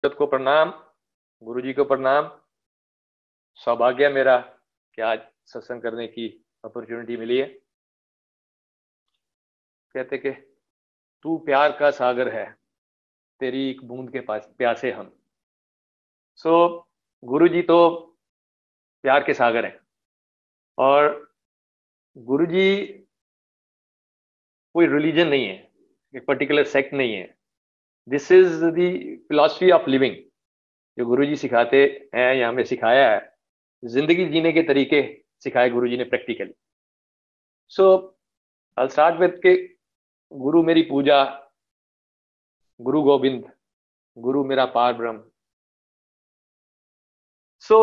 को प्रणाम, गुरुजी को प्रणाम। सौभाग्य मेरा कि आज सत्संग करने की अपॉर्चुनिटी मिली है। कहते कि तू प्यार का सागर है, तेरी एक बूंद के पास प्यासे हम। सो गुरुजी तो प्यार के सागर हैं और गुरुजी कोई रिलीजन नहीं है, एक पर्टिकुलर सेक्ट नहीं है। This is the philosophy of living जो गुरुजी सिखाते हैं या हमें सिखाया है। जिंदगी जीने के तरीके सिखाए गुरुजी ने practically. So I start with के गुरु मेरी पूजा, गुरु गोविंद, गुरु मेरा पार ब्रह्म। सो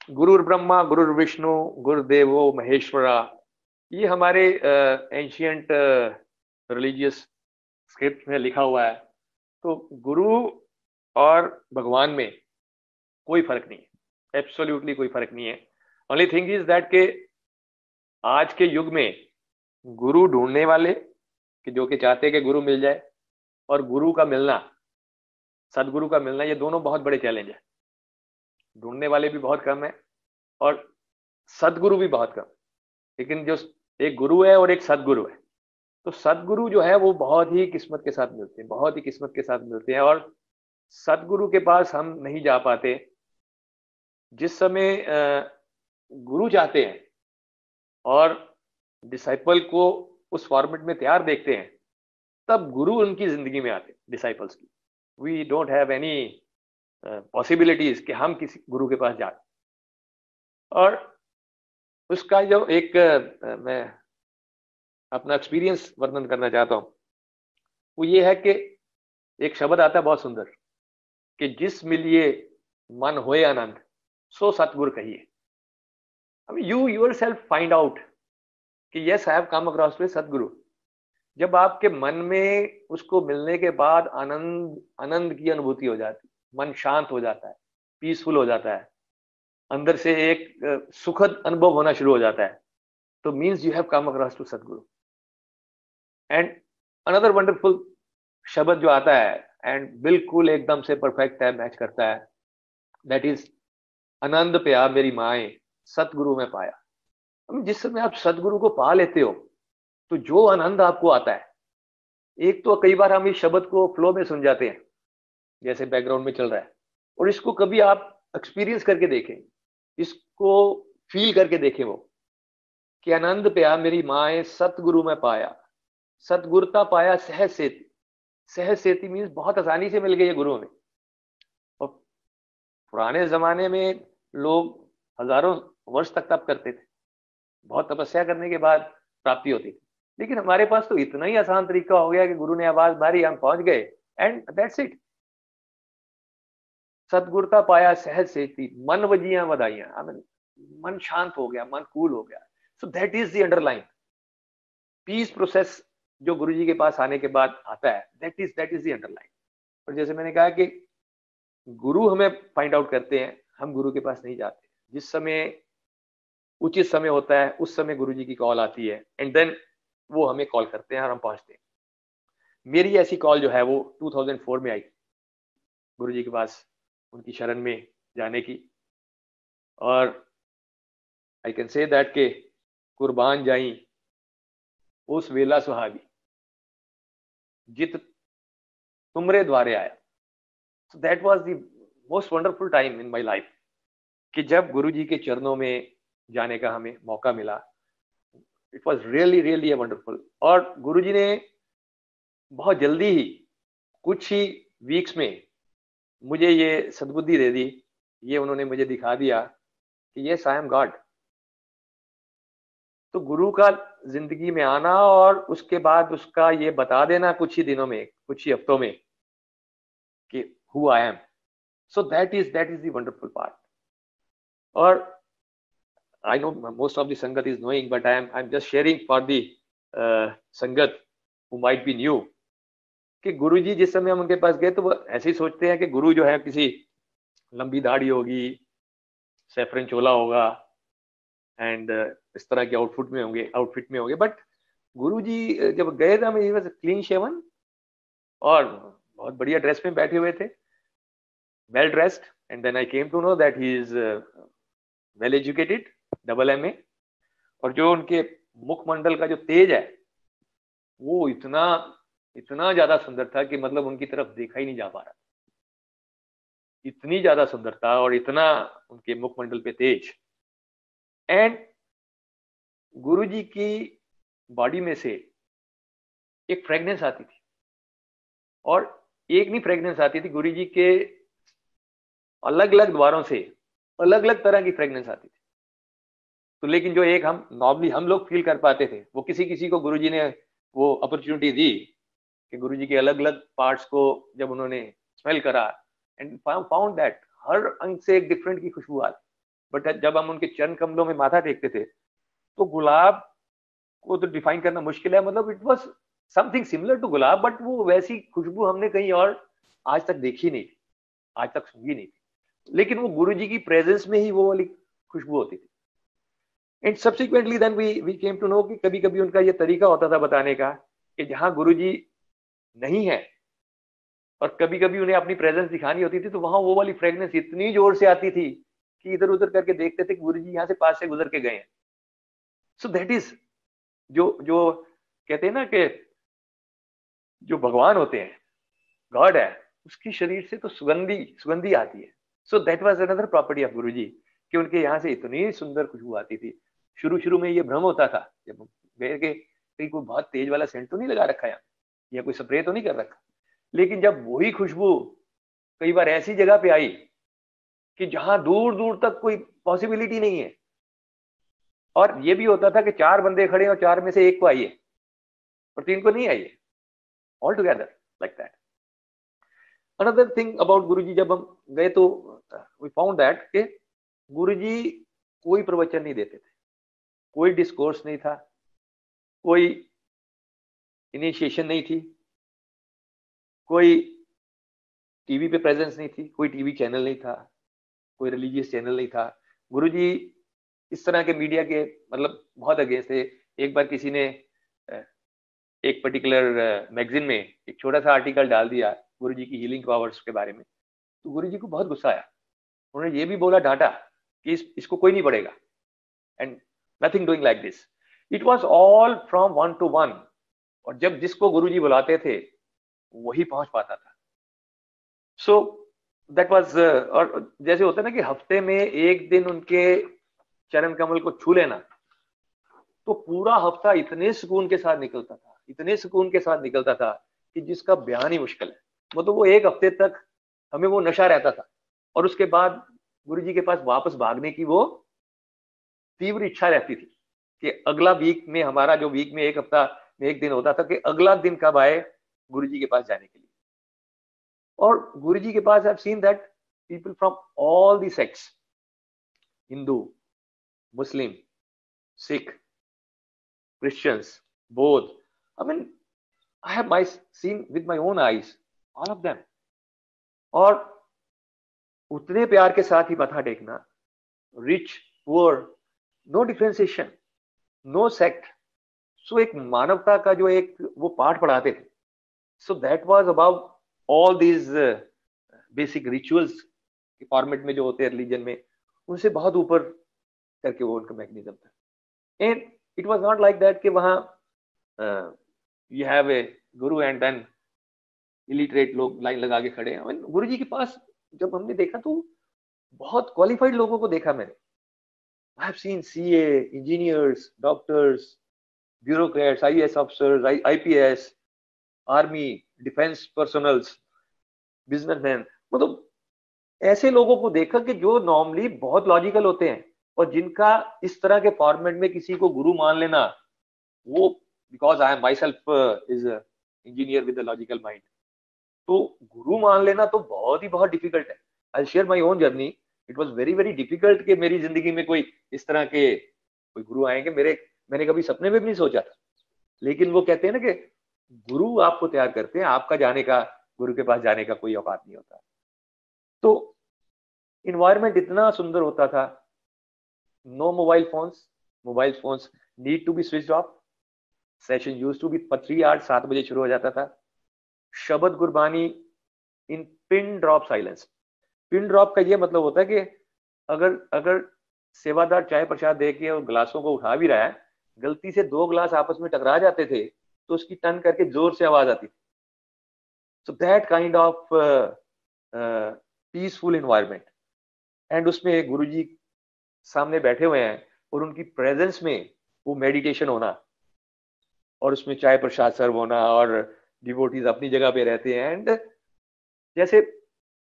गुरुर ब्रह्मा गुरुर विष्णु गुरुदेवो महेश्वरा, ये हमारे एंशियंट रिलीजियस स्क्रिप्ट में लिखा हुआ है। तो गुरु और भगवान में कोई फर्क नहीं है, एब्सोल्युटली कोई फर्क नहीं है। ओनली थिंग इज दैट के आज के युग में गुरु ढूंढने वाले कि जो कि चाहते हैं कि गुरु मिल जाए, और गुरु का मिलना, सदगुरु का मिलना, ये दोनों बहुत बड़े चैलेंज है। ढूंढने वाले भी बहुत कम है और सदगुरु भी बहुत कम। लेकिन जो एक गुरु है और एक सदगुरु है, तो सदगुरु जो है वो बहुत ही किस्मत के साथ मिलते हैं, बहुत ही किस्मत के साथ मिलते हैं। और सदगुरु के पास हम नहीं जा पाते। जिस समय गुरु चाहते हैं और डिसाइपल को उस फॉर्मेट में तैयार देखते हैं, तब गुरु उनकी जिंदगी में आते हैं डिसाइपल्स की। We don't have any possibilities कि हम किसी गुरु के पास जाए। और उसका जो एक मैं अपना एक्सपीरियंस वर्णन करना चाहता हूं, वो ये है कि एक शब्द आता है बहुत सुंदर कि जिस मिलिए मन होए आनंद, सो सतगुर कहिए। यू योरसेल्फ फाइंड आउट कि yes I have come across with सतगुरु। जब आपके मन में उसको मिलने के बाद आनंद आनंद की अनुभूति हो जाती, मन शांत हो जाता है, पीसफुल हो जाता है, अंदर से एक सुखद अनुभव होना शुरू हो जाता है, तो means you have come across to Satguru. And another wonderful शब्द जो आता है एंड बिल्कुल एकदम से परफेक्ट है, मैच करता है, दैट इज आनंद प्या मेरी माए सतगुरु में पाया। जिस समय आप सतगुरु को पा लेते हो तो जो आनंद आपको आता है, एक तो कई बार हम इस शब्द को फ्लो में सुन जाते हैं जैसे बैकग्राउंड में चल रहा है, और इसको कभी आप एक्सपीरियंस करके देखें, इसको फील करके देखें वो कि आनंद प्या मेरी माए सतगुरु में पाया, सतगुरता पाया सहज सेती। सहज सेती मीन्स बहुत आसानी से मिल गई है गुरु में। और पुराने जमाने में लोग हजारों वर्ष तक तप करते थे, बहुत तपस्या करने के बाद प्राप्ति होती थी। लेकिन हमारे पास तो इतना ही आसान तरीका हो गया कि गुरु ने आवाज मारी, हम पहुंच गए, एंड दैट्स इट। सतगुरता पाया सहज सेती, मन वजियां बधाइयां, मन शांत हो गया, मन कूल हो गया। सो that is the underline peace process जो गुरु जी के पास आने के बाद आता है, दैट इज द अंडरलाइन। और जैसे मैंने कहा कि गुरु हमें फाइंड आउट करते हैं, हम गुरु के पास नहीं जाते। जिस समय उचित समय होता है उस समय गुरु जी की कॉल आती है, एंड देन वो हमें कॉल करते हैं और हम पहुंचते हैं। मेरी ऐसी कॉल जो है वो 2004 में आई गुरु जी के पास उनकी शरण में जाने की। और आई कैन से दैट के कुर्बान जाई उस वेला सुहागी जित तुमरे द्वारे आया। सो that was the most wonderful time in my life कि जब गुरु जी के चरणों में जाने का हमें मौका मिला। It was really really wonderful. और गुरु जी ने बहुत जल्दी ही, कुछ ही वीक्स में मुझे ये सद्बुद्धि दे दी, ये उन्होंने मुझे दिखा दिया कि यस आई एम गॉड। तो गुरु का जिंदगी में आना और उसके बाद उसका ये बता देना कुछ ही दिनों में, कुछ ही हफ्तों में कि who I am, so that is the wonderful part. और I know most of the sangat is knowing, but I am just sharing for the sangat who might be new कि गुरु जी जिस समय हम उनके पास गए तो वो ऐसे ही सोचते हैं कि गुरु जो है किसी लंबी दाढ़ी होगी, सैफरन चोला होगा, एंड इस तरह के आउटफिट में होंगे। बट गुरु जी जब गए थे, ही वाज क्लीन शेवन और बहुत बढ़िया ड्रेस में बैठे हुए थे, well dressed, and then I came to know that he is well educated, double MA। और जो उनके मुखमंडल का जो तेज है वो इतना इतना ज्यादा सुंदर था कि मतलब उनकी तरफ देखा ही नहीं जा पा रहा, इतनी ज्यादा सुंदरता और इतना उनके मुखमंडल पे तेज। एंड गुरुजी की बॉडी में से एक फ्रेगनेंस आती थी, और एक नहीं फ्रेगनेंस आती थी, गुरुजी के अलग अलग द्वारों से अलग अलग तरह की फ्रेगनेंस आती थी। तो लेकिन जो एक हम नॉर्मली हम लोग फील कर पाते थे, वो किसी किसी को गुरुजी ने वो अपॉर्चुनिटी दी कि गुरुजी के अलग अलग पार्ट्स को जब उन्होंने स्मेल करा एंड फाउंड दैट हर अंग से एक डिफरेंट की खुशबू आती। बट जब हम उनके चरण कमलों में माथा टेकते थे तो गुलाब को तो डिफाइन करना मुश्किल है, मतलब it was something similar to gulab, but वो वैसी खुशबू हमने कहीं और आज तक देखी नहीं थी, आज तक सूंघी नहीं थी, लेकिन वो गुरुजी की प्रेजेंस में ही वो वाली खुशबू होती थी। And subsequently then we came to know कि कभी कभी उनका ये तरीका होता था बताने का कि जहां गुरुजी नहीं है और कभी कभी उन्हें अपनी प्रेजेंस दिखानी होती थी, तो वहां वो वाली फ्रेगनेंस इतनी जोर से आती थी कि इधर उधर करके देखते थे कि गुरुजी यहाँ से पास से गुजर के गए हैं। सो दैट इज जो जो कहते हैं ना कि जो भगवान होते हैं, गॉड है, उसकी शरीर से तो सुगंधी सुगंधी आती है। So that was another property of Guruji कि उनके यहाँ से इतनी सुंदर खुशबू आती थी। शुरू शुरू में ये भ्रम होता था जब के कहीं कोई बहुत तेज वाला सेंट तो नहीं लगा रखा है या कोई स्प्रे तो नहीं कर रखा, लेकिन जब वही खुशबू कई बार ऐसी जगह पे आई कि जहां दूर दूर तक कोई पॉसिबिलिटी नहीं है, और ये भी होता था कि 4 बंदे खड़े और 4 में से एक को आई है और 3 को नहीं आई है, all together like that. Another thing about Guruji, जब हम गए तो वी फाउंड दैट कि गुरुजी कोई प्रवचन नहीं देते थे, कोई डिस्कोर्स नहीं था, कोई इनिशिएशन नहीं थी, कोई टीवी पे प्रेजेंस नहीं थी, कोई टीवी चैनल नहीं था, कोई रिलीजियस चैनल नहीं था। गुरुजी इस तरह के मीडिया के मतलब बहुत अगेंस्ट थे। एक बार किसी ने एक पर्टिकुलर मैगजीन में एक छोटा सा आर्टिकल डाल दिया गुरुजी की हीलिंग पावर्स के बारे में, तो गुरुजी को बहुत गुस्सा आया। उन्होंने ये भी बोला, डांटा कि इसको कोई नहीं पढ़ेगा, and nothing doing like this, it was all from 1 to 1। और जब जिसको गुरुजी बुलाते थे वही पहुंच पाता था। सो दैट वाज, और जैसे होता है ना कि हफ्ते में एक दिन उनके चरण कमल को छू लेना, तो पूरा हफ्ता इतने सुकून के साथ निकलता था, इतने सुकून के साथ निकलता था कि जिसका बयान ही मुश्किल है। मतलब वो एक हफ्ते तक हमें वो नशा रहता था, और उसके बाद गुरुजी के पास वापस भागने की वो तीव्र इच्छा रहती थी कि अगला वीक में, हमारा जो वीक में एक हफ्ता में एक दिन होता था, कि अगला दिन कब आए गुरुजी के पास जाने के लिए। और गुरुजी के पास I have seen that people from all the sects, Hindu, Muslim, Sikh, Christians, Bauddh, I mean I have seen with my own eyes all of them। और उतने प्यार के साथ ही मथा टेकना, rich poor, no differentiation, no sect. So एक मानवता का जो एक वो पाठ पढ़ाते थे, so that was about all these basic rituals के फॉर्मेट में जो होते हैं रिलीजन में, उनसे बहुत ऊपर करके वो उनका मैकेनिज्म था। And it was not like that कि वहां you have a Guru and then illiterate लोग लाइन लगा के खड़े हैं। गुरुजी के पास जब हमने देखा तो बहुत क्वालिफाइड लोगों को देखा मैंने। I have seen CA, engineers, doctors, bureaucrats, IAS officers, IPS, army, defence personnels, businessman, मतलब ऐसे लोगों को देखा कि जो नॉर्मली बहुत लॉजिकल होते हैं और जिनका इस तरह के फॉर्मेट में किसी को गुरु मान लेना, वो because I am my self is engineer with logical mind, तो गुरु मान लेना तो बहुत डिफिकल्ट है। I share my own journey, it was very difficult कि मेरी जिंदगी में कोई इस तरह के कोई गुरु आएंगे, मैंने कभी सपने में भी नहीं सोचा था। लेकिन वो कहते हैं ना कि गुरु आपको तैयार करते हैं, आपका जाने का, गुरु के पास जाने का कोई औकात नहीं होता। तो इन्वायरमेंट इतना सुंदर होता था, no mobile phones need to be switched off, session used to be for 3 hours, 7 बजे शुरू हो जाता था। Shabad Gurbani in pin drop silence. Pin drop का ये मतलब होता है कि अगर अगर सेवादार चाय प्रसाद दे के और गिलासों को उठा भी रहा है, गलती से दो गिलास आपस में टकरा जाते थे तो उसकी टन करके जोर से आवाज आती थी। सो that kind of peaceful environment. And उसमें गुरुजी सामने बैठे हुए हैं और उनकी प्रेजेंस में वो मेडिटेशन होना और उसमें चाय प्रसाद सर्व होना और डिवोटीज अपनी जगह पे रहते हैं, एंड जैसे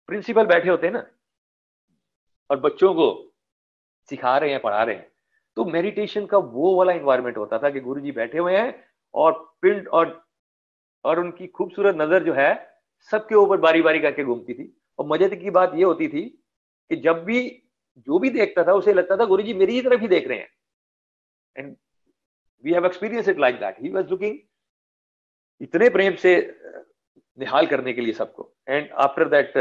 प्रिंसिपल बैठे होते हैं ना और बच्चों को सिखा रहे हैं, पढ़ा रहे हैं, तो मेडिटेशन का वो वाला इन्वायरमेंट होता था कि गुरुजी बैठे हुए हैं और पिंड और उनकी खूबसूरत नजर जो है सबके ऊपर बारी बारी करके घूमती थी। और मजे की बात ये होती थी कि जब भी जो भी देखता था उसे लगता था गुरुजी मेरी ही तरफ ही देख रहे हैं। And we have experience it like that, he was looking इतने प्रेम से निहाल करने के लिए सबको। एंड आफ्टर दैट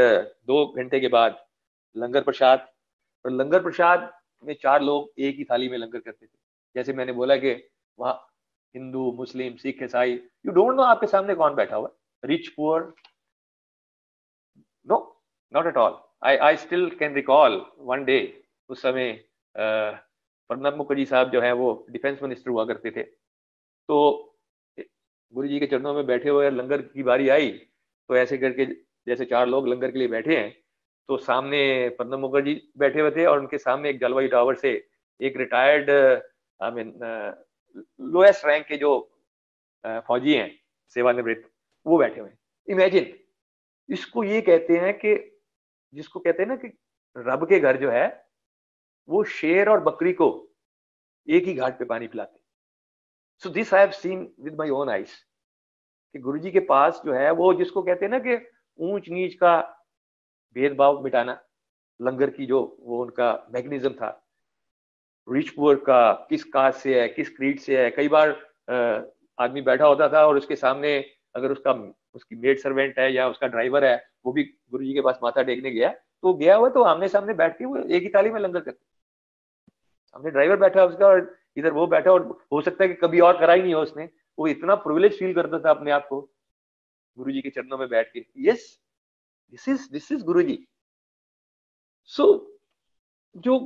2 घंटे के बाद लंगर प्रसाद, और लंगर प्रसाद में 4 लोग एक ही थाली में लंगर करते थे। जैसे मैंने बोला कि वहां हिंदू, मुस्लिम, सिख, ईसाई, यू डोंट नो आपके सामने कौन बैठा हुआ, rich, poor, no, not at all. I still can recall one day, उस समय प्रणब मुखर्जी साहब जो है वो डिफेंस मिनिस्टर हुआ करते थे, तो गुरु जी के चरणों में बैठे हुए लंगर की बारी आई तो ऐसे करके जैसे 4 लोग लंगर के लिए बैठे हैं, तो सामने प्रणब मुखर्जी बैठे हुए थे और उनके सामने एक जलवायु टावर से एक retired I mean lowest rank के जो फौजी हैं, सेवानिवृत्त, वो बैठे हुए हैं। इमेजिन, इसको ये कहते हैं कि जिसको कहते हैं ना कि रब के घर जो है वो शेर और बकरी को एक ही घाट पे पानी पिलाते। So this I have seen with my own eyes कि गुरुजी के पास जो है वो जिसको कहते हैं ना कि ऊंच नीच का भेदभाव मिटाना, लंगर की जो वो उनका मैकेनिज्म था, रिच पुअर का, किस कास्ट से है, किस क्रीड से है। कई बार आदमी बैठा होता था और उसके सामने अगर उसकी मेड सर्वेंट है या उसका ड्राइवर है, वो भी गुरुजी के पास माथा टेकने गया, तो गया हुआ तो आमने सामने बैठ के वो एक ही थाली में लंगर करते। सामने ड्राइवर बैठा उसका और इधर वो बैठा, और हो सकता है कि कभी और करा ही नहीं हो उसने, वो इतना प्रिविलेज फील करता था अपने आप को गुरुजी के चरणों में बैठ के। Yes, this is Guruji. So जो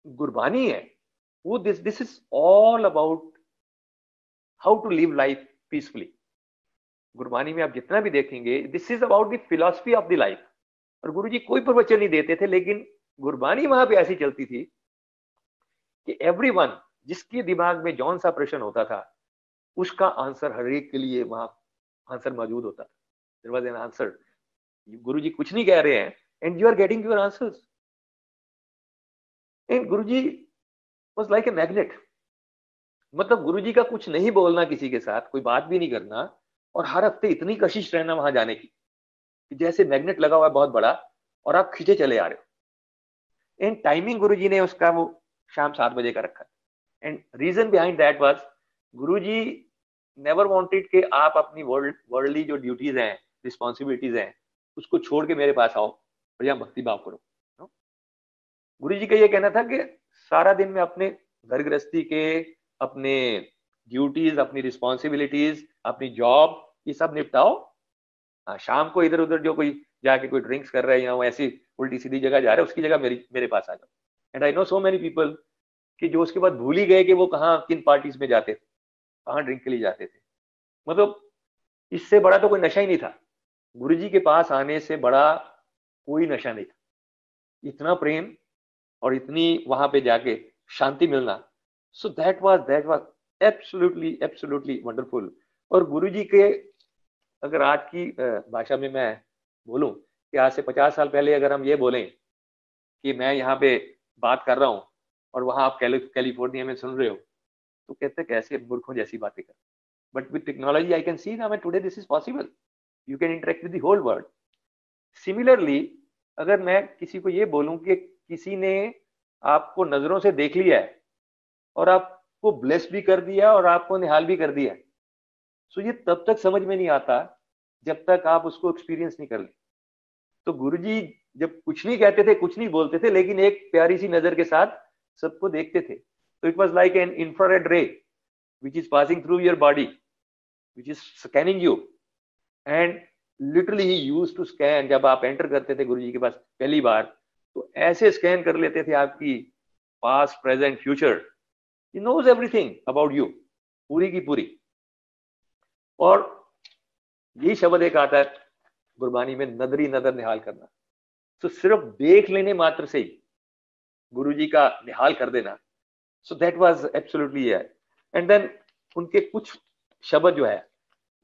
गुरबानी है वो this is all about how to live life peacefully. Gurbani में आप जितना भी देखेंगे, this is about the philosophy of the life. और गुरुजी कोई प्रवचन नहीं देते थे, लेकिन गुरबानी वहां पे ऐसी चलती थी कि एवरीवन, जिसके दिमाग में जौन सा प्रश्न होता था उसका आंसर हर एक के लिए वहां आंसर मौजूद होता था। There was an answer. Guruji कुछ नहीं कह रहे हैं and you are getting your answers. And Guruji was like a magnet. मतलब गुरुजी का कुछ नहीं बोलना, किसी के साथ कोई बात भी नहीं करना, और हर हफ्ते इतनी कशिश रहना वहां जाने की कि जैसे मैग्नेट लगा हुआ है बहुत बड़ा और आप खींचे चले आ रहे हो। एंड टाइमिंग गुरुजी ने उसका वो शाम 7 बजे का रखा। And reason behind that was Guruji never wanted कि आप अपनी वर्ल्डली जो ड्यूटीज हैं, रिस्पॉन्सिबिलिटीज हैं, उसको छोड़ के मेरे पास आओ और यहाँ भक्ति भाव करो। गुरुजी का ये कहना था कि सारा दिन में अपने घर गृहस्थी के, अपने ड्यूटीज, अपनी रिस्पॉन्सिबिलिटीज, अपनी जॉब, ये सब निपटाओ। शाम को इधर उधर जो कोई जाके कोई ड्रिंक्स कर रहे हैं या ऐसी उल्टी सीधी जगह जा रहे हैं, उसकी जगह मेरे पास आ जाओ। And I know so many people कि जो उसके बाद भूल ही गए कि वो कहाँ किन पार्टीज में जाते थे, कहाँ ड्रिंक के लिए जाते थे। मतलब इससे बड़ा तो कोई नशा ही नहीं था। गुरुजी के पास आने से बड़ा कोई नशा नहीं था। इतना प्रेम और इतनी वहां पे जाके शांति मिलना। सो दैट वाज एब्सोल्युटली वंडरफुल। और गुरुजी के, अगर आज की भाषा में मैं बोलूं कि आज से 50 साल पहले अगर हम ये बोलें कि मैं यहाँ पे बात कर रहा हूँ और वहां आप कैलिफोर्निया में सुन रहे हो, तो कहते कैसे मूर्खों जैसी बातें कर। But with technology I can see that today this is possible. You can interact with the whole world. Similarly, अगर मैं किसी को ये बोलूं कि किसी ने आपको नजरों से देख लिया है और आपको ब्लेस भी कर दिया और आपको निहाल भी कर दिया, सो ये तब तक समझ में नहीं आता जब तक आप उसको एक्सपीरियंस नहीं कर ले। तो गुरुजी जब कुछ नहीं कहते थे, कुछ नहीं बोलते थे, लेकिन एक प्यारी सी नजर के साथ सबको देखते थे। तो it was like an infrared रे which is passing through your body, which is scanning you, and literally he use to scan. जब आप एंटर करते थे गुरु जी के पास पहली बार, तो ऐसे स्कैन कर लेते थे आपकी past, present, future. He knows everything about you, पूरी की पूरी। और यही शब्द एक आता है गुरबानी में, नदरी नदर निहाल करना। तो सिर्फ देख लेने मात्र से ही गुरु जी का निहाल कर देना। So that was absolutely. And then उनके कुछ शब्द जो है,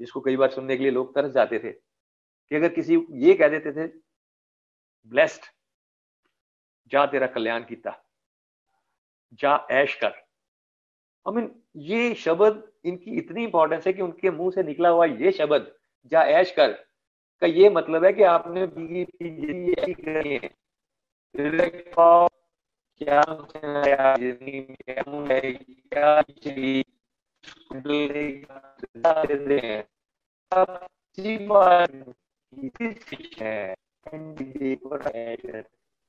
जिसको कई बार सुनने के लिए लोग तरस जाते थे, कि अगर किसी ये कह देते थे, ब्लेस्ड, जा तेरा कल्याण कीता, जा ऐश कर। आई मीन ये शब्द, इनकी इतनी इंपॉर्टेंस है कि उनके मुंह से निकला हुआ ये शब्द, जा ऐश कर, का ये मतलब है कि आपने जिंदगी ऐसी करनी है, क्या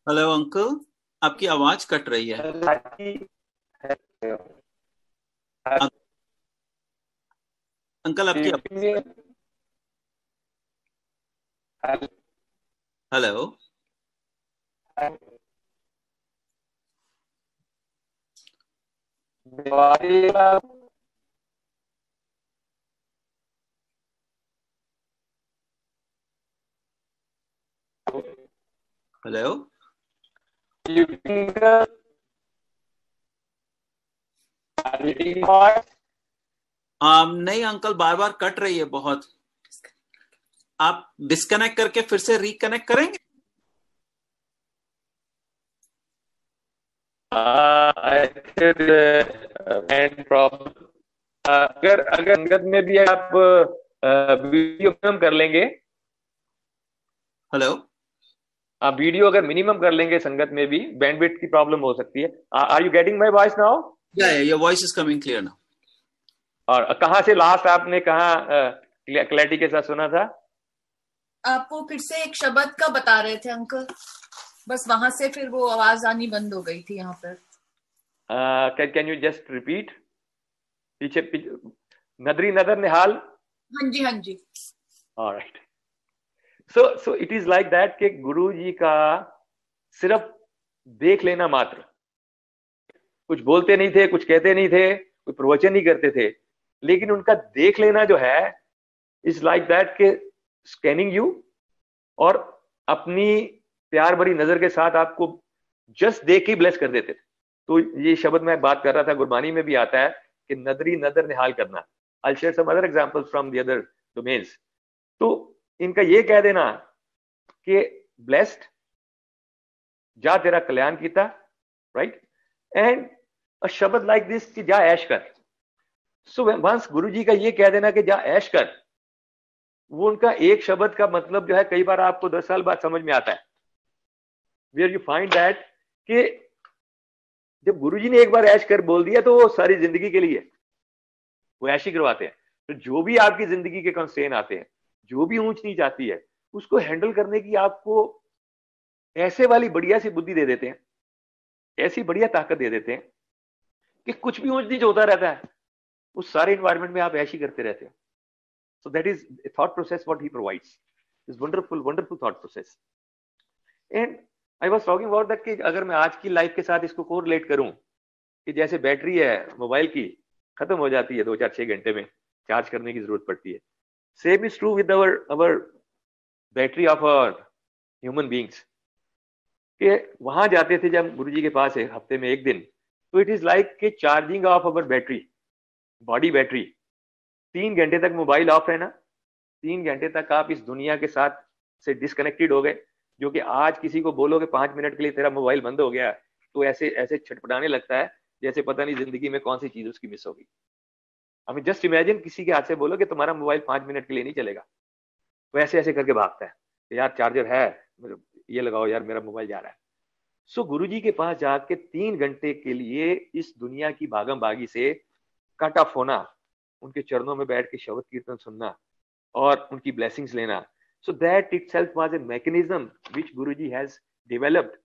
हेलो अंकल, आपकी आवाज कट रही है। अंकल आपकी हेलो हेलो नहीं अंकल, बार बार कट रही है बहुत। आप डिस्कनेक्ट करके फिर से रिकनेक्ट करेंगे? अगर संगत में भी आप वीडियो मिनिमम कर लेंगे, हेलो, आप वीडियो अगर मिनिमम कर लेंगे संगत में भी, बैंडविड्थ की प्रॉब्लम हो सकती है। Are you getting my voice now? Your voice is coming clear now. और कहाँ से लास्ट आपने कहाँ क्लैरिटी के साथ सुना था? आप वो फिर से एक शब्द का बता रहे थे अंकल, बस वहां से फिर वो आवाज आनी बंद हो गई थी यहाँ पर। Can you just repeat? पीछे नदरी नदर निहाल। हाँ जी, हाँ जी। Alright. So it is like that कि गुरु जी का सिर्फ देख लेना मात्र, कुछ बोलते नहीं थे, कुछ कहते नहीं थे, कोई प्रवचन नहीं करते थे, लेकिन उनका देख लेना जो है इज लाइक दैट के स्कैनिंग यू, और अपनी प्यार भरी नजर के साथ आपको जस्ट देख के ब्लेस कर देते थे। तो ये शब्द मैं बात कर रहा था, गुरबानी में भी आता है कि नदरी नदर निहाल करना। I share some other examples from the other domains. तो इनका ये कह देना कि ब्लेस्ड, जा तेरा कल्याण कीता, राइट, एंड अ शब्द लाइक दिस कि जा ऐश कर। सो वंस गुरु जी का ये कह देना कि जा ऐश कर, वो उनका एक शब्द का मतलब जो है कई बार आपको 10 साल बाद समझ में आता है। वेयर यू फाइंड दैट कि जब गुरुजी ने एक बार ऐश कर बोल दिया तो वो सारी जिंदगी के लिए वो ऐश ही करवाते हैं। तो जो भी आपकी जिंदगी के कंस्ट्रेन आते हैं, जो भी ऊंच नीच आती है, उसको हैंडल करने की आपको ऐसे वाली बढ़िया सी बुद्धि दे देते हैं, ऐसी बढ़िया ताकत दे देते हैं कि कुछ भी ऊंच नीच होता रहता है, उस सारे इन्वायरमेंट में आप ऐश ही करते रहते हैं। So that is a thought process what he provides. This wonderful, wonderful thought process. And I was talking about that कि अगर मैं आज की लाइफ के साथ इसको कोरिलेट करूं, कि जैसे बैटरी है मोबाइल की, खत्म हो जाती है 2-4-6 घंटे में, चार्ज करने की जरूरत पड़ती है। Same is true with our battery of our human beings. कि वहां जाते थे जब गुरु जी के पास है हफ्ते में एक दिन, तो इट इज लाइक कि charging of our battery, body battery. 3 घंटे तक मोबाइल ऑफ है ना, 3 घंटे तक आप इस दुनिया के साथ से डिस्कनेक्टेड हो गए। जो कि आज किसी को बोलोगे 5 मिनट के लिए तेरा मोबाइल बंद हो गया, तो ऐसे ऐसे छटपटाने लगता है जैसे पता नहीं जिंदगी में कौन सी चीज उसकी मिस होगी। अब जस्ट इमेजिन किसी के हाथ से बोलो कि तुम्हारा मोबाइल 5 मिनट के लिए नहीं चलेगा, तो ऐसे ऐसे करके भागता है, यार चार्जर है, ये लगाओ यार, मेरा मोबाइल जा रहा है। सो गुरु जी के पास जाके 3 घंटे के लिए इस दुनिया की भागम भागी से कट ऑफ होना, उनके चरणों में बैठ के शब्द कीर्तन सुनना और उनकी ब्लेसिंग्स लेना। So that itself was a mechanism which Guruji has developed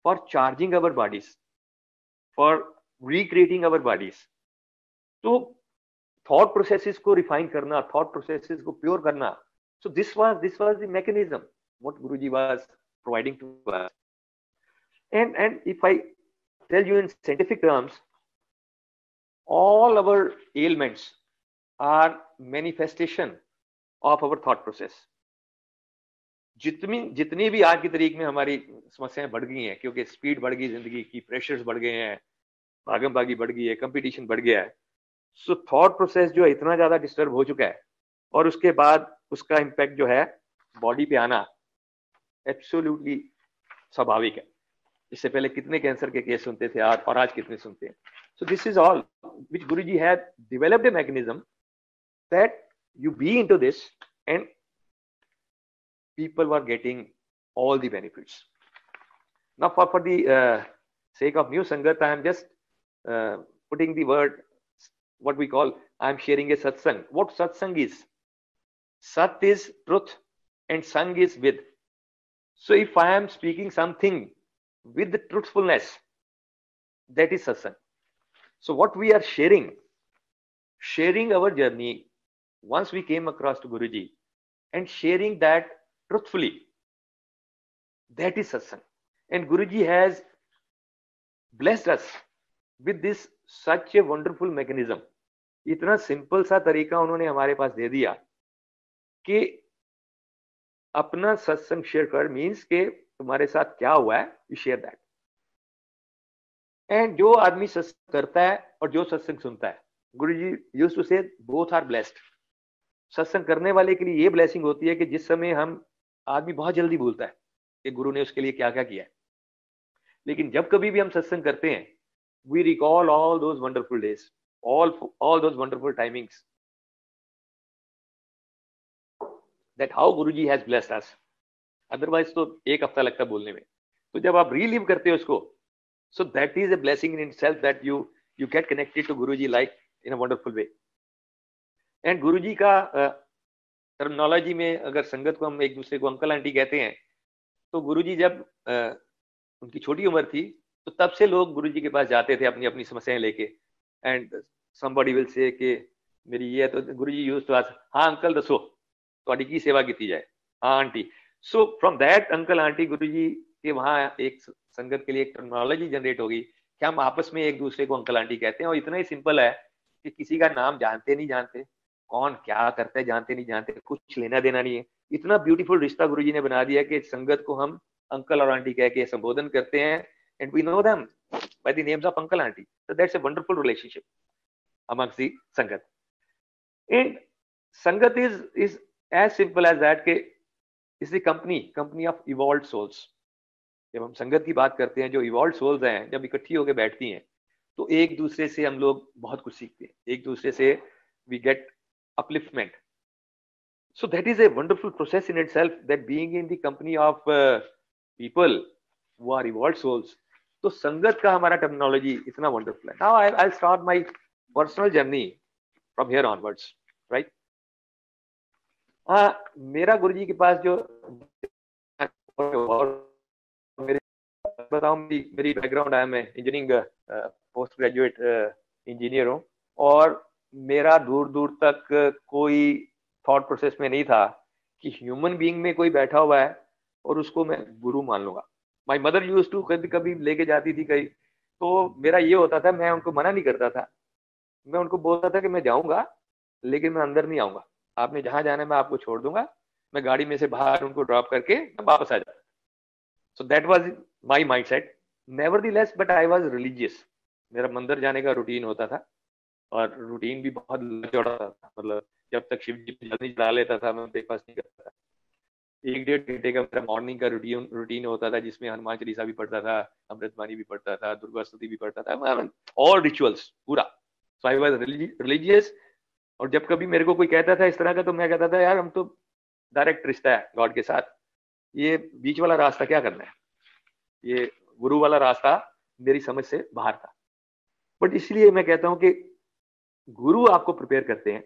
for charging our bodies, for recreating our bodies. तो थॉट प्रोसेसेस को रिफाइन करना, थॉट प्रोसेसेस को प्योर करना, So this was the mechanism what Guruji was providing to us. And if I tell you in scientific terms, all our ailments are manifestation of our thought process. जितनी भी आज की तारीख में हमारी समस्याएं बढ़ गई हैं, क्योंकि स्पीड बढ़ गई, जिंदगी की प्रेशर्स बढ़ गए हैं, भागम भागी बढ़ गई है, कंपटीशन बढ़ गया है, सो थॉट प्रोसेस जो है इतना ज्यादा डिस्टर्ब हो चुका है, और उसके बाद उसका इम्पैक्ट जो है बॉडी पे आना एब्सोल्युटली स्वाभाविक है. इससे पहले कितने कैंसर के केस सुनते थे आज, और आज कितने सुनते हैं. सो this is all which Guruji had developed a mechanism that you be into this, and people were getting all the benefits. Now for the sake of new Sangat, I am just putting the word, what we call, I am sharing a satsang. What satsang is? Sat is truth and sang is with. So if I am speaking something with the truthfulness, that is satsang. So what we are sharing our journey once we came across to Guruji, and sharing that truthfully, that is satsang. And Guruji has blessed us with this such a wonderful mechanism. इतना simple सा तरीका उन्होंने हमारे पास दे दिया कि अपना सत्संग share कर, मीन्स के तुम्हारे साथ क्या हुआ है, यू शेयर दैट. एंड जो आदमी सत्संग करता है और जो सत्संग सुनता है, गुरुजी यूज्ड टू से बोथ आर ब्लेस्ड. सत्संग करने वाले के लिए ये ब्लेसिंग होती है कि जिस समय आदमी बहुत जल्दी भूलता है कि गुरु ने उसके लिए क्या क्या किया है, लेकिन जब कभी भी हम सत्संग करते हैं, we recall all those wonderful days, all those wonderful timings, that how Guruji has blessed us. Otherwise तो एक हफ्ता लगता है बोलने में. तो जब आप रीलिव करते हो उसको, so that is a blessing in itself, that you get connected to Guruji like in a wonderful way. And Guruji का टर्मिनोलॉजी में अगर संगत को हम एक दूसरे को अंकल आंटी कहते हैं, तो गुरुजी जब उनकी छोटी उम्र थी, तो तब से लोग गुरुजी के पास जाते थे अपनी अपनी समस्याएं लेके. एंड somebody will say कि मेरी ये है, तो गुरुजी यूज्ड टू आस्क, हाँ अंकल दसो ਤੁਹਾਡੀ की सेवा की जाए, हाँ aunty. So from that uncle aunty Guruji के वहाँ एक संगत के लिए एक टर्मिनोलॉजी जनरेट होगी कि हम आपस में एक दूसरे को अंकल आंटी कहते हैं. और इतना ही सिंपल है कि किसी का नाम जानते नहीं जानते, कौन क्या करते हैं जानते नहीं जानते, कुछ लेना देना नहीं है. इतना ब्यूटीफुल रिश्ता गुरुजी ने बना दिया कि संगत को हम अंकल और आंटी कह के संबोधन करते हैं, and we know them by the names of uncle aunty. So that's a wonderful relationship amongst the संगत. And संगत is as simple as that कि is the company of evolved souls. जब हम संगत की बात करते हैं, जो evolved souls हैं, जब इकट्ठी होकर बैठती हैं, तो एक दूसरे से हम लोग बहुत कुछ सीखते हैं, एक दूसरे से we get upliftment. So that is a wonderful process in itself, that being in the company of people who are evolved souls. तो संगत का हमारा टर्मिनोलॉजी इतना वंडरफुल है. Now I'll start my personal journey from here onwards, right? मेरा गुरुजी के पास जो मेरे बताऊं, मेरी बैकग्राउंड है, मैं इंजीनियरिंग पोस्ट ग्रेजुएट इंजीनियर हूँ, और मेरा दूर दूर तक कोई थॉट प्रोसेस में नहीं था कि ह्यूमन बीइंग में कोई बैठा हुआ है और उसको मैं गुरु मान लूंगा. माय मदर यूज्ड टू, कभी कभी लेके जाती थी कहीं, तो मेरा ये होता था, मैं उनको मना नहीं करता था, मैं उनको बोलता था कि मैं जाऊंगा लेकिन मैं अंदर नहीं आऊंगा, आपने जहां जाना है मैं आपको छोड़ दूंगा, मैं गाड़ी में से बाहर उनको ड्रॉप करके मैं वापस आ जाऊंगा. So that was my mindset. Nevertheless but I was religious. मेरा मंदिर जाने का रूटीन होता था, और रूटीन भी बहुत चौड़ा था. मतलब जब तक शिव जी पे जल नहीं चढ़ा लेता था, मैं ब्रेकफास्ट नहीं करता था. 1-1.5 घंटे का मेरा मॉर्निंग का रूटीन होता था, जिसमें हनुमान चालीसा भी पढ़ता था, अमृतबानी भी पढ़ता था, दुर्गा स्तुति भी पढ़ता था, ऑल रिचुअल्स पूरा. So I was religious. और जब कभी मेरे को कोई कहता था इस तरह का, तो मैं कहता था यार हम तो डायरेक्ट रिश्ता है गॉड के साथ, ये बीच वाला रास्ता क्या करना है, ये गुरु वाला रास्ता मेरी समझ से बाहर था. बट इसलिए मैं कहता हूं कि गुरु आपको प्रिपेयर करते हैं.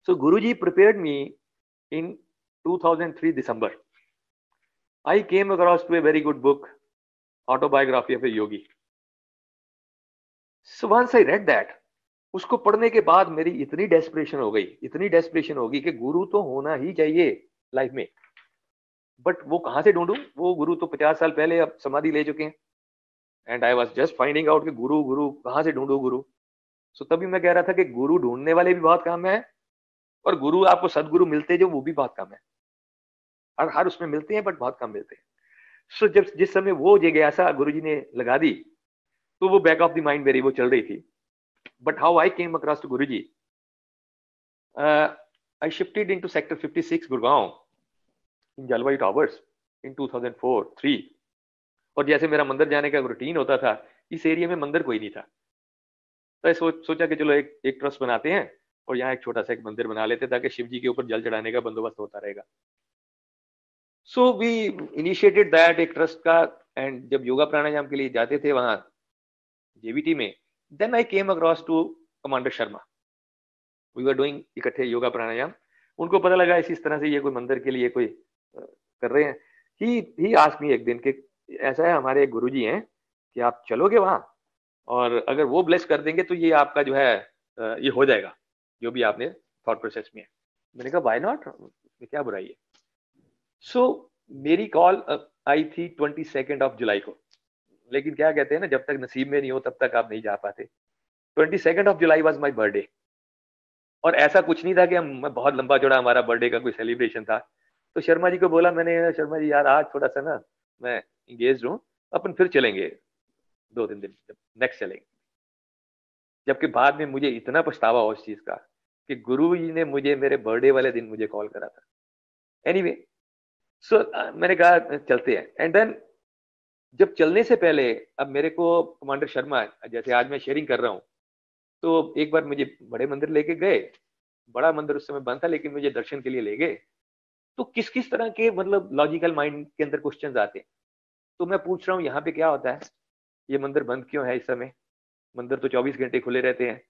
So Guruji prepared me in 2003 December. I came across to a very good book, Autobiography of a Yogi. So once I read that, उसको पढ़ने के बाद मेरी इतनी डेस्परेशन हो गई कि गुरु तो होना ही चाहिए लाइफ में, बट वो कहाँ से ढूंढूं? वो गुरु तो 50 साल पहले अब समाधि ले चुके हैं, and I was just finding out कि गुरु गुरु कहाँ से ढूंढूं गुरु। सो तभी मैं कह रहा था कि गुरु ढूंढने वाले भी बहुत काम है, और गुरु आपको सदगुरु मिलते जो वो भी बहुत कम है, और हर उसमें मिलते हैं बट बहुत कम मिलते हैं। सो जब जिस समय वो जिज्ञासा गुरुजी ने लगा दी, तो वो बैक ऑफ द माइंड मेरी वो चल रही थी। But how I came across to Guruji, I shifted into sector 56 Gurgaon in Jalvayu towers इन 2004-03, और जैसे मेरा मंदिर जाने का रूटीन होता था, इस एरिया में मंदिर कोई नहीं था, तो सोचा कि चलो एक ट्रस्ट बनाते हैं और यहाँ एक छोटा सा एक मंदिर बना लेते ताकि शिव जी के ऊपर जल चढ़ाने का बंदोबस्त होता रहेगा। सो वी इनिशिएटेड दैट, एक ट्रस्ट का, एंड जब योगा प्राणायाम के लिए जाते थे वहां जेवीटी में, then I came across to commander Sharma. We were doing इकट्ठे योगा प्राणायाम, उनको पता लगा इस तरह से ये कोई मंदिर के लिए कोई कर रहे हैं। ही आस्क्ड मी एक दिन कि ऐसा है, हमारे एक गुरुजी हैं कि आप चलोगे वहां, और अगर वो ब्लेस कर देंगे तो ये आपका जो है ये हो जाएगा जो भी आपने थॉट प्रोसेस में है। मैंने कहा व्हाई नॉट, क्या बुराई है। सो मेरी कॉल आई थी 22 जुलाई को, लेकिन क्या कहते हैं ना, जब तक नसीब में नहीं हो तब तक आप नहीं जा पाते। 22 जुलाई वॉज माई बर्थडे, और ऐसा कुछ नहीं था कि हम बहुत लंबा चौड़ा हमारा बर्थडे का कोई सेलिब्रेशन था। तो शर्मा जी को बोला मैंने, शर्मा जी यार आज थोड़ा सा ना मैं इंगेज हूँ, अपन फिर चलेंगे 2-3 दिन नेक्स्ट चलेंगे। जबकि बाद में मुझे इतना पछतावा हो उस चीज का कि गुरु जी ने मुझे मेरे बर्थडे वाले दिन मुझे कॉल करा था। एनीवे, सो मैंने कहा चलते हैं। एंड देन जब चलने से पहले, अब मेरे को कमांडर शर्मा, जैसे आज मैं शेयरिंग कर रहा हूँ, तो एक बार मुझे बड़े मंदिर लेके गए, बड़ा मंदिर उस समय बंद था लेकिन मुझे दर्शन के लिए ले गए। तो किस किस तरह के मतलब लॉजिकल माइंड के अंदर क्वेश्चंस आते हैं। तो मैं पूछ रहा हूँ यहाँ पे क्या होता है, ये मंदिर बंद क्यों है इस समय, मंदिर तो 24 घंटे खुले रहते हैं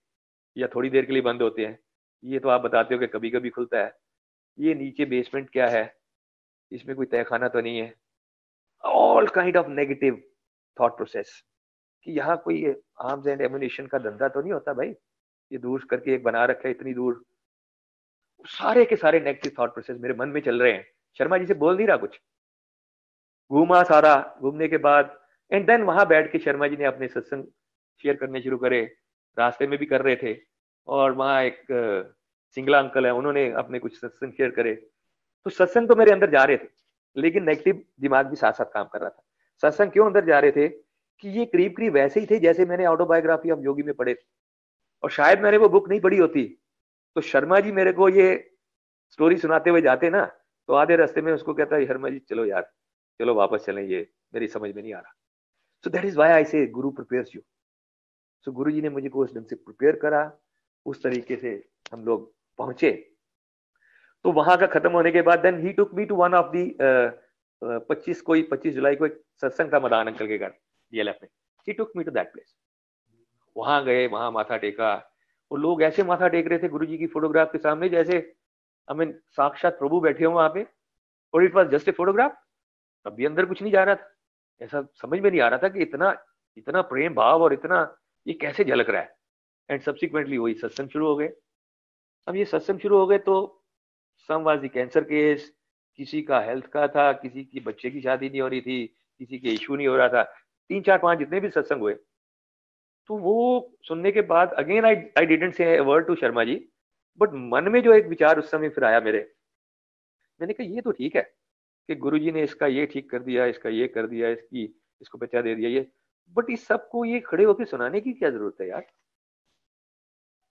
या थोड़ी देर के लिए बंद होते हैं, ये तो आप बताते हो कि कभी कभी खुलता है, ये नीचे बेसमेंट क्या है, इसमें कोई तहखाना तो नहीं है। All kind of negative thought process कि यहाँ कोई आर्म्स एंड एम्युनिशन का धंधा तो नहीं होता भाई, ये दूर करके एक बना रखा है इतनी दूर। सारे के सारे नेगेटिव थॉट प्रोसेस मेरे मन में चल रहे हैं। शर्मा जी से बोल नहीं रहा कुछ, घूमा सारा, घूमने के बाद एंड देन वहां बैठ के शर्मा जी ने अपने सत्संग शेयर करने शुरू करे, रास्ते में भी कर रहे थे, और वहां एक सिंगला अंकल है, उन्होंने अपने कुछ सत्संग शेयर करे। तो सत्संग तो मेरे अंदर जा रहे थे, लेकिन नेगेटिव दिमाग भी साथ साथ काम कर रहा था। सत्संग क्यों अंदर जा रहे थे कि ये करीब करीब वैसे ही थे जैसे मैंने ऑटोबायोग्राफी ऑफ योगी में पढ़े थे, और शायद मैंने वो बुक नहीं पढ़ी होती तो शर्मा जी मेरे को ये स्टोरी सुनाते हुए जाते ना, तो आधे रास्ते में उसको कहता है शर्मा जी चलो यार, चलो वापस चलें, ये मेरी समझ में नहीं आ रहा। सो दैट इज व्हाई आई से गुरु प्रिपेयर्स यू। सो गुरु जी ने मुझे को उस ढंग से प्रिपेयर करा, उस तरीके से हम लोग पहुंचे। तो वहां का खत्म होने के बाद then he took me to one of the 25 जुलाई को एक सत्संग था मदान अंकल के घर DLF में। ही took me to that place. वहां गए, वहां माथा टेका, और लोग ऐसे माथा टेक रहे थे गुरु जी की फोटोग्राफ के सामने जैसे साक्षात प्रभु बैठे हो वहां पे, और it was just a photograph. तब भी अंदर कुछ नहीं जा रहा था, ऐसा समझ में नहीं आ रहा था कि इतना इतना प्रेम भाव और इतना ये कैसे झलक रहा है। एंड सब्सिक्वेंटली वही सत्संग शुरू हो गए। अब ये सत्संग शुरू हो गए तो सम वाज द कैंसर केस, किसी का हेल्थ का था, किसी की बच्चे की शादी नहीं हो रही थी, किसी के इशू नहीं हो रहा था। 3, 4, 5 जितने भी सत्संग हुए, तो वो सुनने के बाद again I didn't say a word to Sharma ji, but मन में जो एक विचार उस समय फिर आया मेरे, मैंने कहा ये तो ठीक है कि गुरुजी ने इसका ये ठीक कर दिया, इसका ये कर दिया, इसको बचा दे दिया ये, बट इस सबको ये खड़े होकर सुनाने की क्या जरूरत है यार।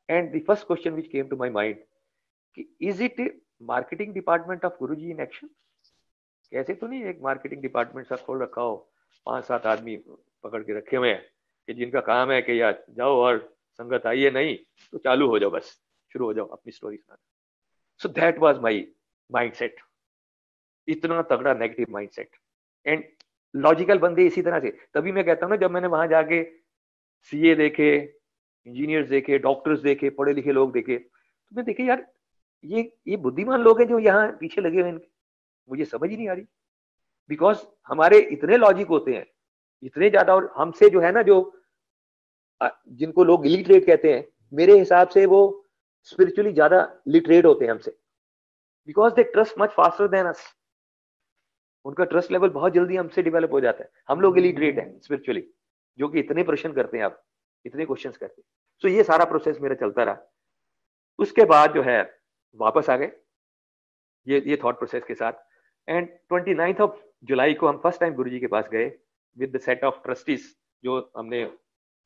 And the first question which came to my mind कि is it marketing department of Guruji in action. कैसे तो नहीं एक मार्केटिंग डिपार्टमेंट सा खोल रखा हो, 5-7 आदमी पकड़ के रखे हुए हैं कि जिनका काम है कि यार जाओ और संगत आई है नहीं तो चालू हो जाओ, बस शुरू हो जाओ अपनी स्टोरी सुनाना। सो दैट वाज माय माइंडसेट, इतना तगड़ा नेगेटिव माइंडसेट। एंड लॉजिकल बंदे इसी तरह से, तभी मैं कहता हूँ ना, जब मैंने वहां जाके सीए देखे, इंजीनियर्स देखे, डॉक्टर्स देखे, पढ़े लिखे लोग देखे, तो मैं देखे यार ये बुद्धिमान लोग हैं जो यहाँ पीछे लगे हुए, इनके मुझे समझ ही नहीं आ रही। बिकॉज हमारे इतने लॉजिक होते हैं, इतने ज्यादा, और हमसे जो है ना, जो जिनको लोग इलिटरेट कहते हैं, मेरे हिसाब से वो स्पिरिचुअली ज्यादा लिटरेट होते हैं हमसे, because they trust much faster than us. उनका ट्रस्ट लेवल बहुत जल्दी हमसे डेवलप हो जाता है। हम लोग इलिटरेट हैं स्पिरिचुअली, जो कि इतने प्रश्न करते हैं, आप इतने क्वेश्चन करते हैं। सो ये सारा प्रोसेस मेरा चलता रहा। उसके बाद जो है वापस आ गए ये थॉट प्रोसेस के साथ। एंड 29 ऑफ जुलाई को हम फर्स्ट टाइम गुरुजी के पास गए with the set of trustees, जो हमने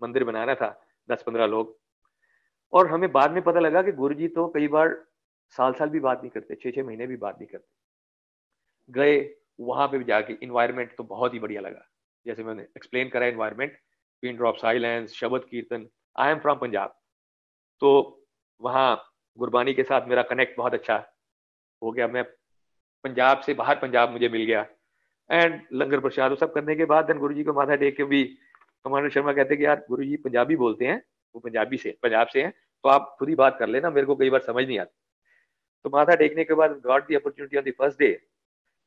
मंदिर बनाना था, 10-15 लोग। और हमें बाद में पता लगा कि गुरुजी तो कई बार साल साल भी बात नहीं करते, 6-6 महीने भी बात नहीं करते। गए वहां पे भी जाके इन्वायरमेंट तो बहुत ही बढ़िया लगा, जैसे मैंने एक्सप्लेन करा इन्वायरमेंट, पिन ड्रॉप साइलेंस, शब्द कीर्तन। आई एम फ्रॉम पंजाब, तो वहाँ गुरबानी के साथ मेरा कनेक्ट बहुत अच्छा हो गया। मैं पंजाब से बाहर पंजाब मुझे मिल गया। एंड लंगर प्रसाद सब करने के बाद गुरुजी को माथा टेक के भी कमांडर शर्मा कहते कि यार गुरुजी पंजाबी बोलते हैं, वो पंजाब से हैं, तो आप खुद ही बात कर लेना, मेरे को कई बार समझ नहीं आती। तो माथा टेकने के बाद got the opportunity on the first day.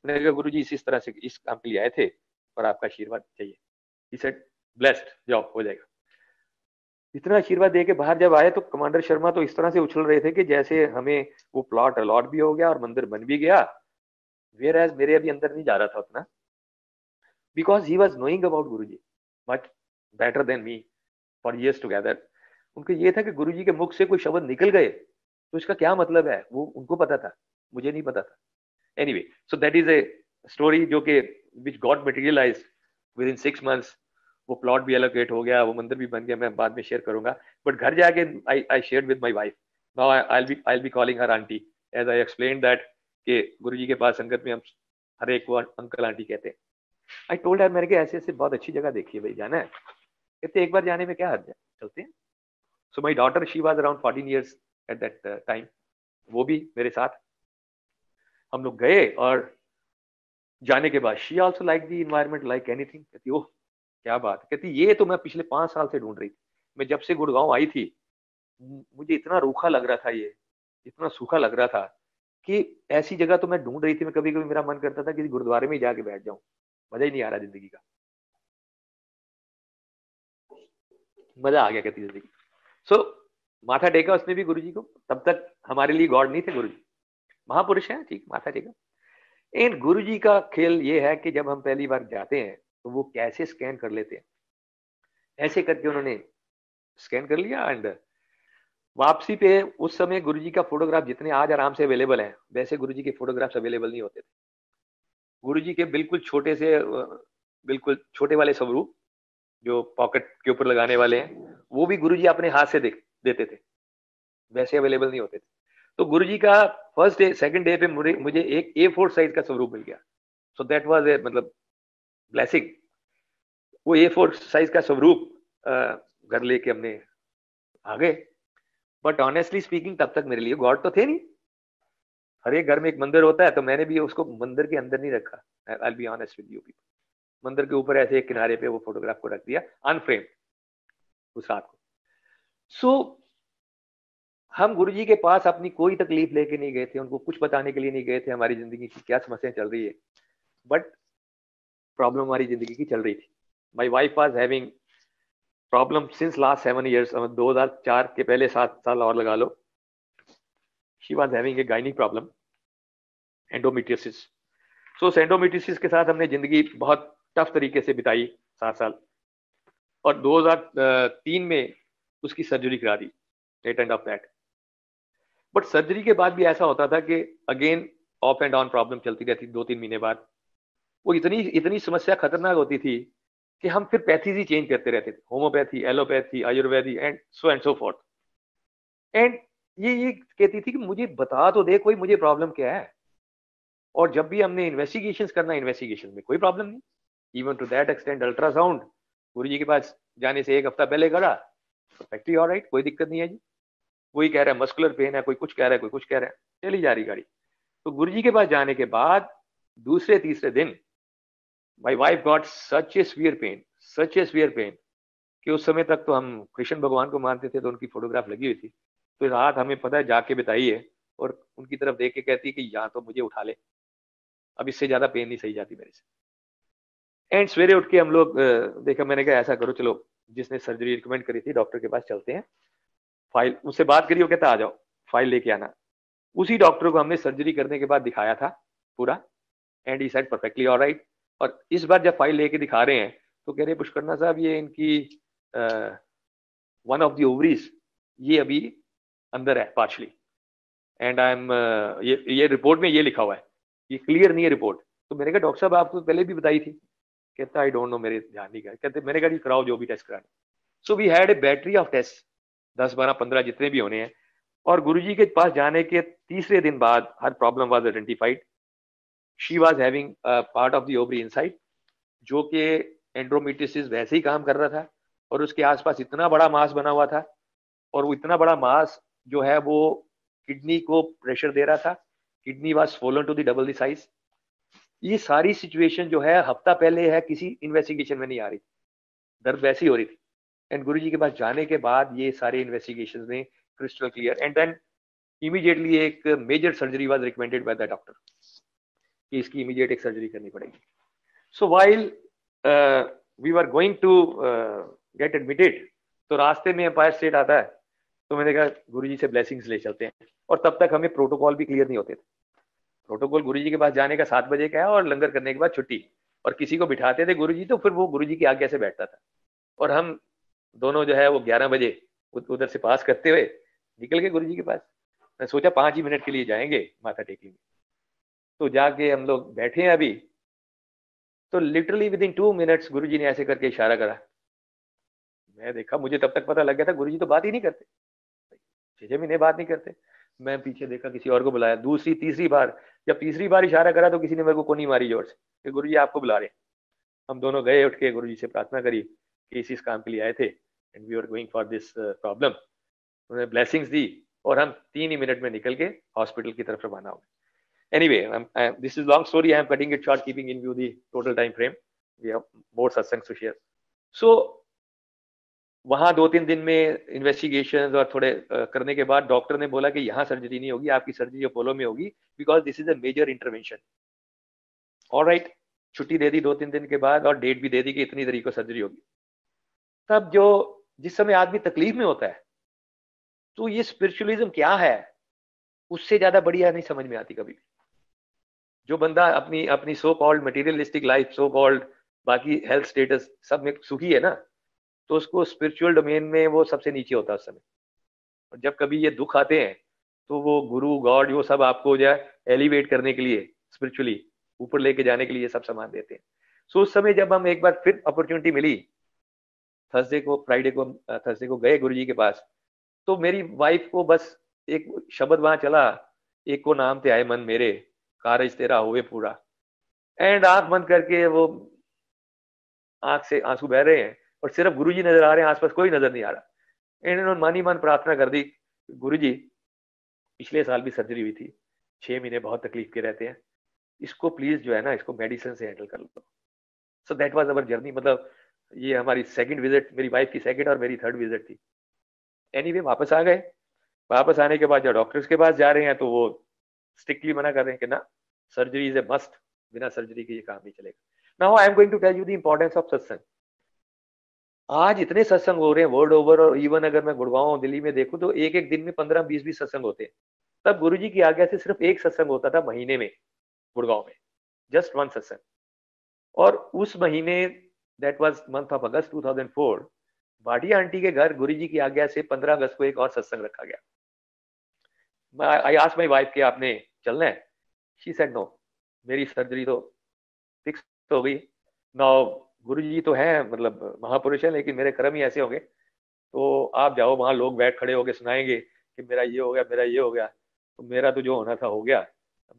मैंने कहा गुरुजी इस तरह से इस काम के लिए आए थे और आपका आशीर्वाद चाहिए। ही सेड ब्लेस्ड, जाओ हो जाएगा। इतना आशीर्वाद दे के बाहर जब आए तो कमांडर शर्मा तो इस तरह से उछल रहे थे कि जैसे हमें वो प्लॉट अलॉट भी हो गया और मंदिर बन भी गया। वेयर एज मेरे अभी अंदर नहीं जा रहा था उतना, because he was knowing about Guruji much better than me for years together. उनको ये था कि गुरुजी के मुख से कोई शब्द निकल गए तो इसका क्या मतलब है, वो उनको पता था, मुझे नहीं पता था। Anyway, so that is a story जो कि which got materialize within 6 months। वो प्लॉट भी एलोकेट हो गया, वो मंदिर भी बन गया, मैं बाद में शेयर करूंगा। बट घर जाके I share with my wife. Now I be calling her aunty, as I explain that कि गुरुजी के पास संगत में हम हर एक को अंकल आंटी कहते हैं। आई टोल्ड हर, मैंने कहा ऐसे ऐसे बहुत अच्छी जगह देखी है भाई, जाना है? कहते एक बार जाने में क्या हर्ज है, चलते हैं। So my daughter, she was around 14 years at that time, वो भी मेरे साथ। हम लोग गए और जाने के बाद she also like the environment like anything. कहती ओह क्या बात, कहती ये तो मैं पिछले 5 साल से ढूंढ रही थी। मैं जब से गुड़गांव आई थी मुझे इतना रूखा लग रहा था, ये इतना सूखा लग रहा था कि ऐसी जगह तो मैं ढूंढ रही थी। मैं कभी कभी मेरा मन करता था कि गुरुद्वारे में ही जाके बैठ जाऊं, मजा ही नहीं आ रहा जिंदगी का, मजा आ गया कहती जिंदगी। सो माथा टेका उसने भी गुरुजी को। तब तक हमारे लिए गॉड नहीं थे गुरुजी, महापुरुष हैं ठीक, माथा टेका। एंड गुरुजी का खेल ये है कि जब हम पहली बार जाते हैं तो वो कैसे स्कैन कर लेते हैं, ऐसे करके उन्होंने स्कैन कर लिया। एंड वापसी पे उस समय गुरुजी का फोटोग्राफ जितने आज आराम से अवेलेबल हैं, वैसे गुरुजी के फोटोग्राफ्स अवेलेबल नहीं होते थे। गुरुजी के बिल्कुल छोटे से बिल्कुल छोटे वाले स्वरूप जो पॉकेट के ऊपर लगाने वाले हैं, वो भी गुरुजी अपने हाथ से देते थे, वैसे अवेलेबल नहीं होते थे। तो गुरुजी का फर्स्ट डे सेकंड डे पे मुझे एक A4 साइज का स्वरूप मिल गया। सो दैट वाज ए मतलब ब्लेसिंग। वो A4 साइज का स्वरूप घर लेके हमने आ गए। बट ऑनेस्टली स्पीकिंग तब तक मेरे लिए गॉड तो थे नहीं। हर एक घर में एक मंदिर होता है, तो मैंने भी उसको मंदिर के अंदर नहीं रखा। आई will be honest with you people, मंदिर के ऊपर ऐसे एक किनारे पे वो फोटोग्राफ को रख दिया अनफ्रेम्ड उस रात को। सो हम गुरुजी के पास अपनी कोई तकलीफ लेके नहीं गए थे, उनको कुछ बताने के लिए नहीं गए थे हमारी जिंदगी की क्या समस्याएं चल रही है, बट प्रॉब्लम हमारी जिंदगी की चल रही थी। My wife was having problem since last 7 years, 2004 के पहले 7 साल और लगा लो। She was having a gynaec problem, endometriosis. So उस एंडोमेट्रियोसिस के साथ हमने जिंदगी बहुत टफ तरीके से बिताई 7 साल। और 2003 में उसकी सर्जरी करा दी, late end of that. But surgery के बाद भी ऐसा होता था कि again off and on problem चलती रहती 2-3 महीने बाद। वो इतनी समस्या खतरनाक होती थी कि हम फिर पैथीज ही चेंज करते रहते थे, homeopathy, allopathy, ayurvedi and so forth. And ये कहती थी कि मुझे बता तो दे कोई मुझे प्रॉब्लम क्या है। और जब भी हमने इन्वेस्टिगेशंस करना, इन्वेस्टिगेशन में कोई प्रॉब्लम नहीं। Even to that extend ultrasound Guruji के पास जाने से 1 हफ्ता पहले करा, परफेक्टली ऑलराइट, कोई दिक्कत नहीं है जी। कोई कह रहा है मस्कुलर पेन है, कोई कुछ कह रहा है, कोई कुछ कह रहा है, चली जा रही गाड़ी। तो गुरुजी के पास जाने के बाद दूसरे तीसरे दिन my wife got such A severe pain कि उस समय तक तो हम कृष्ण भगवान को मानते थे, तो उनकी फोटोग्राफ लगी हुई थी। तो रात हमें पता है जाके बिताई है, और उनकी तरफ देख के कहती है कि या तो मुझे उठा ले, अब इससे ज्यादा पेन नहीं सही जाती मेरे से। एंड सवेरे उठ के हम लोग देखा, मैंने कहा ऐसा करो चलो जिसने सर्जरी रिकमेंड करी थी डॉक्टर के पास चलते हैं। फाइल, उससे बात करी, वो कहता आ जाओ फाइल लेके आना। उसी डॉक्टर को हमने सर्जरी करने के बाद दिखाया था पूरा, and he said perfectly alright. और इस बार जब फाइल लेके दिखा रहे हैं तो कह रहे पुष्करना साहब ये इनकी वन ऑफ द ओवरीज ये अभी अंदर है पार्शली, एंड आई एम ये रिपोर्ट में ये लिखा हुआ है, ये क्लियर नहीं है रिपोर्ट। तो मैंने कहा डॉक्टर साहब आपको पहले भी बताई थी। कहता आई डोंट नो, मेरे ध्यान नहीं गया। कहते मैंने कहा कराओ जो भी टेस्ट कराने। So we had a battery of test, 10 12 15 जितने भी होने हैं। और गुरुजी के पास जाने के तीसरे दिन बाद her problem was identified. She was having part of the ovary inside, जो कि एंड्रोमेट्रियोसिस वैसे ही काम कर रहा था, और उसके आसपास इतना बड़ा मास बना हुआ था, और वो इतना बड़ा मास जो है वो किडनी को प्रेशर दे रहा था। Kidney was swollen to the double the size. ये सारी सिचुएशन जो है हफ्ता पहले है, किसी इन्वेस्टिगेशन में नहीं आ रही, दर्द वैसी हो रही थी। एंड गुरुजी के पास जाने के बाद ये सारे इन्वेस्टिगेशंस में crystal clear, and then immediately एक major surgery was recommended by the doctor कि इसकी इमीडिएट एक सर्जरी करनी पड़ेगी। So while we were going to get admitted, तो रास्ते में एम्पायर स्टेट आता है, तो मैंने कहा गुरुजी से ब्लेसिंग्स ले चलते हैं। और तब तक हमें प्रोटोकॉल भी क्लियर नहीं होते थे। प्रोटोकॉल गुरुजी के पास जाने का 7 बजे का है, और लंगर करने के बाद छुट्टी, और किसी को बिठाते थे गुरुजी तो फिर वो गुरुजी की आज्ञा से बैठता था। और हम दोनों जो है वो 11 बजे उधर से पास करते हुए निकल गए गुरुजी के पास। मैं सोचा 5 ही मिनट के लिए जाएंगे, माथा टेकेंगे। तो जाके हम लोग बैठे हैं अभी, तो लिटरली विद इन 2 मिनट्स गुरुजी ने ऐसे करके इशारा करा। मैं देखा, मुझे तब तक पता लग गया था गुरुजी तो बात ही नहीं करते, 6 महीने बात नहीं करते। मैं पीछे देखा, किसी और को बुलाया, दूसरी तीसरी बार, जब तीसरी बार इशारा करा तो किसी ने मेरे को कोनी मारी जोर से कि गुरुजी आपको बुला रहे हैं। हम दोनों गए, उठ के गुरुजी से प्रार्थना करी कि इस काम के लिए आए थे, and we are going for this problem. उन्होंने ब्लेसिंग्स दी, और हम 3 ही मिनट में निकल के हॉस्पिटल की तरफ रवाना हो गए। Anyway, this is long story. I am cutting it short, keeping in view the total time frame. We have more satsangs to share. So, वहाँ 2-3 दिन में इन्वेस्टिगेशन और थोड़े करने के बाद डॉक्टर ने बोला कि यहाँ सर्जरी नहीं होगी, आपकी सर्जरी अपोलो में होगी, because this is a major intervention. Alright, छुट्टी दे दी 2-3 दिन के बाद, और डेट भी दे दी कि इतनी तारीख को सर्जरी होगी। तब जो जिस समय आदमी तकलीफ में होता है, तो ये स्पिरिचुअलिज्म क्या है, उससे ज्यादा बढ़िया नहीं समझ में आती कभी भी। जो बंदा अपनी अपनी so called materialistic life, so called बाकी हेल्थ स्टेटस सब में सुखी है ना, तो उसको स्पिरिचुअल डोमेन में वो सबसे नीचे होता है उस समय। और जब कभी ये दुख आते हैं तो वो गुरु गॉड वो सब आपको जो है एलिवेट करने के लिए, स्पिरिचुअली ऊपर लेके जाने के लिए सब सामान देते हैं। सो उस समय जब हम एक बार फिर अपॉर्चुनिटी मिली, थर्सडे को गए गुरुजी के पास, तो मेरी वाइफ को बस एक शब्द वहां चला, एक को नाम ते आए मन मेरे, कारज तेरा हुए पूरा। एंड आंख बंद करके वो आंख से आंसू बह रहे हैं, और सिर्फ गुरुजी नजर आ रहे हैं, आसपास कोई नजर नहीं आ रहा। एंड इन्होंने मन ही मन प्रार्थना कर दी, गुरुजी पिछले साल भी सर्जरी हुई थी, 6 महीने बहुत तकलीफ के रहते हैं, इसको प्लीज जो है ना, इसको मेडिसिन से हैंडल कर लो। So that was our journey. मतलब ये हमारी सेकंड विजिट, मेरी वाइफ की सेकंड और मेरी थर्ड विजिट थी। एनीवे वापस आ गए। वापस आने के बाद जब डॉक्टर्स के पास जा रहे हैं तो वो स्ट्रिक्टली मना कर रहे हैं कि ना, सर्जरी इज ए मस्ट, बिना सर्जरी के ये काम नहीं चलेगा। Now I am going to tell you the importance of satsang. आज इतने सत्संग हो रहे हैं वर्ल्ड ओवर, और इवन अगर मैं गुड़गांव दिल्ली में देखूं तो एक एक दिन में 15-20 सत्संग होते हैं। तब गुरुजी की आज्ञा से सिर्फ एक सत्संग होता था महीने में गुड़गांव में, जस्ट 1 सत्संग। और उस महीने, that was month of August 2004, Bhatia aunty के घर गुरुजी की आज्ञा से 15 अगस्त को एक और सत्संग रखा गया। आई आस्क्ड माय वाइफ कि आपने चलना है? शी सेड नो, मेरी सर्जरी तो फिक्स हो गई। नाउ गुरुजी तो हैं, मतलब महापुरुष है, लेकिन मेरे कर्म ही ऐसे होंगे, तो आप जाओ, वहां लोग बैठ खड़े होके सुनाएंगे कि मेरा ये हो गया, मेरा ये हो गया। तो मेरा तो जो होना था हो गया,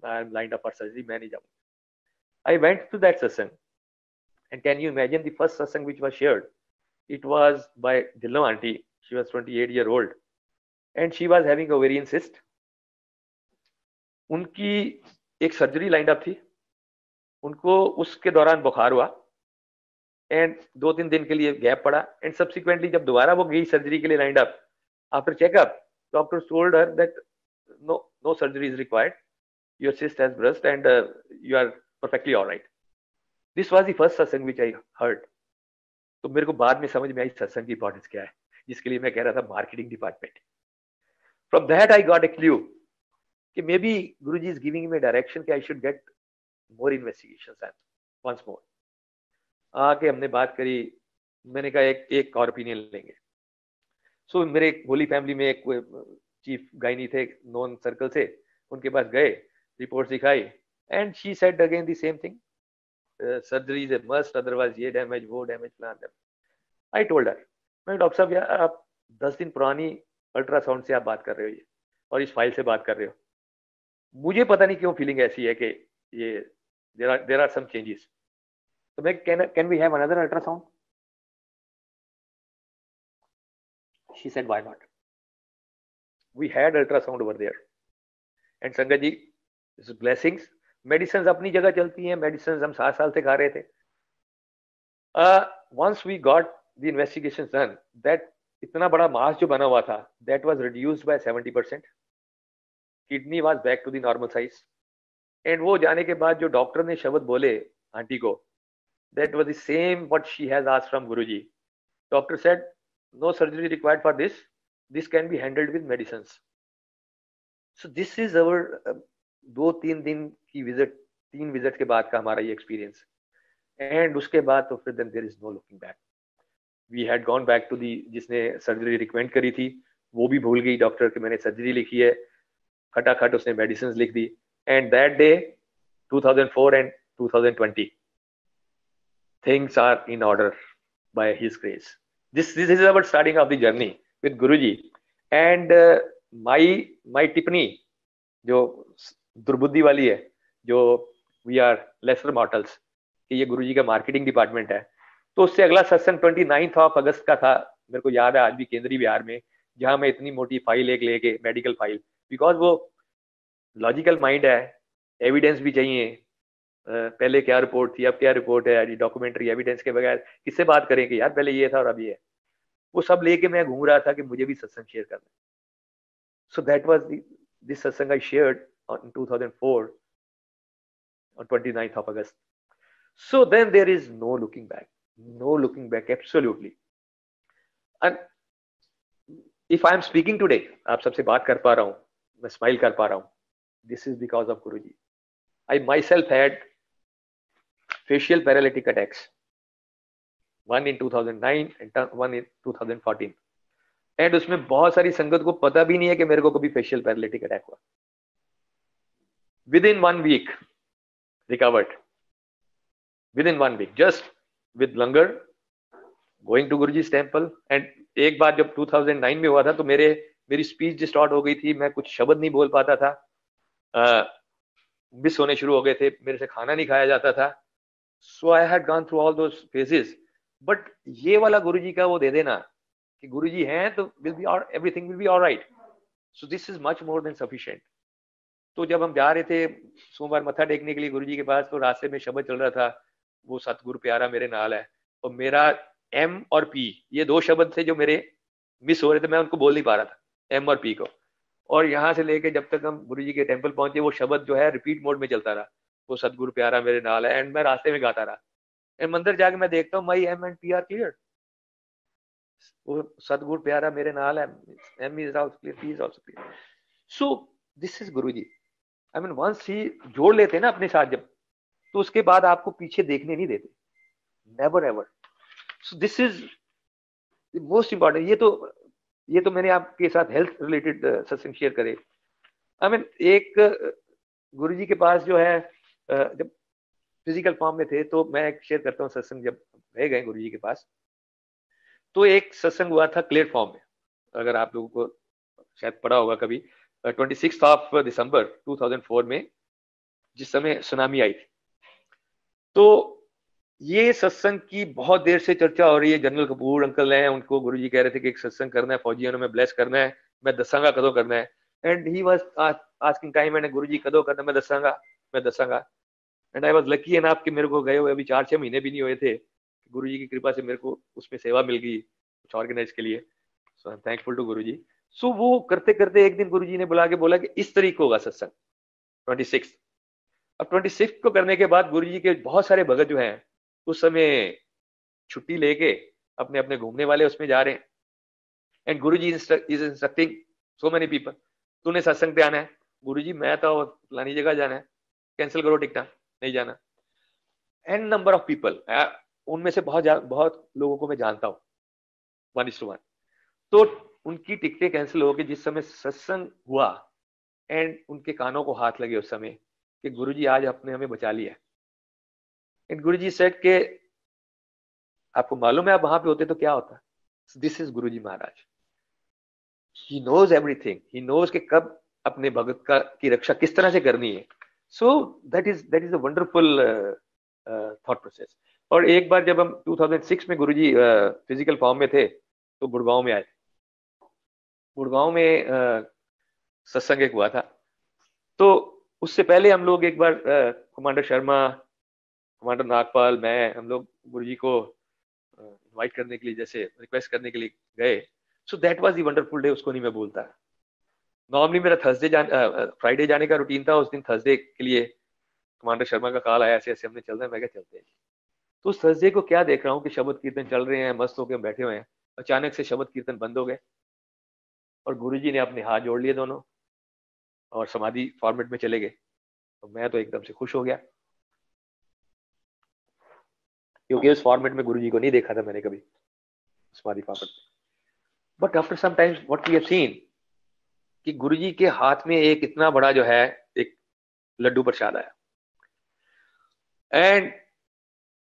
I am lined up for surgery, मैं नहीं जाऊंगा। I went to that satsang, and can you imagine the first satsang which was shared, it was by Dillo auntie. She was 28 years old and she was having ovarian cyst. उनकी एक surgery lined up थी, उनको उसके दौरान बुखार हुआ, and 2-3 दिन के लिए गैप पड़ा, एंड सब्सिक्वेंटली जब दोबारा वो गई सर्जरी के लिए lined up, after checkup doctor told her that no surgery is required, your cyst has burst and you are perfectly all right. This was the first satsang which I heard. तो मेरे को बाद में समझ में आई सत्संग की इंपॉर्टेंस क्या है, जिसके लिए मैं कह रहा था marketing department. From that I got a clue कि maybe Guruji is giving me direction कि I should get more investigations and once more. आके हमने बात करी, मैंने कहा एक और ओपिनियन लेंगे. सो मेरे होली फैमिली में एक चीफ गायनी थे नॉन सर्कल से, उनके पास गए, रिपोर्ट दिखाई, and she said again the same thing, surgery is a must, otherwise ये डैमेज वो damage plan. I told her, मैं डॉक्टर साहब यार आप 10 दिन पुरानी अल्ट्रासाउंड से आप बात कर रहे हो ये, और इस फाइल से बात कर रहे हो, मुझे पता नहीं क्यों फीलिंग ऐसी है कि ये देयर आर सम चेंजेस. तो मैं can we have another ultrasound? She said, why not? We had ultrasound over there. And Sangat ji, this is blessings. Medicines अपनी जगह चलती हैं, medicines हम 7 साल से खा रहे थे. Once we got the investigations done, that इतना बड़ा मास जो बना हुआ था, that was reduced by 70%. Kidney was back to the normal size. And वो जाने के बाद जो डॉक्टर ने शब्द बोले आंटी को, that was the same what she has asked from Guruji. Doctor said, no surgery required for this. This can be handled with medicines. So this is our 2-3 दिन की विजिट, 3 विजिट के बाद का हमारा ये एक्सपीरियंस. एंड उसके बाद तो फिर then there is no looking back. We had gone back to the जिसने सर्जरी रिकमेंड करी थी, वो भी भूल गई डॉक्टर कि मैंने सर्जरी लिखी है, खटाखट उसने मेडिसिन लिख दी. And that day 2004 and 2020 things are in order by his grace. This is our starting of the journey with Guruji. And my टिप्पणी जो दुर्बुद्धि वाली है, जो we are lesser mortals, कि ये गुरुजी का मार्केटिंग डिपार्टमेंट है, तो उससे अगला सत्संग 29 अगस्त का था, मेरे को याद है आज भी, केंद्रीय बिहार में, जहां मैं इतनी मोटी फाइल एक लेके, मेडिकल फाइल, बिकॉज वो लॉजिकल माइंड है, एविडेंस भी चाहिए, पहले क्या रिपोर्ट थी, अब क्या रिपोर्ट है, डॉक्यूमेंट्री एविडेंस के बगैर किससे बात करें कि यार पहले ये था और अब ये है. वो सब लेके मैं घूम रहा था कि मुझे भी सत्संग शेयर करना. सो दैट वाज दिस सत्संग I shared in 2004 on 29th of August. So then there is no looking back, absolutely. And if I am speaking today, आप सबसे बात कर पा रहा हूँ, मैं स्माइल कर पा रहा हूँ, this is because of Guruji. I myself had facial paralytic attacks, one in 2009 and one in 2014. And उसमें बहुत सारी संगत को पता भी नहीं है कि मेरे को कभी फेशियल पैरालिटिक अटैक हुआ. Within 1 week recovered, within 1 week, just with langar, going to Guruji's temple. And एक बार जब 2009 में हुआ था तो मेरी स्पीच डिस्टॉर्ट हो गई थी, मैं कुछ शब्द नहीं बोल पाता था, मिस होने शुरू हो गए थे, मेरे से खाना नहीं खाया जाता था. So I had gone through all those phases. But ये वाला गुरुजी का वो दे देना कि गुरुजी हैं तो everything will be alright. So this is much more than sufficient. तो जब हम जा रहे थे सोमवार मत्था टेकने के लिए गुरुजी के पास, तो रास्ते में शब्द चल रहा था, वो सतगुरु प्यारा मेरे नाल है, और मेरा एम और पी, ये 2 शब्द थे जो मेरे मिस हो रहे थे, मैं उनको बोल नहीं पा रहा था, एम और पी को. और यहाँ से लेके जब तक हम गुरुजी के टेम्पल पहुंचे, वो शब्द जो है रिपीट मोड में चलता रहा, वो सतगुरु प्यारा मेरे नाल है. एंड मैं रास्ते में गाता रहा. एंड मंदिर जाके मैं देखता हूँ my M and P are clear. वो सतगुरु प्यारा मेरे नाल है, M is also clear, P is also clear. So this is Guruji. I mean once he जोड़ लेते हैं ना अपने साथ जब, तो उसके बाद आपको पीछे देखने नहीं देते, never ever. So this is most important. ये तो मैंने आपके साथ हेल्थ रिलेटेड सत्संग शेयर करे. आई मीन एक गुरुजी के पास जो है, जब फिजिकल फॉर्म में थे, तो मैं एक शेयर करता हूँ सत्संग. जब रह गए गुरुजी के पास, तो एक सत्संग हुआ था क्लियर फॉर्म में, अगर आप लोगों को शायद पढ़ा होगा कभी, 26 दिसंबर 2004 में, जिस समय सुनामी आई थी. तो ये सत्संग की बहुत देर से चर्चा हो रही है. जनरल कपूर अंकल हैं, उनको गुरुजी कह रहे थे कि एक सत्संग करना है, फौजियों में ब्लेस करना है, मैं दसांगा कदों करना है. And he was asking time, and Guruji कदों करना, मैं दसांगा. And I was lucky enough कि मेरे को गए हुए अभी 4-6 महीने भी नहीं हुए थे, गुरुजी की कृपा से मेरे को उसमें सेवा मिल गई कुछ ऑर्गेनाइज के लिए. सो आई एम थैंकफुल टू गुरुजी. सो वो करते करते एक दिन गुरुजी ने बुला के बोला कि इस तरीके होगा सत्संग 26. अब 26 को करने के बाद गुरुजी के बहुत सारे भगत जो हैं उस समय छुट्टी लेके अपने अपने घूमने वाले उसमें जा रहे हैं. And Guruji is instructing so many people, तूने सत्संग पे आना है, गुरुजी मैं तो फलानी जगह जाना है, कैंसिल करो टिकट, नहीं जाना। एन नंबर ऑफ पीपल, उनमें से बहुत लोगों को मैं जानता हूँ 1:1। तो उनकी टिकटें कैंसिल हो गई जिस समय सत्संग हुआ, एंड उनके कानों को हाथ लगे उस समय कि गुरुजी आज आपने हमें बचा लिया। एंड गुरुजी सेड के आपको मालूम है आप वहां पे होते तो क्या होता, this is Guruji Maharaj, he knows everything, he knows कि कब अपने भगत की रक्षा किस तरह से करनी है। So that is a wonderful thought process. और एक बार जब हम 2006 में गुरुजी फिजिकल फॉर्म में थे तो गुड़गांव में आए, गुड़गांव में सत्संग एक हुआ था। तो उससे पहले हम लोग एक बार कमांडर शर्मा, कमांडर नागपाल, मैं, हम लोग गुरुजी को इनवाइट करने के लिए, जैसे रिक्वेस्ट करने के लिए गए। सो that was the wonderful day, उसको नहीं मैं भूलता। नॉर्मली मेरा फ्राइडे जाने का रूटीन था, उस दिन थर्सडे के लिए कमांडर शर्मा का कॉल आया, ऐसे ऐसे हमने चलना है, मैं क्या चलते हैं। तो उस थर्सडे को क्या देख रहा हूँ कि शब्द कीर्तन चल रहे हैं, मस्त होकर बैठे हुए हैं, अचानक से शब्द कीर्तन बंद हो गए और गुरुजी ने अपने हाथ जोड़ लिए दोनों और समाधि फॉर्मेट में चले गए। तो मैं तो एकदम से खुश हो गया, क्योंकि उस फॉर्मेट में गुरुजी को नहीं देखा था मैंने कभी, समाधि फॉर्मेट में। But after some times what we have seen कि गुरुजी के हाथ में एक इतना बड़ा जो है एक लड्डू प्रसाद आया, एंड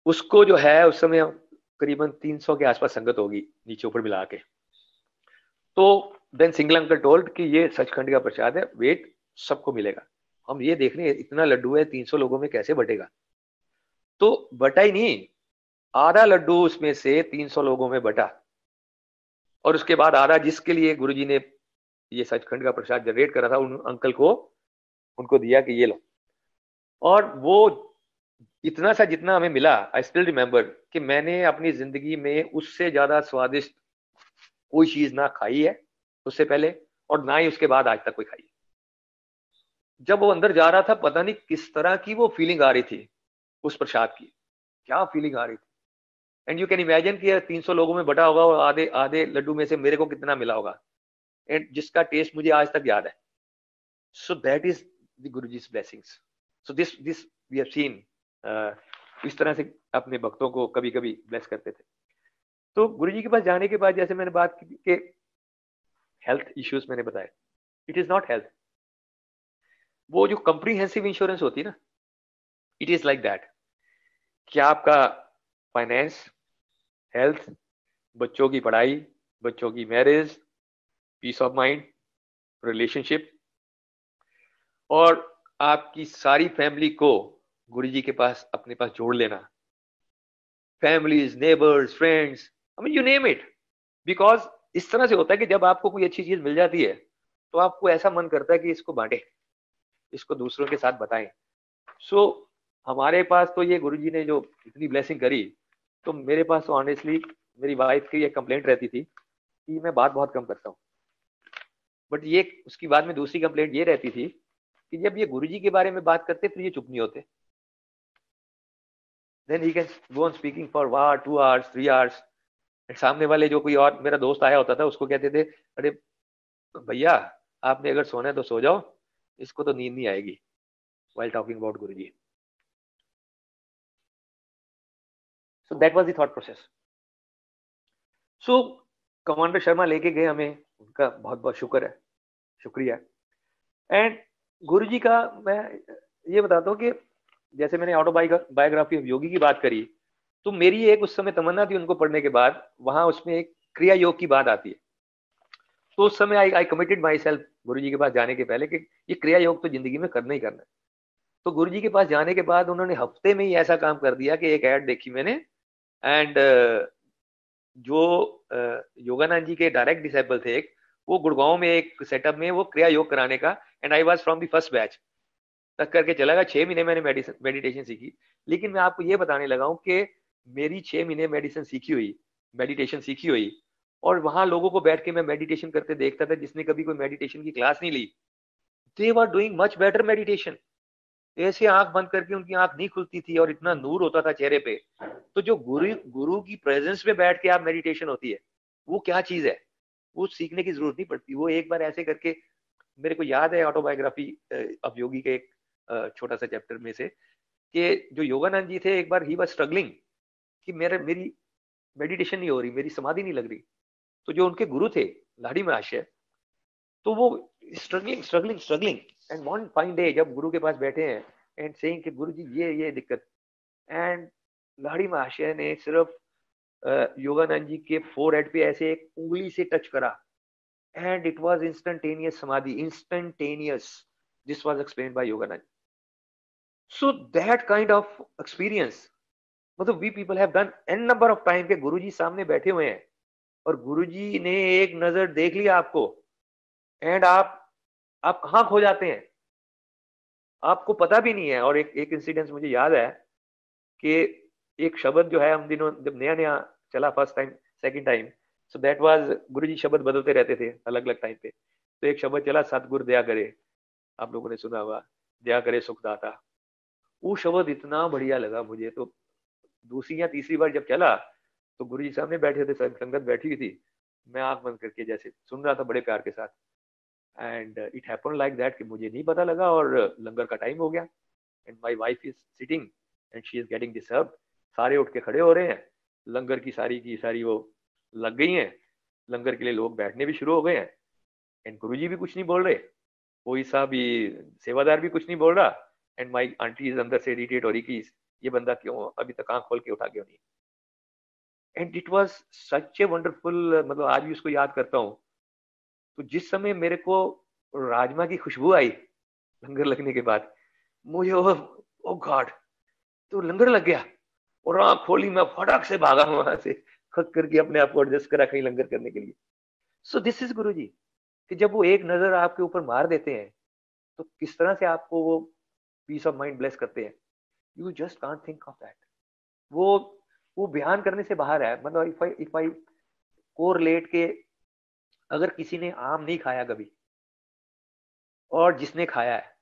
उसको जो है उस समय करीबन 300 के आसपास संगत होगी नीचे ऊपर मिला के। तो देन सिंगल अंकल टोल्ड कि ये सचखंड का प्रसाद है, वेट सबको मिलेगा। हम ये देख रहे हैं इतना लड्डू है, 300 लोगों में कैसे बटेगा। तो बटा ही नहीं, आधा लड्डू उसमें से 300 लोगों में बटा, और उसके बाद आधा जिसके लिए गुरुजी ने ये सचखंड का प्रसाद जनरेट करा था उन अंकल को, उनको दिया कि ये लो। और वो इतना सा जितना हमें मिला, आई स्टिल रिमेम्बर कि मैंने अपनी जिंदगी में उससे ज्यादा स्वादिष्ट कोई चीज ना खाई है उससे पहले, और ना ही उसके बाद आज तक कोई खाई। जब वो अंदर जा रहा था, पता नहीं किस तरह की वो फीलिंग आ रही थी उस प्रसाद की, क्या फीलिंग आ रही थी। एंड यू कैन इमेजिन कि 300 लोगों में बटा होगा और आधे आधे लड्डू में से मेरे को कितना मिला होगा, एंड जिसका टेस्ट मुझे आज तक याद है। So that is the Guruji's blessings. So this we have seen, इस तरह से अपने भक्तों को कभी कभी ब्लेस करते थे। तो गुरुजी के पास जाने के बाद जैसे मैंने बात की कि हेल्थ इश्यूज मैंने बताया, इट इज नॉट हेल्थ। वो जो कंप्रीहेंसिव इंश्योरेंस होती है ना, इट इज लाइक दैट कि आपका फाइनेंस, हेल्थ, बच्चों की पढ़ाई, बच्चों की marriage, peace of mind, relationship, और आपकी सारी फैमिली को गुरुजी के पास अपने पास जोड़ लेना, families, neighbours, friends, I mean you name it. Because इस तरह से होता है कि जब आपको कोई अच्छी चीज मिल जाती है तो आपको ऐसा मन करता है कि इसको बांटे, इसको दूसरों के साथ बताएं। सो हमारे पास तो ये गुरुजी ने जो इतनी ब्लेसिंग करी, तो मेरे पास तो ऑनेस्टली मेरी वाइफ की एक कंप्लेंट रहती थी कि मैं बात बहुत कम करता हूँ, बट ये उसकी बाद में दूसरी कंप्लेंट ये रहती थी कि जब ये गुरुजी के बारे में बात करते फिर ये चुप नहीं होते। Then he can go on speaking for 1 2 hours 3 hours। सामने वाले जो कोई और मेरा दोस्त आया होता था उसको कहते थे, अरे भैया आपने अगर सोना है तो सो जाओ, इसको तो नींद नहीं आएगी while talking about Guruji. So that was the thought process। So commander Sharma लेके गए हमें, उनका बहुत बहुत शुक्रिया। एंड गुरुजी का मैं ये बताता हूँ कि जैसे मैंने ऑटोबायोग्राफी ऑफ योगी की बात करी, तो मेरी एक उस समय तमन्ना थी उनको पढ़ने के बाद, वहां उसमें एक क्रिया योग की बात आती है। तो उस समय आई कमिटेड माई सेल्फ गुरुजी के पास जाने के पहले कि ये क्रिया योग तो जिंदगी में करना ही करना है। तो गुरुजी के पास जाने के बाद उन्होंने हफ्ते में ही ऐसा काम कर दिया कि एक ऐड देखी मैंने, एंड जो योगानंद जी के डायरेक्ट डिसेबल थे एक, वो गुड़गांव में एक सेटअप में वो क्रिया योग कराने का, and I was from the first batch तक करके चला गया। 6 महीने मैंने मेडिटेशन सीखी। लेकिन मैं आपको ये बताने लगा हूँ कि मेरी 6 महीने मेडिटेशन सीखी हुई, और वहां लोगों को बैठ के मैं मेडिटेशन करते देखता था जिसने कभी कोई मेडिटेशन की क्लास नहीं ली। They were doing much better meditation. ऐसे आंख बंद करके उनकी आंख नहीं खुलती थी और इतना नूर होता था चेहरे पे। तो जो गुरु की प्रेजेंस में बैठ के आप मेडिटेशन होती है, वो क्या चीज है, वो सीखने की जरूरत नहीं पड़ती। वो एक बार ऐसे करके, मेरे को याद है ऑटोबायोग्राफी ऑफ योगी के एक छोटा सा चैप्टर में से, कि जो योगानंद जी थे, एक बार ही वाज स्ट्रगलिंग कि मेरी मेडिटेशन नहीं हो रही, मेरी समाधि नहीं लग रही। तो जो उनके गुरु थे लाड़ी महाशय, तो वो struggling struggling struggling and one fine day जब गुरु के पास बैठे हैं एंड सेइंग कि गुरु जी ये दिक्कत, एंड लाड़ी महाशय ने सिर्फ योगानंद जी के फोरहेड पे ऐसे एक उंगली से टच करा, and it was instantaneous samadhi, instantaneous. This was explained by Yogananda. So that kind of experience, मतलब we people have done an number of time के गुरुजी सामने बैठे हुए हैं और गुरुजी ने एक नजर देख लिया आपको, एंड आप कहां खो जाते हैं, आपको पता भी नहीं है। और एक इंसिडेंस मुझे याद है कि एक शब्द जो है, हम दिनों जब नया नया चला, first time second time, so that was, Guruji शब्द बदलते रहते थे अलग अलग टाइम पे। तो एक शब्द चला, सतगुरु दया करे, आप लोगों ने सुना होगा, दया करे सुखदाता। वो शब्द इतना बढ़िया लगा मुझे। तो दूसरी या तीसरी बार जब चला तो गुरुजी सामने बैठे थे, संगत बैठी हुई थी, मैं आंख बंद करके जैसे सुन रहा था बड़े प्यार के साथ, and it happened like that कि मुझे नहीं पता लगा और लंगर का टाइम हो गया, and my wife is sitting and she is getting disturbed. सारे उठ के खड़े हो रहे हैं, लंगर की सारी वो लग गई हैं, लंगर के लिए लोग बैठने भी शुरू हो गए हैं, एंड गुरुजी भी कुछ नहीं बोल रहे, कोई सा भी सेवादार भी कुछ नहीं बोल रहा, एंड माई आंटी इज अंदर से इरिटेट हो रही कि ये बंदा क्यों अभी तक आंख खोल के उठा क्यों नहीं। And it was such a wonderful, मतलब आज भी उसको याद करता हूँ। तो जिस समय मेरे को राजमा की खुशबू आई लंगर लगने के बाद, मुझे ओ गॉड, तो लंगर लग गया, और आंख खोली, मैं फटाक से भागा वहां से, खत करके अपने आप को एडजस्ट करा कहीं लंगर करने के लिए। सो दिस इज गुरुजी, कि जब वो एक नजर आपके ऊपर मार देते हैं तो किस तरह से आपको वो पीस ऑफ माइंड ब्लेस करते हैं, you just can't think of that. वो बयान करने से बाहर है। मतलब इफ आई कोरिलेट के, अगर किसी ने आम नहीं खाया कभी और जिसने खाया है,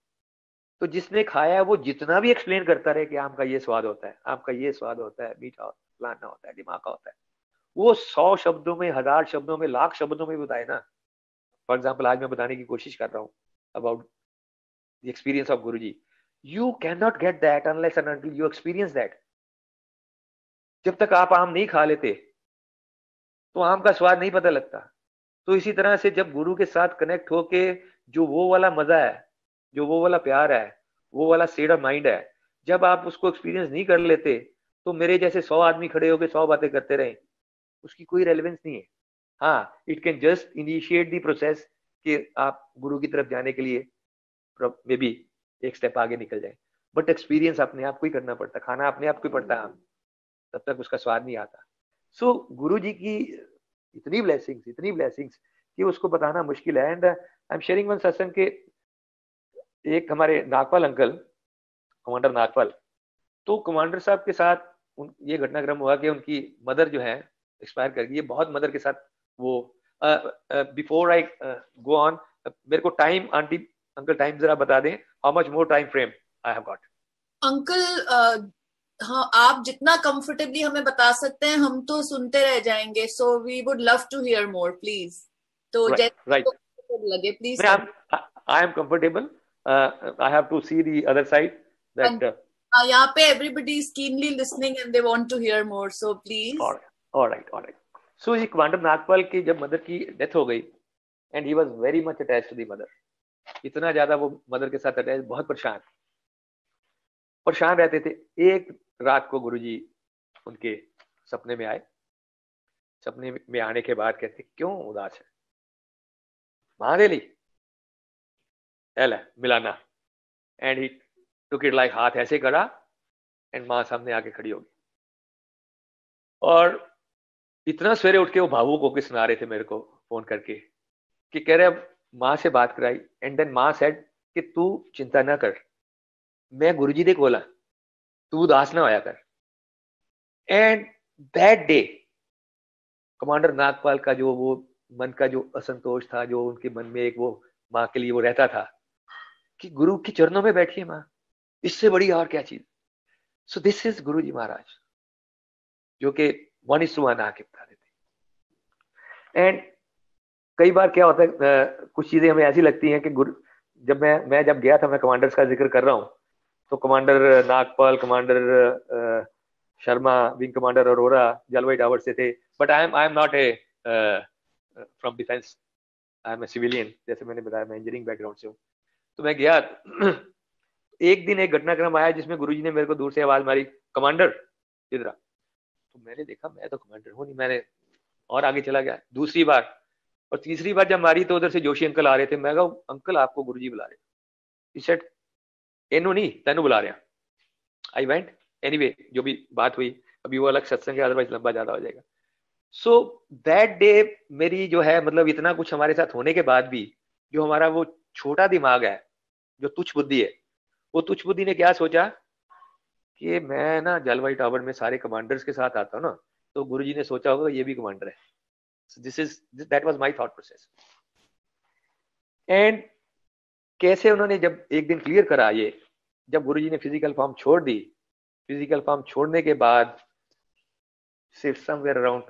तो जिसने खाया है वो जितना भी एक्सप्लेन करता रहे कि आम का ये स्वाद होता है, आम का ये स्वाद होता है, मीठा फलाना होता है, दिमाग का होता है, वो 100 शब्दों में, 1000 शब्दों में, लाख शब्दों में बताए ना। फॉर एग्जाम्पल आज मैं बताने की कोशिश कर रहा हूँ about the experience of Guruji. You can not get that unless and until you experience that. जब तक आप आम नहीं खा लेते तो आम का स्वाद नहीं पता लगता। तो इसी तरह से जब गुरु के साथ कनेक्ट होके जो वो वाला मजा है, जो वो वाला प्यार है, वो वाला स्टेट ऑफ माइंड है, जब आप उसको एक्सपीरियंस नहीं कर लेते तो मेरे जैसे 100 आदमी खड़े होकर 100 बातें करते रहे, उसकी कोई रेलेवेंस नहीं है। हाँ, it can just initiate the process कि आप गुरु की तरफ जाने के लिए मे बी एक स्टेप आगे निकल जाए, बट एक्सपीरियंस अपने आप को ही करना पड़ता, खाना अपने आप को ही पड़ता है, तब तक उसका स्वाद नहीं आता। सो गुरु जी की इतनी ब्लेसिंग्स कि उसको बताना मुश्किल है। And I am sharing one सत्संग के, एक हमारे नागपाल अंकल, कमांडर नागपाल, तो कमांडर साहब के साथ ये घटनाक्रम हुआ कि उनकी मदर जो है एक्सपायर कर गई। बहुत मदर के साथ वो, बिफोर आई गो ऑन, मेरे को टाइम, आंटी अंकल टाइम जरा बता दें, how much more time frame I have got. Uncle हाँ, आप जितना कंफर्टेबली हमें बता सकते हैं, हम तो सुनते रह जाएंगे। So we would love to hear more please. तो राइट, लगे please. I am comfortable, I have to see the other side that यहाँ पे everybody is keenly listening and they want to hear more, so please. Alright. So ये commander Nagpal की जब mother की death हो गई, and he was very much attached to the mother, इतना ज्यादा वो मदर के साथ अटैच, बहुत परेशान रहते थे। एक रात को गुरुजी उनके सपने में आए। सपने में आने के बाद कहते, क्यों उदास है? महादेली मिलाना, and he took it like, हाथ ऐसे करा एंड माँ सामने आके खड़ी होगी। और इतना सवेरे उठ के वो भावुक होकर सुना रहे थे मेरे को फोन करके कि कह रहे, अब माँ से बात कराई, एंड देन माँ सेड कि तू चिंता ना कर, मैं गुरुजी दे कोला, तू उदास ना होया कर। And that day commander Nagpal का जो वो मन का जो असंतोष था, जो उनके मन में एक वो माँ के लिए वो रहता था कि गुरु के चरणों में बैठिए माँ, इससे बड़ी और क्या चीज। सो दिस इज गुरुजी महाराज, जो कि 1:1 आके बता देते। एंड कई बार क्या होता है, कुछ चीजें हमें ऐसी लगती हैं कि जब मैं जब गया था, मैं कमांडर्स का जिक्र कर रहा हूँ, तो commander Nagpal, commander Sharma, wing commander Arora Jalvayu tower से थे। But I am not a from defence, I am a civilian. जैसे मैंने बताया, मैं इंजीनियरिंग बैकग्राउंड से हूँ। तो मैं गया एक दिन एक घटनाक्रम आया जिसमें गुरुजी ने मेरे को दूर से आवाज मारी, कमांडर इधर आ। तो मैंने देखा मैं तो कमांडर हूँ नहीं, मैंने और आगे चला गया। दूसरी बार और तीसरी बार जब मारी तो उधर से जोशी अंकल आ रहे थे। मैं कहा अंकल आपको गुरुजी बुला रहे। ही सेड एनो नहीं तेनू बुला रहे हैं। आई वेंट एनीवे, जो भी बात हुई अभी वो अलग सत्संग है, अदरवाइज लंबा ज्यादा हो जाएगा। सो दैट डे मेरी जो है, मतलब इतना कुछ हमारे साथ होने के बाद भी जो हमारा वो छोटा दिमाग है, जो तुच्छ बुद्धि है, वो तुच्छ बुद्धि ने क्या सोचा कि मैं ना जलवायु टावर में सारे कमांडर्स के साथ आता हूँ ना, तो गुरुजी ने सोचा होगा ये भी कमांडर है। That was my thought process. And कैसे उन्होंने जब एक दिन क्लियर करा ये, जब गुरुजी ने फिजिकल फॉर्म छोड़ दी, फिजिकल फॉर्म छोड़ने के बाद समवेयर अराउंड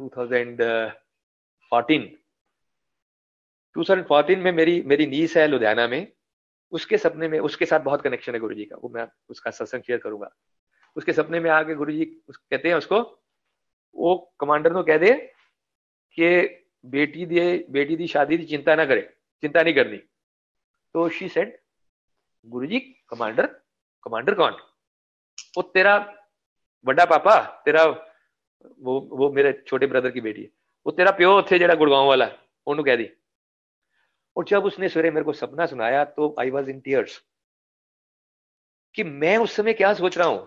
2014 में मेरी नीस है लुधियाना में, उसके सपने में, उसके साथ बहुत कनेक्शन है गुरुजी का, वो मैं उसका सत्संग शेयर करूंगा। उसके सपने में आके गुरुजी कहते हैं उसको, वो कमांडर को कह दे कि बेटी दी शादी की चिंता ना करे, चिंता नहीं करनी। तो शी सेड गुरुजी कमांडर कौन? वो तेरा बड़ा पापा, तेरा वो मेरे छोटे ब्रदर की बेटी है, वो तेरा प्यो थे जेड़ा गुड़गांव वाला, उन्होंने कह दी। और जब उसने सवेरे मेरे को सपना सुनाया तो आई वॉज इन टीयर्स कि मैं उस समय क्या सोच रहा हूं।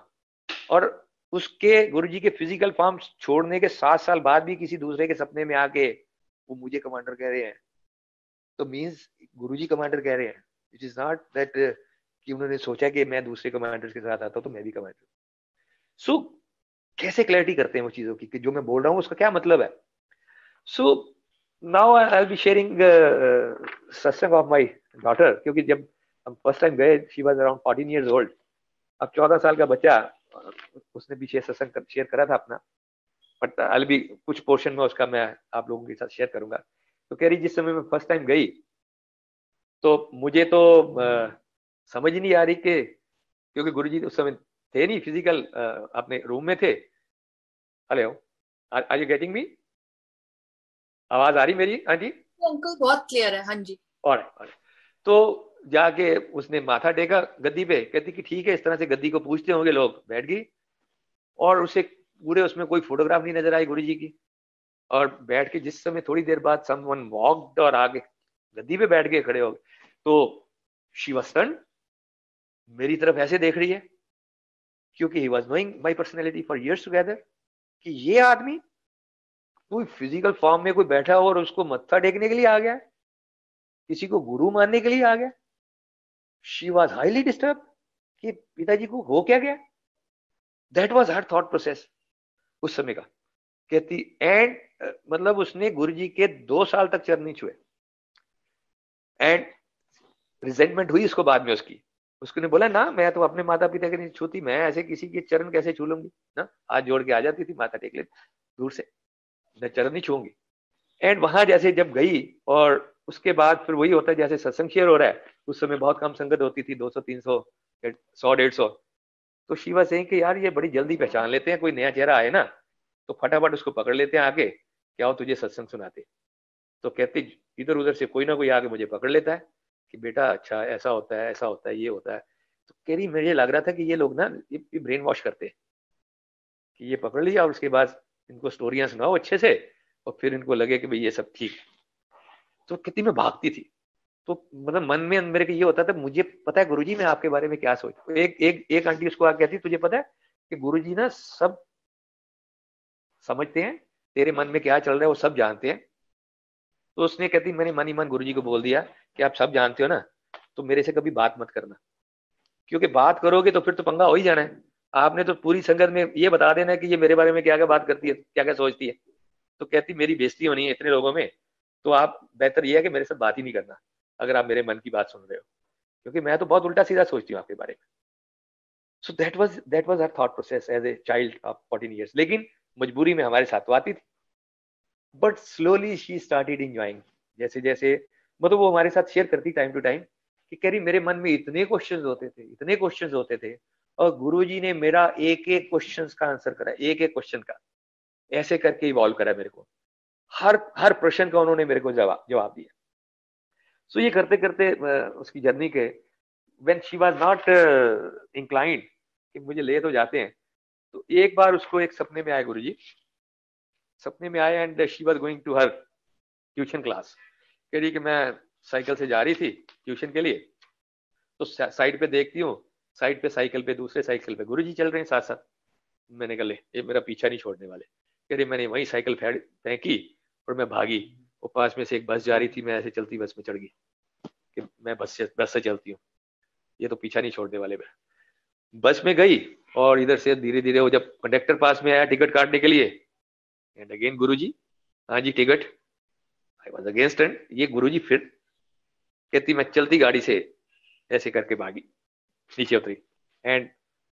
और उसके गुरुजी के फिजिकल फॉर्म छोड़ने के 7 साल बाद भी किसी दूसरे के सपने में आके वो मुझे कमांडर कह रहे हैं, तो मीन्स गुरुजी कमांडर कह रहे हैं। इट इज नॉट दैट कि उन्होंने सोचा कि मैं दूसरे कमांडर के साथ आता हूं तो मैं भी कमांडर। सो कैसे क्लैरिटी करते हैं वो चीजों की कि जो मैं बोल रहा हूँ उसका क्या मतलब है। So now I will be sharing सत्संग ऑफ माय डॉटर, क्योंकि जब हम फर्स्ट टाइम गए she was around 14 years old. अब 14 साल का बच्चा, उसने भी सत्संग शेयर करा था अपना, बट आई विल बी कुछ पोर्शन में उसका मैं आप लोगों के साथ शेयर करूंगा। तो कह रही जिस समय मैं फर्स्ट टाइम गई तो मुझे तो समझ ही नहीं आ रही कि, क्योंकि गुरुजी उस समय थे नहीं फिजिकल, अपने रूम में थे। Hello, are you getting me? आवाज आ रही मेरी? हाँ जी अंकल बहुत क्लियर है। हाँ जी। और तो जाके उसने माथा टेका गद्दी पे, कहती कि ठीक है, इस तरह से गद्दी को पूछते होंगे लोग। बैठ गई और उसे पूरे उसमें कोई फोटोग्राफ नहीं नजर आई गुरुजी की। और बैठ के जिस समय थोड़ी देर बाद समवन वॉक्ड और आगे गद्दी पे बैठ के खड़े हो गए, तो शी वाज स्टन्ड, मेरी तरफ ऐसे देख रही है, क्योंकि he was knowing my personality for years together, कि ये आदमी कोई फिजिकल फॉर्म में कोई बैठा हो और उसको मत्था टेकने के लिए आ गया, किसी को गुरु मानने के लिए आ गया। शी वॉज हाईली डिस्टर्ब कि पिताजी को हो क्या गया। That was her thought process उस समय का। कहती एंड मतलब उसने गुरुजी के 2 साल तक चरण नहीं छुए। एंड रिजेंटमेंट हुई उसको बाद में उसने बोला ना, मैं तो अपने माता पिता के नहीं छूती, मैं ऐसे किसी के चरण कैसे छू लूंगी ना। हाथ जोड़ के आ जाती थी, माथा टेक लेती दूर से, मैं चरण नहीं छूंगी। एंड वहां जैसे जब गई, और उसके बाद फिर वही होता है जैसे सत्संग शेयर हो रहा है, उस समय बहुत कम संगत होती थी, 200 300 100 150। तो शिवा सिंह कि यार ये बड़ी जल्दी पहचान लेते हैं, कोई नया चेहरा आए ना तो फटाफट उसको पकड़ लेते हैं आगे, क्या हो तुझे सत्संग सुनाते। तो कहते इधर उधर से कोई ना कोई आगे मुझे पकड़ लेता है कि बेटा अच्छा ऐसा होता है, ऐसा होता है, ये होता है। तो कह रही मुझे लग रहा था कि ये लोग ना ये ब्रेन वॉश करते हैं कि ये पकड़ लिया और उसके बाद इनको स्टोरियां सुनाओ अच्छे से और फिर इनको लगे कि भाई ये सब ठीक। तो कितनी में भागती थी। तो मतलब मन में मेरे को ये होता था, मुझे पता है गुरुजी मैं आपके बारे में क्या सोच। एक आंटी उसको आके कहती तुझे पता है कि गुरुजी ना सब समझते हैं, तेरे मन में क्या चल रहा है वो सब जानते हैं। तो उसने कहती मैंने मन ही मन गुरुजी को बोल दिया कि आप सब जानते हो ना, तो मेरे से कभी बात मत करना, क्योंकि बात करोगे तो फिर तो पंगा हो ही जाना है। आपने तो पूरी संगत में ये बता देना है कि ये मेरे बारे में क्या क्या बात करती है, क्या क्या सोचती है। तो कहती मेरी बेइज्जती होनी है इतने लोगों में, तो आप बेहतर ये है कि मेरे साथ बात ही नहीं करना अगर आप मेरे मन की बात सुन रहे हो, क्योंकि मैं तो बहुत उल्टा सीधा सोचती हूँ आपके बारे में। So that was her thought process as a child of 14 years. लेकिन मजबूरी में हमारे साथ आती थी, but slowly she started enjoying जैसे जैसे मतलब वो हमारे साथ शेयर करती टाइम टू टाइम कि कह रही मेरे मन में इतने क्वेश्चंस होते थे, इतने क्वेश्चंस होते थे, और गुरुजी ने मेरा एक एक क्वेश्चंस का आंसर करा, एक एक क्वेश्चन का ऐसे करके इवॉल्व करा मेरे को, हर हर प्रश्न का उन्होंने मेरे को जवाब दिया। सो ये करते करते उसकी जर्नी के when she was not inclined कि मुझे ले तो जाते हैं, तो एक बार उसको एक सपने में आए गुरुजी, सपने में आए and she was going to her tuition class. कह रही कि मैं साइकिल से जा रही थी ट्यूशन के लिए, तो साइड पे देखती हूँ, साइड पे साइकिल पे दूसरे साइकिल पे गुरुजी चल रहे हैं साथ साथ। मैंने कहा ले ये मेरा पीछा नहीं छोड़ने वाले। कह रही मैंने वही साइकिल फेंकी और मैं भागी, वो पास में से एक बस जा रही थी, मैं ऐसे चलती बस में चढ़ गई कि मैं बस से चलती हूँ, ये तो पीछा नहीं छोड़ने वाले। मैं बस में गई और इधर से धीरे धीरे वो जब कंडक्टर पास में आया टिकट काटने के लिए, एंड अगेन गुरुजी, हाँ जी ticket, I was against. And ये गुरुजी फिर कहती मैं चलती गाड़ी से ऐसे करके भागी, नीचे उतरी एंड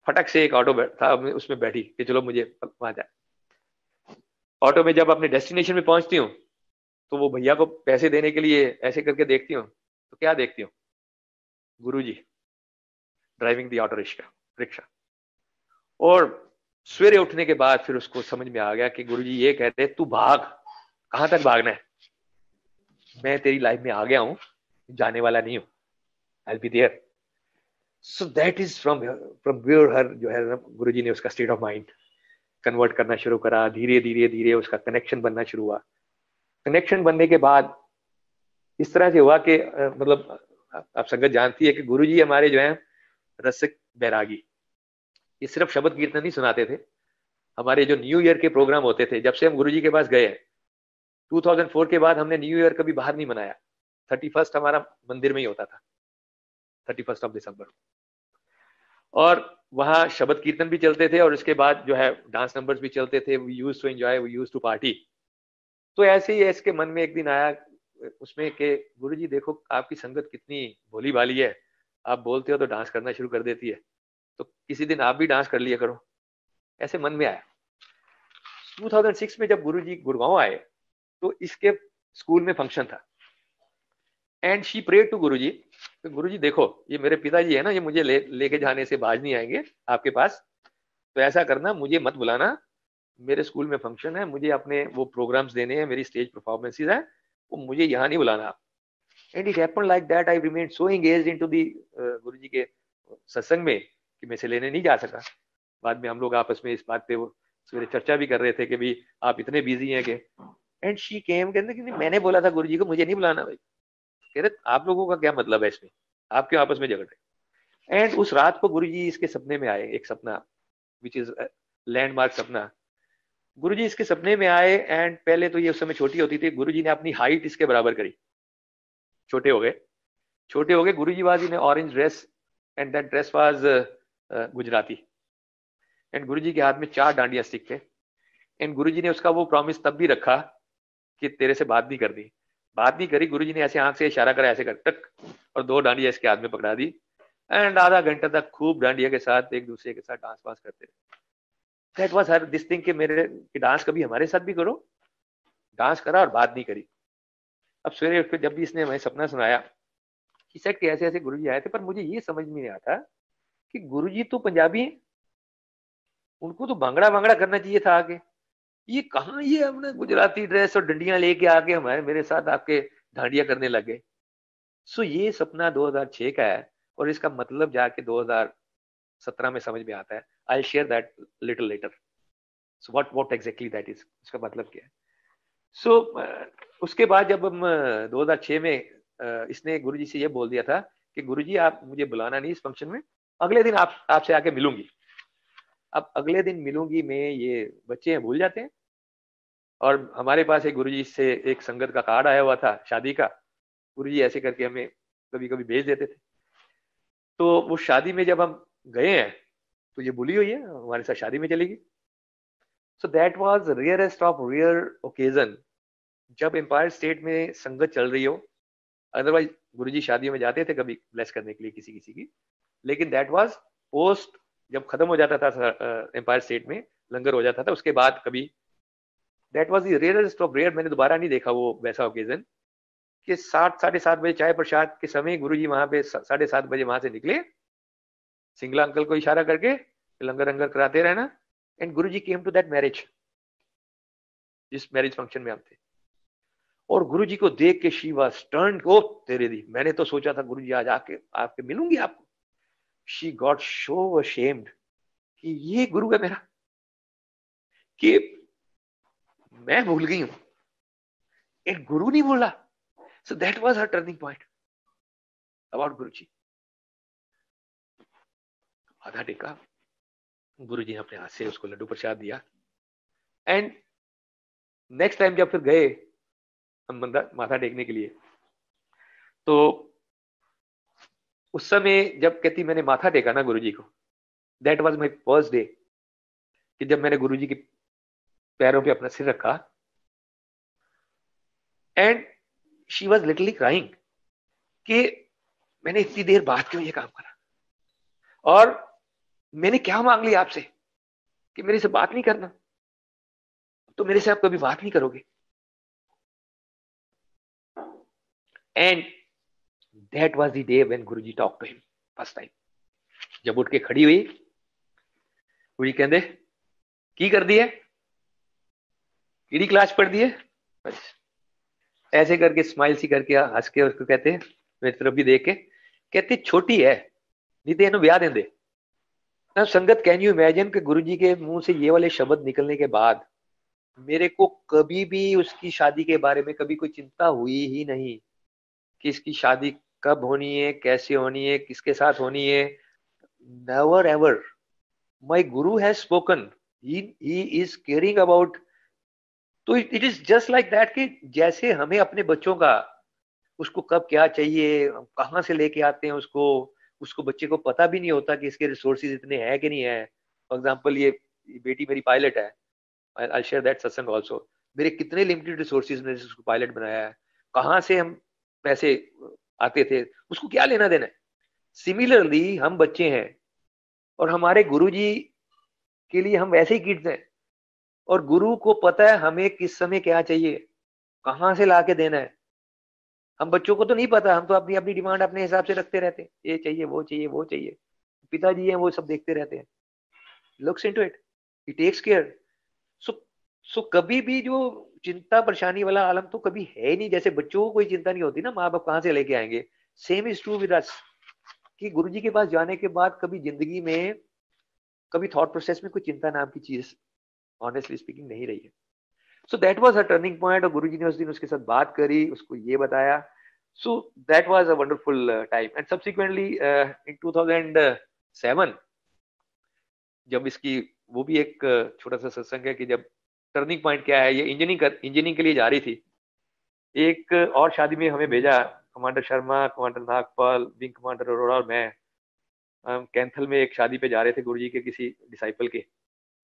फटक से एक ऑटो था उसमें बैठी कि चलो मुझे वहां जाए। ऑटो में जब अपने डेस्टिनेशन में पहुंचती हूँ तो वो भैया को पैसे देने के लिए ऐसे करके देखती हूँ, तो क्या देखती हूँ, गुरुजी ड्राइविंग दी ऑटो रिक्शा। और सवेरे उठने के बाद फिर उसको समझ में आ गया कि गुरुजी ये कहते तू भाग, कहां तक भागना है, मैं तेरी लाइफ में आ गया हूं, जाने वाला नहीं हूं, I will be there. So that is from where her जो है गुरुजी ने उसका स्टेट ऑफ माइंड कन्वर्ट करना शुरू करा। धीरे धीरे धीरे उसका कनेक्शन बनना शुरू हुआ। कनेक्शन बनने के बाद इस तरह से हुआ कि मतलब आप संगत जानती है कि गुरुजी हमारे जो है रसिक बैरागी, ये सिर्फ शब्द कीर्तन नहीं सुनाते थे। हमारे जो न्यू ईयर के प्रोग्राम होते थे, जब से हम गुरुजी के पास गए 2004 के बाद हमने न्यू ईयर कभी बाहर नहीं मनाया। 31st हमारा मंदिर में ही होता था, 31st ऑफ दिसंबर, और वहां शब्द कीर्तन भी चलते थे और उसके बाद जो है डांस नंबर्स भी चलते थे। We used to enjoy, we used to party. तो ऐसे ही इसके मन में एक दिन आया उसमें कि गुरुजी देखो आपकी संगत कितनी भोली भाली है, आप बोलते हो तो डांस करना शुरू कर देती है, तो किसी दिन आप भी डांस कर लिया करो। ऐसे मन में आया। 2006 में जब गुरुजी गुड़गांव आए तो इसके स्कूल में फंक्शन था एंड शी प्रेड टू गुरुजी, गुरुजी देखो ये मेरे पिताजी है ना, ये मुझे लेके जाने से बाज नहीं आएंगे आपके पास, तो ऐसा करना मुझे मत बुलाना, मेरे स्कूल में फंक्शन है, मुझे अपने वो प्रोग्राम्स देने हैं, मेरी स्टेज परफॉर्मेंसेस है, वो मुझे यहाँ नहीं बुलाना। And it happened like that, I remain so engaged into the Guruji के सत्संग में कि मैं इसे लेने नहीं जा सका। बाद में हम लोग आपस में इस बात पे वो सवेरे चर्चा भी कर रहे थे कि भाई आप इतने बिजी हैं कि, एंड शी केम, कहते कि मैंने बोला था गुरुजी को मुझे नहीं बुलाना। भाई कह रहे आप लोगों का क्या मतलब है इसमें, आप क्यों आपस में झगड़ रहे। एंड उस रात को गुरुजी इसके सपने में आए, एक सपना विच इज लैंडमार्क सपना। गुरुजी इसके सपने में आए एंड पहले तो ये उस समय छोटी होती थी, गुरुजी ने अपनी हाइट इसके बराबर करी, छोटे हो गए। Guruji was in orange dress and that dress was Gujarati, and Guruji के हाथ में 4 डांडिया स्टिक थे। एंड गुरुजी ने उसका वो प्रॉमिस तब भी रखा कि तेरे से बात नहीं करनी, बात नहीं करी। गुरुजी ने ऐसे आंख से इशारा करा, ऐसे कर टक, और 2 डांडिया इसके हाथ में पकड़ा दी एंड आधा घंटा तक खूब डांडिया के साथ एक दूसरे के साथ डांस वांस करते रहे। That was her this thing कि मेरे कि डांस कभी हमारे साथ भी करो। डांस करा और बात नहीं करी। अब सवेरे उठ के जब भी इसने हमें सपना सुनाया कि सेट के ऐसे ऐसे गुरुजी आए थे, पर मुझे ये समझ में नहीं आता कि गुरुजी तो पंजाबी हैं, उनको तो भांगड़ा वांगड़ा करना चाहिए था आगे, ये कहाँ ये हमने गुजराती ड्रेस और डंडियां लेके आके हमारे मेरे साथ आपके डांडिया करने लगे। सो ये सपना 2006 का है और इसका मतलब जाके 2017 में समझ में आता है। I share that little letter. So what exactly that is, उसका मतलब क्या है। सो उसके बाद जब हम 2006 में इसने गुरुजी से ये बोल दिया था कि गुरुजी आप मुझे बुलाना नहीं इस फंक्शन में, अगले दिन आपसे आके मिलूंगी। अब अगले दिन मिलूंगी में ये बच्चे हैं भूल जाते हैं, और हमारे पास एक गुरुजी से एक संगत का कार्ड आया हुआ था शादी का, गुरुजी ऐसे करके हमें कभी कभी भेज देते थे। तो वो शादी में जब हम गए हैं तो ये भूली हुई है, हमारे साथ शादी में चलेगी। So that was rarest of rare occasion जब एम्पायर स्टेट में संगत चल रही हो। अदरवाइज गुरुजी शादियों में जाते थे कभी ब्लेस करने के लिए किसी किसी की, लेकिन दैट वाज पोस्ट, जब खत्म हो जाता था एम्पायर स्टेट में लंगर हो जाता था उसके बाद कभी, that was the rarest of rare. मैंने दोबारा नहीं देखा वो वैसा ओकेजन कि 7-7:30 बजे चाय प्रसाद के समय गुरुजी वहां पे 7:30 बजे वहां से निकले, सिंगला अंकल को इशारा करके लंगर अंगर कराते रहना। And Guruji came to that marriage, जिस मैरिज फंक्शन में हम थे, और गुरुजी को देख के शी वाज टर्न्ड, ओ तेरे दी, मैंने तो सोचा था गुरुजी आज आके आपके मिलूंगी आपको। शी गॉट सो अशेम्ड कि ये गुरु है मेरा, कि मैं भूल गई हूं, एक गुरु नहीं भूला। So that was her turning point about Guruji. आधा टेका, गुरुजी ने अपने हाथ से उसको लड्डू प्रसाद दिया। एंड नेक्स्ट टाइम जब फिर गए हम माथा टेकने के लिए, तो उस समय जब कहती मैंने माथा टेका ना गुरुजी को, that was my first day, कि जब मैंने गुरुजी के पैरों पे अपना सिर रखा, and she was literally crying कि मैंने इतनी देर बाद क्यों ये काम करा, और मैंने क्या मांग लिया आपसे कि मेरे से बात नहीं करना, तो मेरे से आप कभी बात नहीं करोगे। And that was the day when Guruji talk to him first time. जब उठ के खड़ी हुई, गुरुजी कहते की कर दी है, कीड़ी क्लास पढ़ दी है, ऐसे करके स्माइल सी करके हंस के उसको कहते हैं, मेरी तरफ भी देख के कहते छोटी है नहीं तो ब्याह देंदे। ना संगत, कैन यू इमेजिन कि गुरुजी के मुंह से ये वाले शब्द निकलने के बाद मेरे को कभी भी उसकी शादी के बारे में कभी कोई चिंता हुई ही नहीं कि इसकी शादी कब होनी है, कैसे होनी है, किसके साथ होनी है। Never ever my guru has spoken, he is caring about. तो it is just like that कि जैसे हमें अपने बच्चों का, उसको कब क्या चाहिए, कहाँ से लेके आते हैं उसको बच्चे को पता भी नहीं होता कि इसके रिसोर्सेज इतने हैं कि नहीं है। फॉर एग्जांपल ये बेटी मेरी पायलट है, आई शेयर दैट सत्संग आल्सो। मेरे कितने लिमिटेड रिसोर्सेज ने उसको पायलट बनाया है, कहाँ से हम पैसे आते थे, उसको क्या लेना देना है। सिमिलरली हम बच्चे हैं और हमारे गुरुजी के लिए हम वैसे ही किड्स हैं, और गुरु को पता है हमें किस समय क्या चाहिए, कहाँ से ला के देना है। हम बच्चों को तो नहीं पता, हम तो अपनी अपनी डिमांड अपने हिसाब से रखते रहते हैं, ये चाहिए वो चाहिए वो चाहिए। पिताजी हैं वो सब देखते रहते हैं, looks into it, he takes care. सो कभी भी जो चिंता परेशानी वाला आलम तो कभी है ही नहीं। जैसे बच्चों को कोई चिंता नहीं होती ना, माँ बाप कहाँ से लेके आएंगे, same is true with us, कि गुरुजी के पास जाने के बाद कभी जिंदगी में, कभी थॉट प्रोसेस में कोई चिंता नाम की चीज ऑनेस्टली स्पीकिंग नहीं रही है। So that was a turning point, और गुरुजी ने उस दिन उसके साथ बात करी, उसको ये बताया। So that was a wonderful time. And subsequently in 2007 जब इसकी, वो भी एक छोटा सा सत्संग है कि जब टर्निंग पॉइंट क्या है, ये इंजीनियरिंग के लिए जा रही थी, एक और शादी में हमें भेजा, commander Sharma, commander Nagpal, wing commander Arora और मैं, हम कैंथल में एक शादी पे जा रहे थे, गुरुजी के किसी डिसाइपल के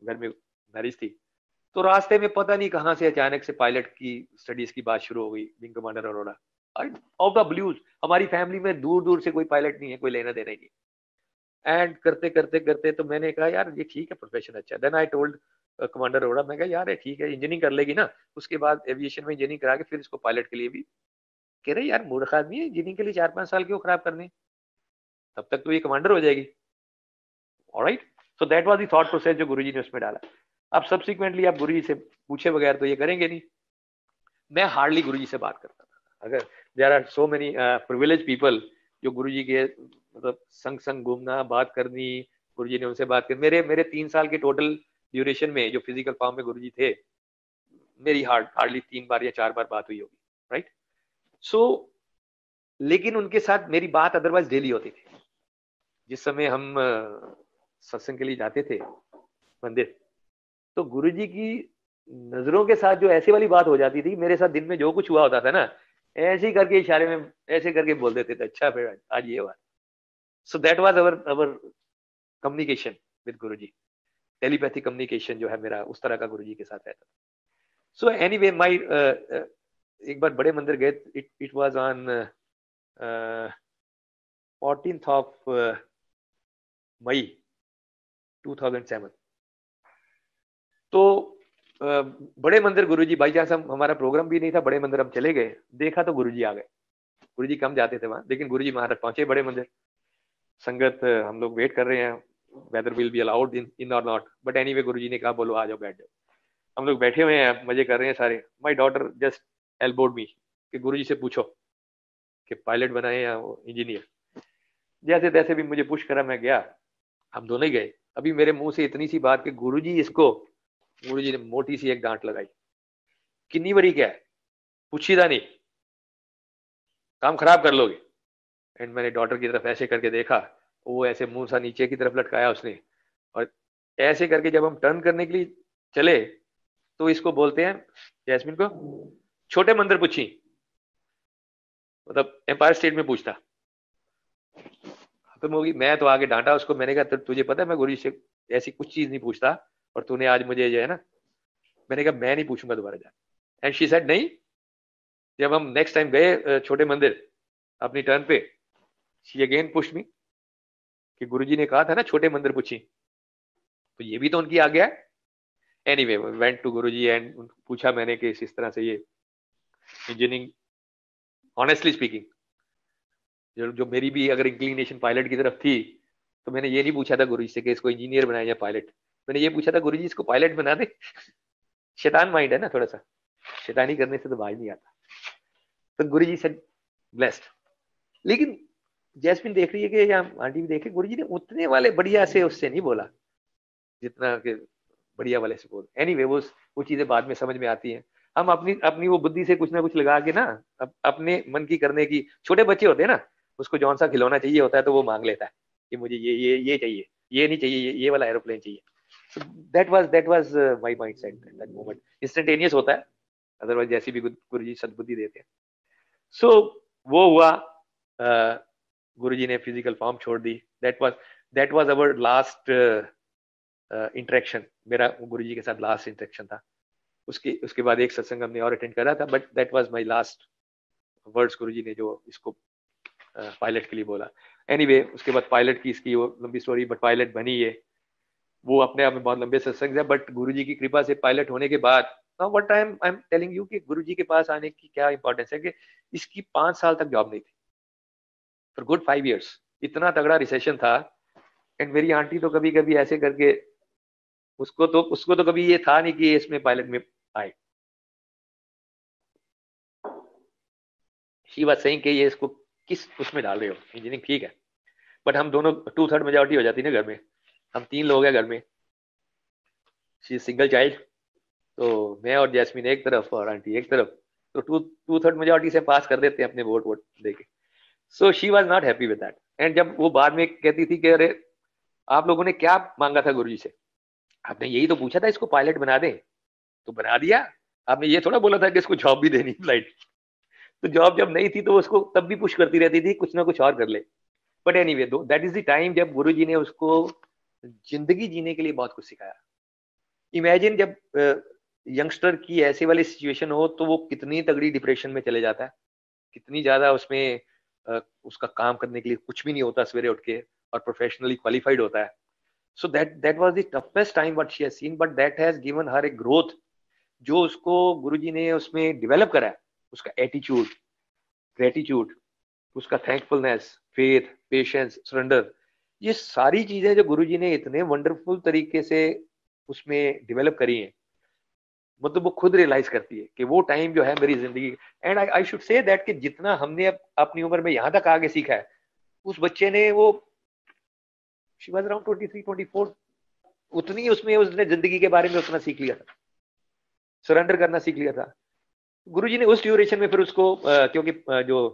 घर में मैरिज थी। तो रास्ते में पता नहीं कहाँ से अचानक से पायलट की स्टडीज की बात शुरू हो गई, wing commander Arora, out of blues. हमारी फैमिली में दूर दूर से कोई पायलट नहीं है, कोई लेना देना ही नहीं। एंड करते करते करते तो मैंने कहा यार ये ठीक है, प्रोफेशन अच्छा है। Then I told commander Arora, मैं कहा यार ये ठीक है, इंजीनियरिंग कर लेगी ना, उसके बाद एविएशन में इंजीनियरिंग करा के फिर इसको पायलट के लिए भी। कह रहे यार मूर्ख आदमी है, इंजीनियरिंग के लिए 4-5 साल क्यों खराब करने, तब तक तो ये कमांडर हो जाएगी। Alright, so that was the thought process जो गुरुजी ने उसमें डाला। अब सब्सिक्वेंटली आप गुरुजी से पूछे बगैर तो ये करेंगे नहीं। मैं हार्डली गुरुजी से बात करता था। अगर there are so many privilege people जो गुरुजी के मतलब संग घूमना, बात करनी, गुरुजी ने उनसे बात कर, मेरे 3 साल के टोटल ड्यूरेशन में जो फिजिकल फॉर्म में गुरुजी थे, मेरी हार्डली 3 बार या 4 बार बात हुई होगी, राइट। सो लेकिन उनके साथ मेरी बात अदरवाइज डेली होती थी। जिस समय हम सत्संग के लिए जाते थे मंदिर, तो गुरुजी की नजरों के साथ जो ऐसी वाली बात हो जाती थी, मेरे साथ दिन में जो कुछ हुआ होता था ना, ऐसे ही करके इशारे में ऐसे करके बोल देते थे, अच्छा फिर आज ये बात। सो that was our communication with Guruji, telepathy communication जो है मेरा, उस तरह का गुरुजी के साथ रहता था। सो एनीवे माय एक बार बड़े मंदिर गए, it was on 14th of मई 2007। तो बड़े मंदिर गुरुजी, बाई चांस हमारा प्रोग्राम भी नहीं था, बड़े मंदिर हम चले गए, देखा तो गुरुजी आ गए। गुरुजी कम जाते थे वहां, लेकिन गुरुजी महाराज पहुंचे बड़े मंदिर। संगत हम लोग वेट कर रहे हैं whether will be allowed in और नॉट, बट एनीवे गुरुजी ने कहा बोलो आ जाओ बैठ जाओ। हम लोग बैठे हुए हैं, मजे कर रहे हैं सारे। माय डॉटर जस्ट एल्बोड मी कि गुरुजी से पूछो कि पायलट बनाए या इंजीनियर। जैसे तैसे भी मुझे पुश करा, मैं गया, हम दोनों ही गए। अभी मेरे मुंह से इतनी सी बात कि गुरुजी इसको, गुरुजी ने मोटी सी एक डांट लगाई, कितनी बड़ी क्या है, पूछीदा नहीं, काम खराब कर लोगे। एंड मैंने डॉटर की तरफ ऐसे करके देखा, वो ऐसे मुंह सा नीचे की तरफ लटकाया उसने, और ऐसे करके जब हम टर्न करने के लिए चले तो इसको बोलते हैं, जैस्मिन को छोटे मंदिर पूछी, मतलब एम्पायर स्टेट में पूछता। खत्म होगी। मैं तो आगे डांटा उसको, मैंने कहा तुझे पता है मैं गुरुजी से ऐसी कुछ चीज नहीं पूछता, और तूने आज मुझे जो है ना, मैंने कहा मैं नहीं पूछूंगा दोबारा जा। एंड शी सेड नहीं। जब हम नेक्स्ट टाइम गए छोटे मंदिर अपनी टर्न पे, शी अगेन पुश्ड मी कि गुरुजी ने कहा था ना छोटे मंदिर पूछी, तो ये भी तो उनकी आज्ञा है। Anyway went to Guruji and पूछा मैंने कि इस तरह से ये इंजीनियरिंग, ऑनेस्टली स्पीकिंग जो मेरी भी अगर इंक्लिनेशन पायलट की तरफ थी, तो मैंने ये नहीं पूछा था गुरुजी से कि इसको इंजीनियर बनाए या पायलट, मैंने ये पूछा था गुरुजी इसको पायलट बना दे। शैतान माइंड है ना थोड़ा सा, शैतानी करने से तो बाज नहीं आता। तो गुरुजी से ब्लेस्ड। लेकिन जैस्मिन देख रही है कि, या आंटी भी देखे, गुरुजी ने उतने वाले बढ़िया से उससे नहीं बोला जितना कि बढ़िया वाले से बोल। एनीवे वो चीजें बाद में समझ में आती हैं। हम अपनी अपनी वो बुद्धि से कुछ ना कुछ लगा के ना, अपने मन की करने की, छोटे बच्चे होते हैं ना, उसको जौन सा खिलौना चाहिए होता है तो वो मांग लेता है कि मुझे ये चाहिए, ये नहीं चाहिए, ये वाला एरोप्लेन चाहिए। So that was my mindset at that moment. Instantaneous होता है, अदरवाइज जैसी भी गुरुजी सद्बुद्धि देते हैं। सो वो हुआ, गुरुजी ने फिजिकल फॉर्म छोड़ दी। that was our last interaction, मेरा गुरुजी के साथ लास्ट इंटरेक्शन था। उसके बाद एक सत्संग हमने और अटेंड करा था, but that was my last words Guruji ने जो इसको पायलट के लिए बोला। एनीवे उसके बाद पायलट की इसकी वो लंबी स्टोरी, बट पायलट बनी ये, वो अपने आप में बहुत लंबे सत्संग है। बट गुरुजी की कृपा से पायलट होने के बाद, what I am telling you कि गुरुजी के पास आने की क्या इंपॉर्टेंस है कि इसकी 5 साल तक जॉब नहीं थी, फॉर गुड 5 years। इतना तगड़ा रिसेशन था। एंड मेरी आंटी तो कभी कभी ऐसे करके, उसको तो कभी ये था नहीं कि इसमें पायलट में आए। शी वाज सेइंग कि ये इसको किस उसमें डाल रहे हो, इंजीनियरिंग ठीक है, बट हम दोनों 2/3 मेजॉरिटी हो जाती ना घर में, हम 3 लोग हैं घर में, शी सिंगल चाइल्ड, तो मैं और जैस्मिन एक तरफ और आंटी एक तरफ, तो 2/3 मेजॉरिटी से पास कर देते हैं अपने वोट देके। So she was not happy with that. And जब वो बाद में कहती थी कि अरे आप लोगों ने क्या मांगा था गुरुजी से, आपने यही तो पूछा था इसको पायलट बना दें, तो बना दिया। आपने ये थोड़ा बोला था कि इसको जॉब भी देनी फ्लाइट। तो जॉब जब नहीं थी तो उसको तब भी पुश करती रहती थी कुछ ना कुछ और कर ले। बट एनीवे दो दैट इज द टाइम जब गुरुजी ने उसको जिंदगी जीने के लिए बहुत कुछ सिखाया। इमेजिन जब यंगस्टर की ऐसे वाली सिचुएशन हो तो वो कितनी तगड़ी डिप्रेशन में चले जाता है, कितनी ज्यादा उसमें उसका काम करने के लिए कुछ भी नहीं होता सवेरे उठ के, और प्रोफेशनली क्वालिफाइड होता है। So that was the toughest time what she has seen, but that has given her a growth, जो उसको गुरुजी ने उसमें डेवलप करा है, उसका एटीट्यूड, ग्रेटिट्यूड, उसका थैंकफुलनेस, फेथ, पेशेंस, सरेंडर, ये सारी चीजें जो गुरुजी ने इतने वंडरफुल तरीके से उसमें डेवलप करी हैं, मतलब वो खुद रियलाइज करती है कि वो टाइम जो है मेरी जिंदगी। And I should say that कि जितना हमने अपनी उम्र में यहाँ तक आगे सीखा है, उस बच्चे ने वो she was around 23-24, उतनी उसमें उसने जिंदगी के बारे में उतना सीख लिया था, सरेंडर करना सीख लिया था। गुरुजी ने उस ड्यूरेशन में फिर उसको क्योंकि जो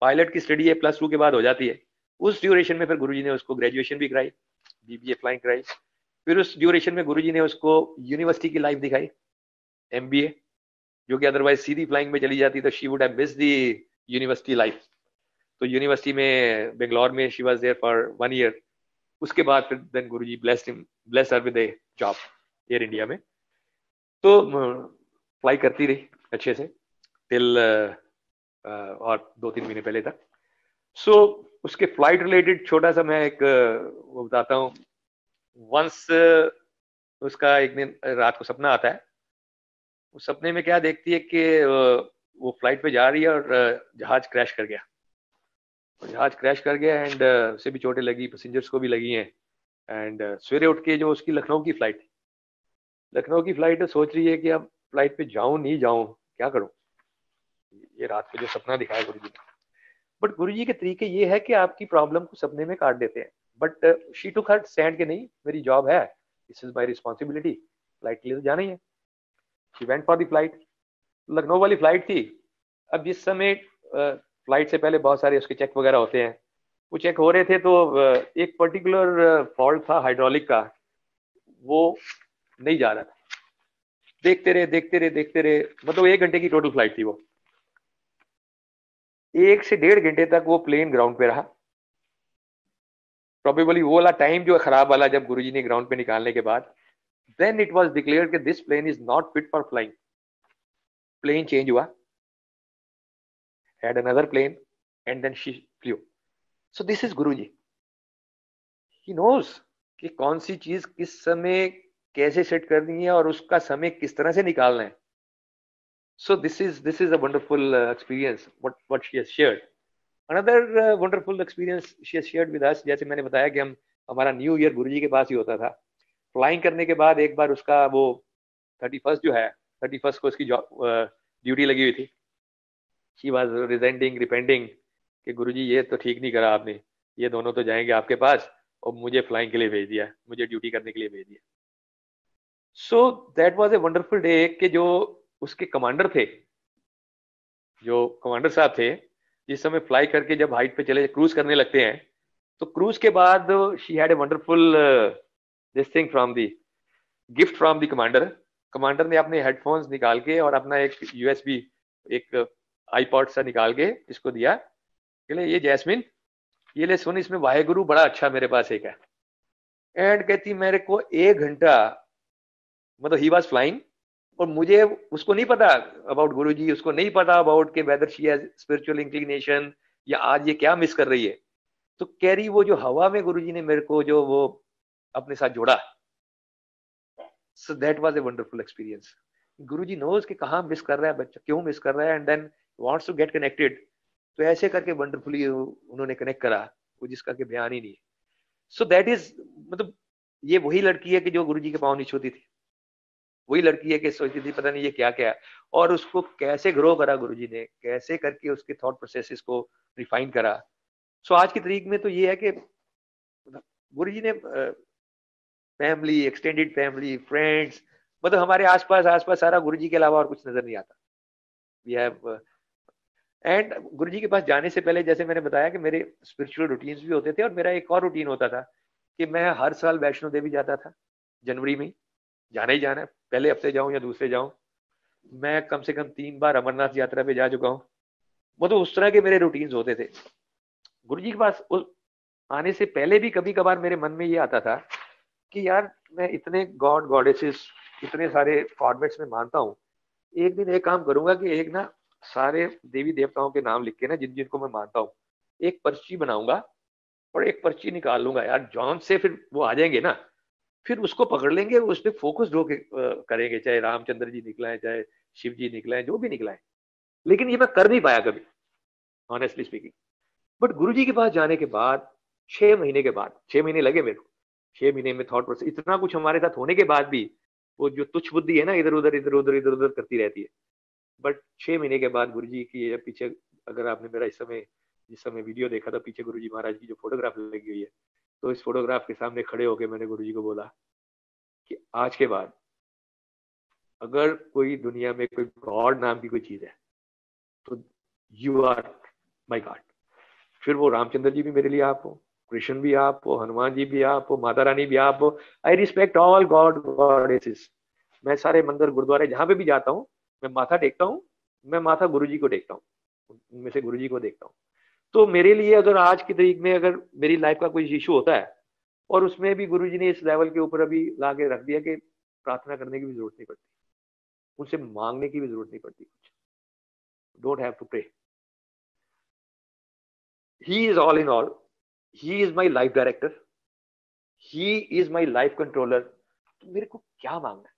पायलट की स्टडी है +2 के बाद हो जाती है, उस ड्यूरेशन में फिर गुरुजी ने उसको ग्रेजुएशन भी कराई, बीबीए फ्लाइंग कराई। फिर उस ड्यूरेशन में गुरुजी ने उसको यूनिवर्सिटी की लाइफ दिखाई, MBA, जो कि अदरवाइज सीधी फ्लाइंग में चली जाती तो she would have missed the university life. तो यूनिवर्सिटी में बेंगलोर में she was there for 1 year। उसके बाद फिर then Guruji bless her with a job Air India में। तो फ्लाई करती रही अच्छे से टिल और 2-3 महीने पहले तक। सो उसके फ्लाइट रिलेटेड छोटा सा मैं एक वो बताता हूँ। वंस उसका एक दिन रात को सपना आता है वो सपने में क्या देखती है कि वो फ्लाइट पे जा रही है और जहाज क्रैश कर गया, जहाज क्रैश कर गया एंड उसे भी चोटें लगी, पैसेंजर्स को भी लगी हैं। एंड सवेरे उठ के जो उसकी लखनऊ की फ्लाइट, लखनऊ की फ्लाइट सोच रही है कि अब फ्लाइट पे जाऊं नहीं जाऊं, क्या करूं। ये रात को जो सपना दिखाया गुरु जी ने, बट गुरु जी के तरीके ये है कि आपकी प्रॉब्लम को सपने में काट देते हैं। But she took her stand के नहीं, मेरी जॉब है, this is my responsibility, flight के लिए तो जाना ही है। She went for the flight, Lucknow वाली फ्लाइट थी। अब जिस समय फ्लाइट से पहले बहुत सारे उसके चेक वगैरह होते हैं, वो चेक हो रहे थे, तो एक पर्टिकुलर फॉल्ट था हाइड्रोलिक का, वो नहीं जा रहा था। देखते रहे देखते रहे देखते रहे, मतलब 1 घंटे की टोटल फ्लाइट थी वो। 1 से 1.5 घंटे तक वो प्लेन ग्राउंड पे रहा। प्रोबेबली वो वाला टाइम जो खराब वाला, जब गुरुजी ने ग्राउंड पे निकालने के बाद, देन इट वाज डिक्लेयर्ड कि this plane is not fit for flying. Plane change हुआ, had another plane, and then she flew. So this is Guruji. He knows कि कौन सी चीज किस समय कैसे सेट करनी है और उसका समय किस तरह से निकालना है। So this is a wonderful experience what she has shared. Another wonderful experience she has shared with us, जैसे मैंने बताया कि हमारा न्यू ईयर गुरुजी के पास ही होता था। फ्लाइंग करने के बाद एक बार उसका वो 31st जो है, 31st को उसकी ड्यूटी लगी हुई थी। शी वॉज रिजेंटिंग रिपेंडिंग कि गुरुजी ये तो ठीक नहीं करा आपने, ये दोनों तो जाएंगे आपके पास और मुझे फ्लाइंग के लिए भेज दिया, मुझे ड्यूटी करने के लिए भेज दिया। सो that was a wonderful day कि जो उसके कमांडर थे, जो कमांडर साहब थे, जिस समय फ्लाई करके जब हाइट पे चले क्रूज करने लगते हैं, तो क्रूज के बाद she had a wonderful this thing from the gift from the commander. Commander ने अपने हेडफोन्स निकाल के और अपना एक यूएसबी एक आईपॉड सा निकाल के इसको दिया, कहले ये जैस्मिन ये ले सुन, इसमें वाहेगुरु बड़ा अच्छा मेरे पास एक है। एंड कहती मेरे को 1 घंटा, मतलब ही वाज फ्लाइंग और मुझे उसको नहीं पता अबाउट गुरुजी, उसको नहीं पता अबाउट के whether she has spiritual inclination या आज ये क्या मिस कर रही है। तो कह रही वो जो हवा में गुरुजी ने मेरे को जो वो अपने साथ जोड़ा, so that was a wonderful experience. Guruji knows कि कहाँ मिस कर रहा है बच्चा, क्यों मिस कर रहा है, and then wants to get connected. तो ऐसे करके वंडरफुली उन्होंने कनेक्ट करा, वो जिसका के बयान ही नहीं है। सो दैट इज, मतलब ये वही लड़की है कि जो गुरुजी के पाँव नहीं छूती थी, वही लड़की है कि सोचती थी पता नहीं ये क्या क्या है, और उसको कैसे ग्रो करा गुरुजी ने, कैसे करके उसके थॉट प्रोसेसेस को रिफाइन करा। सो आज की तारीख में तो ये है कि गुरुजी ने फैमिली, एक्सटेंडेड फैमिली, फ्रेंड्स, मतलब हमारे आसपास सारा गुरुजी के अलावा और कुछ नजर नहीं आता। वी हैव एंड गुरुजी के पास जाने से पहले जैसे मैंने बताया कि मेरे स्पिरिचुअल रूटीन्स भी होते थे, और मेरा एक और रूटीन होता था कि मैं हर साल वैष्णो देवी जाता था। जनवरी में जाना ही जाना है, पहले हफ्ते जाऊं या दूसरे जाऊं। मैं कम से कम 3 बार अमरनाथ यात्रा पे जा चुका हूँ। मतलब उस तरह के मेरे रूटीन्स होते थे। गुरुजी के पास आने से पहले भी कभी कभार मेरे मन में ये आता था कि यार मैं इतने गॉड गॉडेसेस, इतने सारे फॉर्मेट्स में मानता हूँ, एक दिन एक काम करूंगा कि एक ना सारे देवी देवताओं के नाम लिख के ना, जिन जिनको मैं मानता हूँ, एक पर्ची बनाऊंगा और एक पर्ची निकाल लूंगा यार जॉन से, फिर वो आ जाएंगे ना, फिर उसको पकड़ लेंगे, उस पर फोकस हो के करेंगे, चाहे रामचंद्र जी निकला है, चाहे शिव जी निकला है, जो भी निकला है। लेकिन ये मैं कर नहीं पाया कभी, ऑनेस्टली स्पीकिंग। बट गुरु जी के पास जाने के बाद 6 महीने के बाद, 6 महीने लगे मेरे को, 6 महीने में थॉट प्रोसेस इतना कुछ हमारे साथ होने के बाद भी वो जो तुच्छ बुद्धि है ना, इधर उधर करती रहती है। बट 6 महीने के बाद गुरु जी की पीछे, अगर आपने मेरा इस समय जिस समय वीडियो देखा था, पीछे गुरु जी महाराज की जो फोटोग्राफ लगी हुई है, तो इस फोटोग्राफ के सामने खड़े होकर मैंने गुरु जी को बोला कि आज के बाद अगर कोई दुनिया में कोई गॉड नाम की कोई चीज है तो यू आर माई गॉड। फिर वो रामचंद्र जी भी मेरे लिए आप हो, कृष्ण भी आप हो, हनुमान जी भी आप हो, माता रानी भी आप हो। I respect all God goddesses. मैं सारे मंदिर गुरुद्वारे जहां पे भी जाता हूँ, मैं माथा टेकता हूँ, मैं माथा गुरु जी को टेकता हूँ, उनमें से गुरु जी को देखता हूँ। तो मेरे लिए अगर आज की तारीख में अगर मेरी लाइफ का कोई इशू होता है, और उसमें भी गुरु जी ने इस लेवल के ऊपर अभी ला के रख दिया कि प्रार्थना करने की भी जरूरत नहीं पड़ती, उनसे मांगने की भी जरूरत नहीं पड़ती कुछ, don't have to pray. He is all in all. He is my life director. He is my life controller. तो मेरे को क्या मांगना है?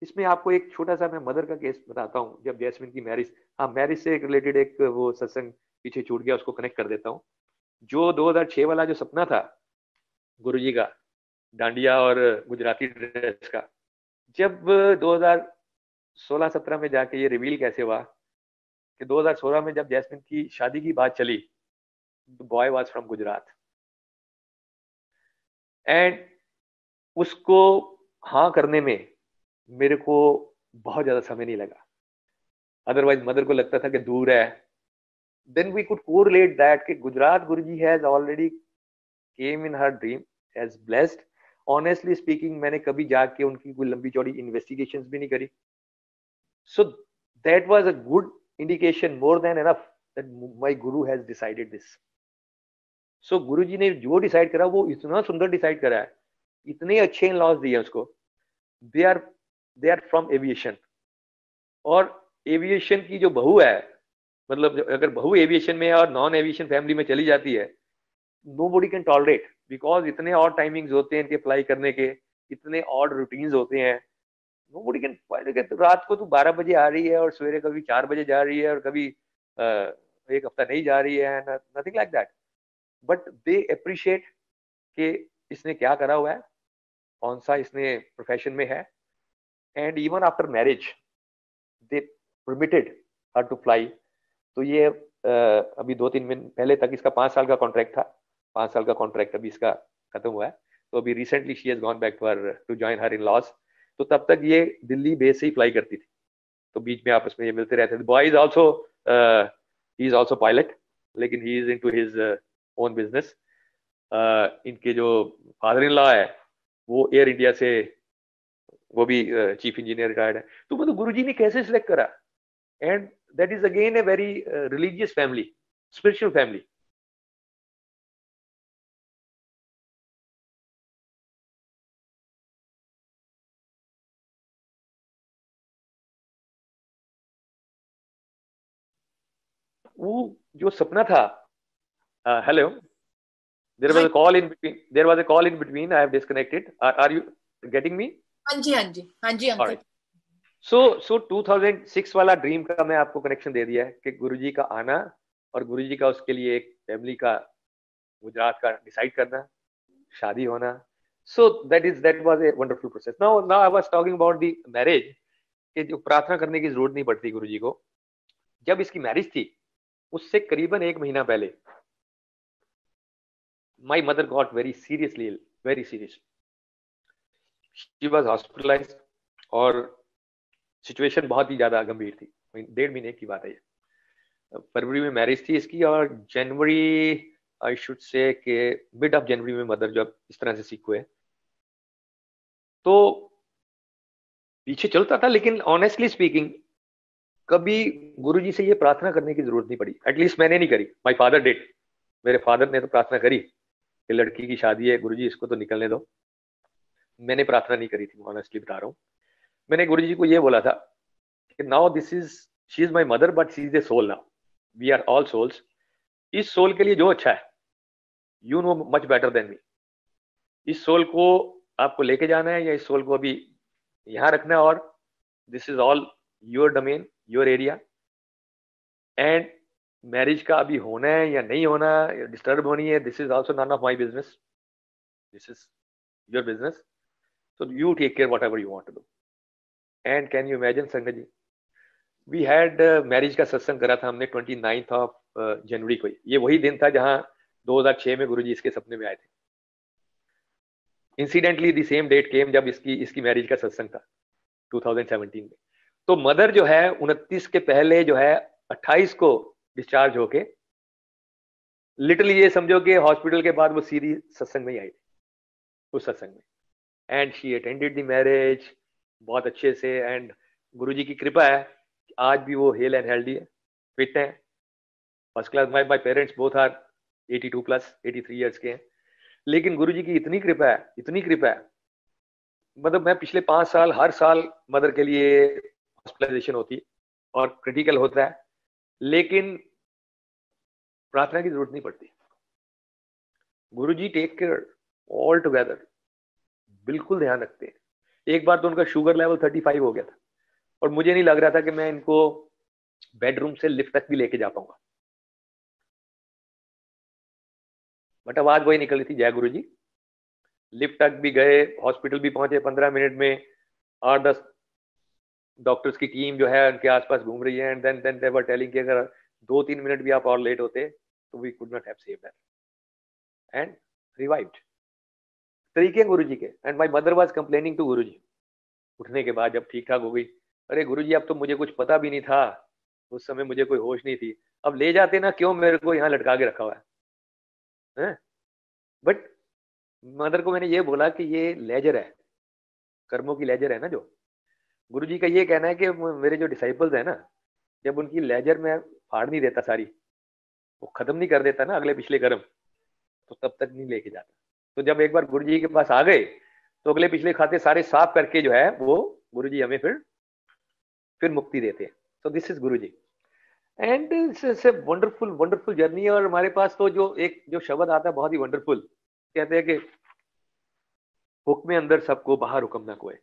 इसमें आपको एक छोटा सा मैं मदर का केस बताता हूँ। जब जैस्मिन की मैरिज, हाँ मैरिज से रिलेटेड एक वो सत्संग पीछे छूट गया, उसको कनेक्ट कर देता हूँ। जो 2006 वाला जो सपना था गुरुजी का, डांडिया और गुजराती ड्रेस का, जब 2016-17 में जाके ये रिवील कैसे हुआ कि 2016 में जब जैस्मिन की शादी की बात चली, the boy was from Gujarat, and उसको हाँ करने में मेरे को बहुत ज्यादा समय नहीं लगा। अदरवाइज मदर को लगता था कि दूर है। Then we could correlate that कि Gujarat Guruji has already came in her dream as blessed. Honestly speaking, मैंने कभी जाके उनकी कोई लंबी चौड़ी इन्वेस्टिगेशंस भी नहीं करी। सो that was a good indication, more than enough, that my guru has decided this. सो गुरुजी ने जो डिसाइड करा वो इतना सुंदर डिसाइड करा है, इतने अच्छे इन लॉज दिए उसको। दे आर फ्रॉम एविएशन, और एविएशन की जो बहू है, मतलब अगर बहू एविएशन में और नॉन एविएशन फैमिली में चली जाती है, nobody can tolerate, बिकॉज इतने और टाइमिंग्स होते हैं इनके फ्लाई करने के, इतने ऑड रूटीन्स होते हैं। nobody can, रात को तू 12 बजे आ रही है और सवेरे कभी 4 बजे जा रही है और कभी एक हफ्ता नहीं जा रही है, nothing like that. But they appreciate कि इसने क्या करा हुआ है, कौन सा इसने प्रोफेशन में है, and even after marriage they permitted her to fly. तो ये अभी 2-3 महीने पहले तक इसका 5 साल का कॉन्ट्रैक्ट था, 5 साल का कॉन्ट्रैक्ट अभी इसका खत्म हुआ है। तो अभी recently she has gone back to join her in laws. तो तब तक ये दिल्ली बेस से ही फ्लाई करती थी, तो बीच में आपस में ये मिलते रहते थे। बॉय इज आल्सो पायलट, लेकिन he is into his own business. इनके जो फादर इन लॉ है वो एयर इंडिया से, वो भी चीफ इंजीनियर रिटायर्ड है। तो मतलब गुरुजी ने कैसे सिलेक्ट करा, and that is again a very religious family, spiritual family. वो जो सपना था, hello, there was a call in between, there was a call in between, I have disconnected. Are you getting me? हाँ जी, हाँ जी, हाँ जी अंकल। So 2006 वाला ड्रीम का मैं आपको कनेक्शन दे दिया है कि गुरुजी का आना और गुरुजी का उसके लिए एक फैमिली का गुजरात का डिसाइड करना, शादी होना। So that was a wonderful process. Now I was talking about the marriage, कि जो प्रार्थना करने की जरूरत नहीं पड़ती गुरुजी को। जब इसकी मैरिज थी उससे करीबन 1 महीना पहले my mother got very seriously ill, very seriously. She was hospitalized और सिचुएशन बहुत ही ज्यादा गंभीर थी। 1.5 महीने की बात है ये। फरवरी में मैरिज थी इसकी, और जनवरी, आई शुड से कि मिड ऑफ जनवरी में मदर जब इस तरह से सिक हुए, तो पीछे चलता था, लेकिन ऑनेस्टली स्पीकिंग कभी गुरुजी से ये प्रार्थना करने की जरूरत नहीं पड़ी। एटलीस्ट मैंने नहीं करी, माय फादर डिड। मेरे फादर ने तो प्रार्थना करी कि लड़की की शादी है गुरुजी, इसको तो निकलने दो। मैंने प्रार्थना नहीं करी थी, ऑनेस्टली बता रहा हूँ। मैंने गुरुजी को ये बोला था कि now she is my mother but she is a soul, now we are all souls. इस सोल के लिए जो अच्छा है, you know much better than me. इस सोल को आपको लेके जाना है या इस सोल को अभी यहां रखना है, और this is all your domain, your area. And marriage का अभी होना है या नहीं होना, डिस्टर्ब होनी है, this is also none of my business, this is your business. So you take care whatever you want to do. And can you imagine sangat ji, we had marriage का सत्संग करा था हमने 29 ऑफ जनवरी को। ये वही दिन था जहां 2006 में गुरुजी इसके सपने में आए थे। इंसिडेंटली द सेम डेट केम जब इसकी मैरिज का सत्संग था 2017 में। तो मदर जो है 29 के पहले जो है 28 को डिस्चार्ज होके, लिटरली ये समझो कि हॉस्पिटल के बाद वो सीधी सत्संग में ही आई थी, उस सत्संग में। And she attended the marriage बहुत अच्छे से, एंड गुरुजी की कृपा है आज भी वो हेल एंड हेल्दी है, फिट है, first class. My parents both are 82 plus, 83 years के हैं। लेकिन गुरुजी की इतनी कृपा है, इतनी कृपा है, मतलब मैं पिछले 5 साल हर साल मदर के लिए हॉस्पिटलाइजेशन होती और क्रिटिकल होता है, लेकिन प्रार्थना की जरूरत नहीं पड़ती। गुरुजी टेक केयर ऑल टुगेदर, बिल्कुल ध्यान रखते हैं। एक बार तो उनका शुगर लेवल 35 हो गया था और मुझे नहीं लग रहा था कि मैं इनको बेडरूम से लिफ्ट तक भी लेके जा पाऊंगा, बट आवाज वही निकल रही थी, जय गुरु जी। लिफ्ट तक भी गए, हॉस्पिटल भी पहुंचे 15 मिनट में, 8-10 डॉक्टर्स की टीम जो है उनके आसपास घूम रही है, and then they were telling कि अगर 2-3 मिनट भी आप और लेट होते तो we could not have saved that and revived. तरीके गुरु जी के। And my mother was complaining to Guru ji उठने के बाद, जब ठीक ठाक हो गई, अरे गुरु जी अब तो मुझे कुछ पता भी नहीं था, उस समय मुझे कोई होश नहीं थी, अब ले जाते ना, क्यों मेरे को यहाँ लटका के रखा हुआ है? बट मदर को मैंने ये बोला कि ये लेजर है, कर्मों की लेजर है ना जो। गुरु जी का ये कहना है कि मेरे जो डिसाइपल्स है ना, जब उनकी लेजर में फाड़ नहीं देता सारी, वो खत्म नहीं कर देता ना अगले पिछले कर्म, तो तब तक नहीं लेके जाता। तो जब एक बार गुरु जी के पास आ गए तो अगले पिछले खाते सारे साफ करके जो है वो गुरु जी हमें फिर मुक्ति देते हैं। सो this is Guru ji and it's a wonderful wonderful journey. और हमारे पास तो जो शब्द आता है बहुत ही वंडरफुल, कहते हैं कि हुक्म अंदर सबको बाहर हुक्म ना कोई।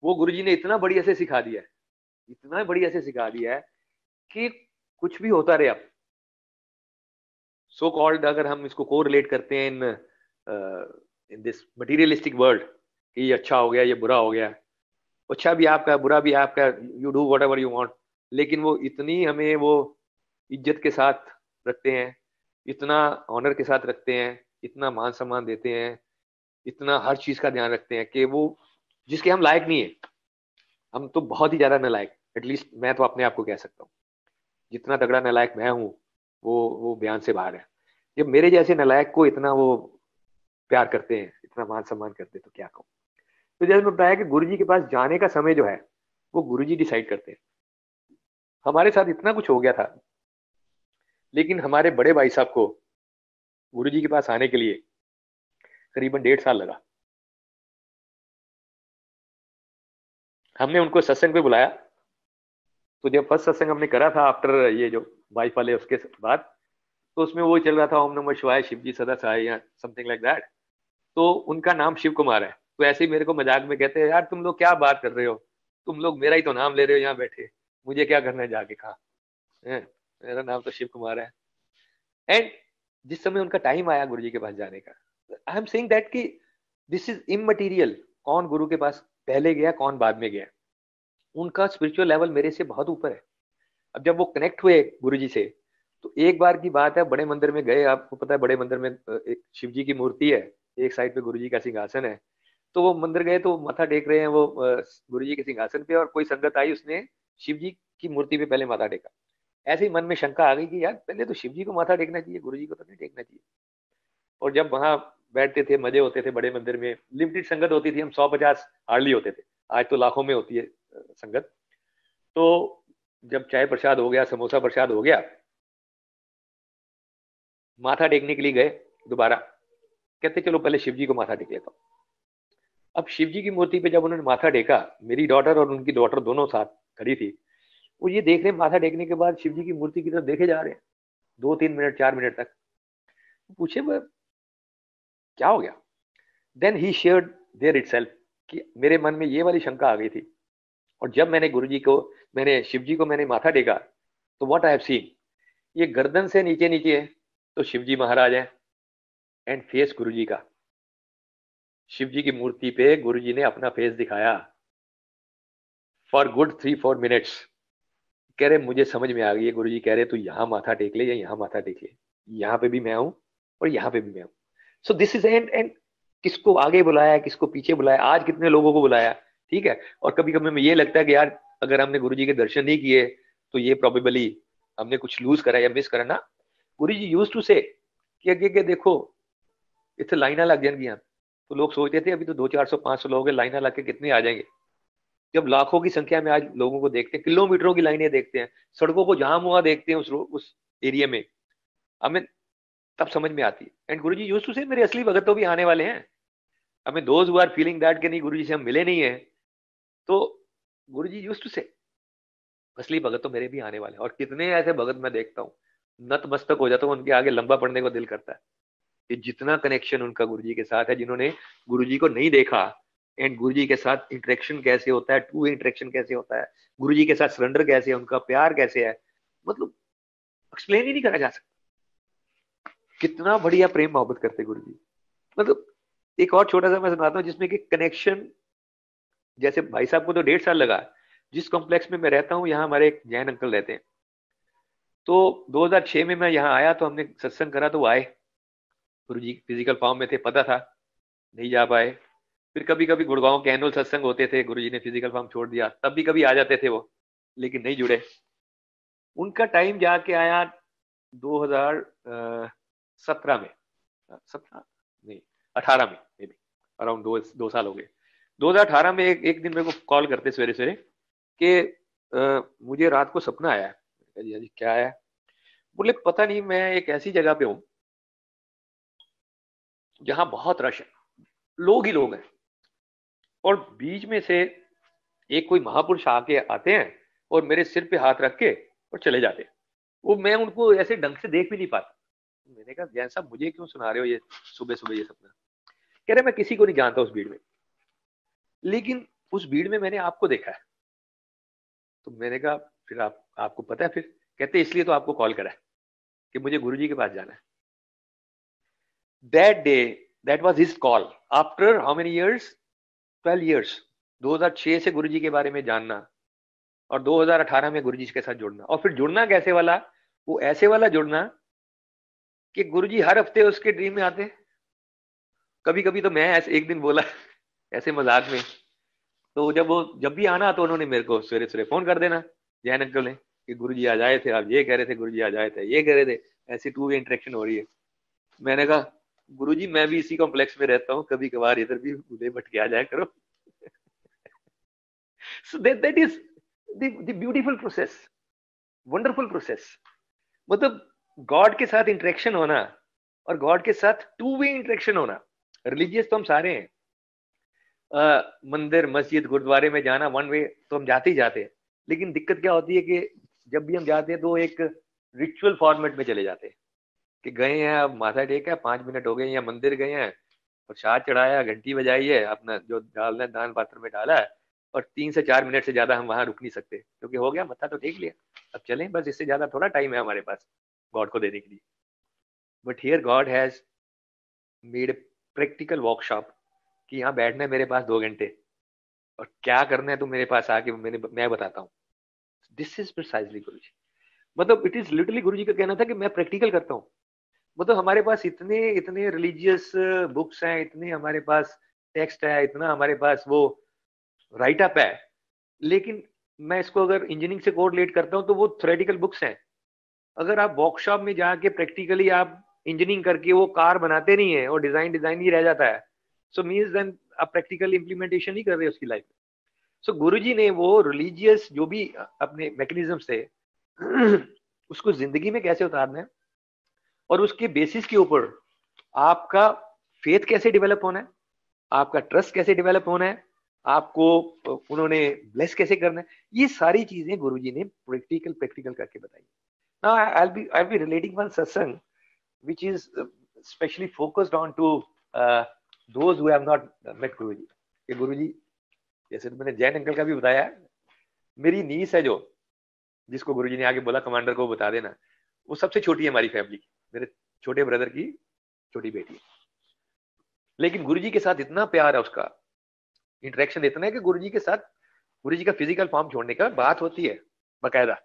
वो गुरु जी ने इतना बढ़िया से सिखा दिया है, इतना बढ़िया से सिखा दिया है कि कुछ भी होता रहे। अब सो कॉल्ड, अगर हम इसको कोरिलेट करते हैं इन दिस मटीरियलिस्टिक वर्ल्ड कि ये अच्छा हो गया, ये बुरा हो गया, अच्छा भी आपका बुरा भी आपका, you do what ever you want, लेकिन वो इतनी हमें वो इज्जत के साथ रखते हैं, इतना ऑनर के साथ रखते हैं, इतना मान सम्मान देते हैं, इतना हर चीज का ध्यान रखते हैं कि वो जिसके हम लायक नहीं है, हम तो बहुत ही ज्यादा नालायक, एटलीस्ट मैं तो अपने आप को कह सकता हूँ, जितना तगड़ा नालायक मैं हूँ वो बयान से बाहर है। जब मेरे जैसे नालायक को इतना वो प्यार करते हैं, इतना मान सम्मान करते हैं, तो क्या कहूँ। तो जैसे मैं बताया कि गुरुजी के पास जाने का समय जो है वो गुरुजी डिसाइड करते हैं। हमारे साथ इतना कुछ हो गया था, लेकिन हमारे बड़े भाई साहब को गुरुजी के पास आने के लिए करीबन 1.5 साल लगा। हमने उनको सत्संग पे बुलाया, तो जब फर्स्ट सत्संग हमने करा था आफ्टर ये जो वाइफ वाले उसके बाद, तो उसमें वो चल रहा था ओम नमः शिवाय शिव जी सदा सहाय या समथिंग लाइक दैट। तो उनका नाम शिव कुमार है, तो ऐसे ही मेरे को मजाक में कहते हैं, यार तुम लोग क्या बात कर रहे हो, तुम लोग मेरा ही तो नाम ले रहे हो यहाँ बैठे, मुझे क्या करना है जाके, कहा मेरा नाम तो शिव कुमार है। एंड जिस समय उनका टाइम आया गुरु जी के पास जाने का, आई एम सेइंग दैट कि दिस इज इममटीरियल, कौन गुरु के पास पहले गया कौन बाद में गया, उनका स्पिरिचुअल लेवल मेरे से बहुत ऊपर है। अब जब वो कनेक्ट हुए गुरु जी से, तो एक बार की बात है, बड़े मंदिर में गए, आपको पता है बड़े मंदिर में एक शिव जी की मूर्ति है, एक साइड पे गुरु जी का सिंहासन है, तो वो मंदिर गए तो माथा टेक रहे हैं वो गुरु जी के सिंहासन पे, और कोई संगत आई, उसने शिव जी की मूर्ति पे पहले माथा टेका। ऐसे ही मन में शंका आ गई कि यार पहले तो शिव जी को माथा टेकना चाहिए, गुरु जी को तो नहीं टेकना चाहिए। और जब वहां बैठते थे, मजे होते थे, बड़े मंदिर में लिमिटेड संगत होती थी, हम 100-50 हार्डली होते थे, आज तो लाखों में होती है संगत। तो जब चाय प्रसाद हो गया, समोसा प्रसाद हो गया, माथा टेकने के लिए गए दोबारा, कहते चलो पहले शिव जी को माथा टेक लेता हूं। अब शिव जी की मूर्ति पे जब उन्होंने माथा टेका, मेरी डॉटर और उनकी डॉटर दोनों साथ खड़ी थी, वो ये देख रहे हैं माथा टेकने के बाद शिव जी की मूर्ति की तरफ देखे जा रहे हैं 2-3 मिनट 4 मिनट तक। पूछे वो क्या हो गया। Then he shared there itself कि मेरे मन में ये वाली शंका आ गई थी, और जब मैंने गुरु जी को, मैंने शिव जी को मैंने माथा टेका, तो व्हाट आई हैव सीन, ये गर्दन से नीचे नीचे है तो शिव जी महाराज है, एंड फेस गुरु जी का, शिव जी की मूर्ति पे गुरु जी ने अपना फेस दिखाया फॉर गुड 3-4 मिनट्स। कह रहे मुझे समझ में आ गई है, गुरु जी कह रहे तू यहाँ माथा टेक ले या यहाँ माथा टेक ले, यहाँ पे भी मैं हूं और यहाँ पे भी मैं हूं। सो दिस इज एंड किसको आगे बुलाया, किसको पीछे बुलाया, आज कितने लोगों को बुलाया, ठीक है। और कभी कभी हमें ये लगता है कि यार अगर हमने गुरु जी के दर्शन नहीं किए तो ये प्रोबेबली हमने कुछ लूज करा या मिस करा ना। गुरु जी यूज्ड टू से कि अगे देखो इतने लाइना लग जाएंगी, तो लोग सोचते थे अभी तो 200-400-500 लोग लाइना लग के कितने आ जाएंगे। जब लाखों की संख्या में आज लोगों को देखते हैं, किलोमीटरों की लाइनें देखते हैं, सड़कों को जाम हुआ देखते हैं उस एरिया में, हमें तब समझ में आती है। एंड गुरुजी यूज्ड टू से मेरे असली भगत तो भी आने वाले हैं। हमें those who are feeling that कि नहीं गुरुजी से हम मिले नहीं है, तो गुरुजी यूज्ड टू से असली भगत तो मेरे भी आने वाले हैं। और कितने ऐसे भगत मैं देखता हूँ, नतमस्तक हो जाता हूँ, उनके आगे लंबा पड़ने को दिल करता है कि जितना कनेक्शन उनका गुरुजी के साथ है, जिन्होंने गुरुजी को नहीं देखा एंड गुरुजी के साथ इंटरेक्शन कैसे होता है, टू वे इंटरेक्शन कैसे होता है, गुरुजी के साथ सरेंडर कैसे है, उनका प्यार कैसे है, मतलब एक्सप्लेन ही नहीं करा जा सकता कितना बढ़िया प्रेम मोहब्बत करते गुरुजी। मतलब एक और छोटा सा मैं सुनाता हूँ जिसमें कि कनेक्शन, जैसे भाई साहब को तो 1.5 साल लगा, जिस कॉम्प्लेक्स में मैं रहता हूँ यहाँ हमारे एक जैन अंकल रहते हैं, तो 2006 में मैं यहाँ आया तो हमने सत्संग करा, तो वो आए, गुरुजी फिजिकल फॉर्म में थे, पता था नहीं जा पाए। फिर कभी कभी गुड़गांव के एनुअल सत्संग होते थे, गुरुजी ने फिजिकल फॉर्म छोड़ दिया, तब भी कभी आ जाते थे वो, लेकिन नहीं जुड़े। उनका टाइम जाके आया 2017 में, 17 नहीं 18 में, मे बी अराउंड 2 साल हो गए। 2018 में एक दिन मेरे को कॉल करते सवेरे सवेरे कि मुझे रात को सपना आया। जी क्या आया? बोले पता नहीं, मैं एक ऐसी जगह पे हूँ जहां बहुत रश है, लोग ही लोग हैं, और बीच में से एक कोई महापुरुष आके आते हैं और मेरे सिर पे हाथ रख के और चले जाते हैं। वो मैं उनको ऐसे ढंग से देख भी नहीं पाता। मैंने कहा जैन साहब मुझे क्यों सुना रहे हो ये सुबह सुबह ये सपना? कह रहे मैं किसी को नहीं जानता उस भीड़ में, लेकिन उस भीड़ में मैंने आपको देखा है। तो मैंने कहा फिर आपको पता है? फिर कहते इसलिए तो आपको कॉल करा है कि मुझे गुरुजी के पास जाना है। That day that was his call after how many years? 12 years. 2006 से गुरुजी के बारे में जानना और 2018 में गुरुजी के साथ जुड़ना। और फिर जुड़ना कैसे वाला? वो ऐसे वाला जुड़ना कि गुरुजी हर हफ्ते उसके ड्रीम में आते। कभी कभी तो मैं ऐसे एक दिन बोला ऐसे मजाक में, तो जब भी आना तो उन्होंने मेरे को सवेरे सवेरे फोन कर देना, जैन अंकल ने, कि गुरुजी आ जाए थे, आप ये कह रहे थे, गुरुजी आ जाए थे, ये कह रहे थे, ऐसी टू वे इंटरेक्शन हो रही है। मैंने कहा गुरुजी मैं भी इसी कॉम्प्लेक्स में रहता हूँ, कभी कभार इधर भी उधर भटके आ जाया करो। So that is the beautiful process, wonderful process। मतलब गॉड के साथ इंटरेक्शन होना और गॉड के साथ टू वे इंटरेक्शन होना। रिलीजियस तो हम सारे हैं, मंदिर मस्जिद गुरुद्वारे में जाना वन वे तो हम जाते ही जाते हैं, लेकिन दिक्कत क्या होती है कि जब भी हम जाते हैं तो एक रिचुअल फॉर्मेट में चले जाते हैं कि गए हैं, अब माथा टेका, 5 मिनट हो गए, या मंदिर गए हैं, प्रसाद चढ़ाया, घंटी बजाई है, अपना जो डालना है दान पात्र में डाला है, और 3 से 4 मिनट से ज्यादा हम वहां रुक नहीं सकते, क्योंकि हो गया मत्था तो टेक लिया, अब चलें, बस इससे ज्यादा थोड़ा टाइम है हमारे पास गॉड को देने के लिए। But here God has made practical workshop कि यहाँ बैठना है मेरे पास 2 घंटे और क्या करना है तो मेरे पास आके मैं बताता हूँ। दिस इज प्रिसाइजली गुरुजी। मतलब इट इज लिटरली गुरुजी का कहना था कि मैं प्रैक्टिकल करता हूँ। मतलब हमारे पास इतने रिलीजियस बुक्स हैं, इतने हमारे पास टेक्स्ट है, इतना हमारे पास वो राइट अप है, लेकिन मैं इसको अगर इंजीनियरिंग से कोरिलेट करता हूँ तो वो थ्योरेटिकल बुक्स हैं। अगर आप वर्कशॉप में जाके प्रैक्टिकली आप इंजीनियरिंग करके वो कार बनाते नहीं है और डिजाइन ही रह जाता है, सो मीन्स देन आप प्रैक्टिकल इंप्लीमेंटेशन नहीं कर रहे उसकी लाइफ में। सो गुरुजी ने वो रिलीजियस जो भी अपने मैकेनिज्म थे उसको जिंदगी में कैसे उतारना है और उसके बेसिस के ऊपर आपका फेथ कैसे डेवलप होना है, आपका ट्रस्ट कैसे डेवलप होना है, आपको उन्होंने ब्लेस कैसे करना है, ये सारी चीजें गुरुजी ने प्रैक्टिकल करके बताई। Now I'll be relating one satsang which is specially focused on to those who have not met Guruji। कि गुरुजी, जैसे तो मैंने जैन अंकल का भी बताया, मेरी नीस है जो, जिसको गुरुजी ने आगे बोला कमांडर को बता देना, वो सबसे छोटी है हमारी फैमिली की, मेरे छोटे ब्रदर की छोटी बेटी है, लेकिन गुरुजी के साथ इतना प्यार है, उसका इंटरेक्शन इतना है कि गुरुजी के साथ गुरुजी का फिजिकल फॉर्म छोड़ने का बात होती है, बाकायदा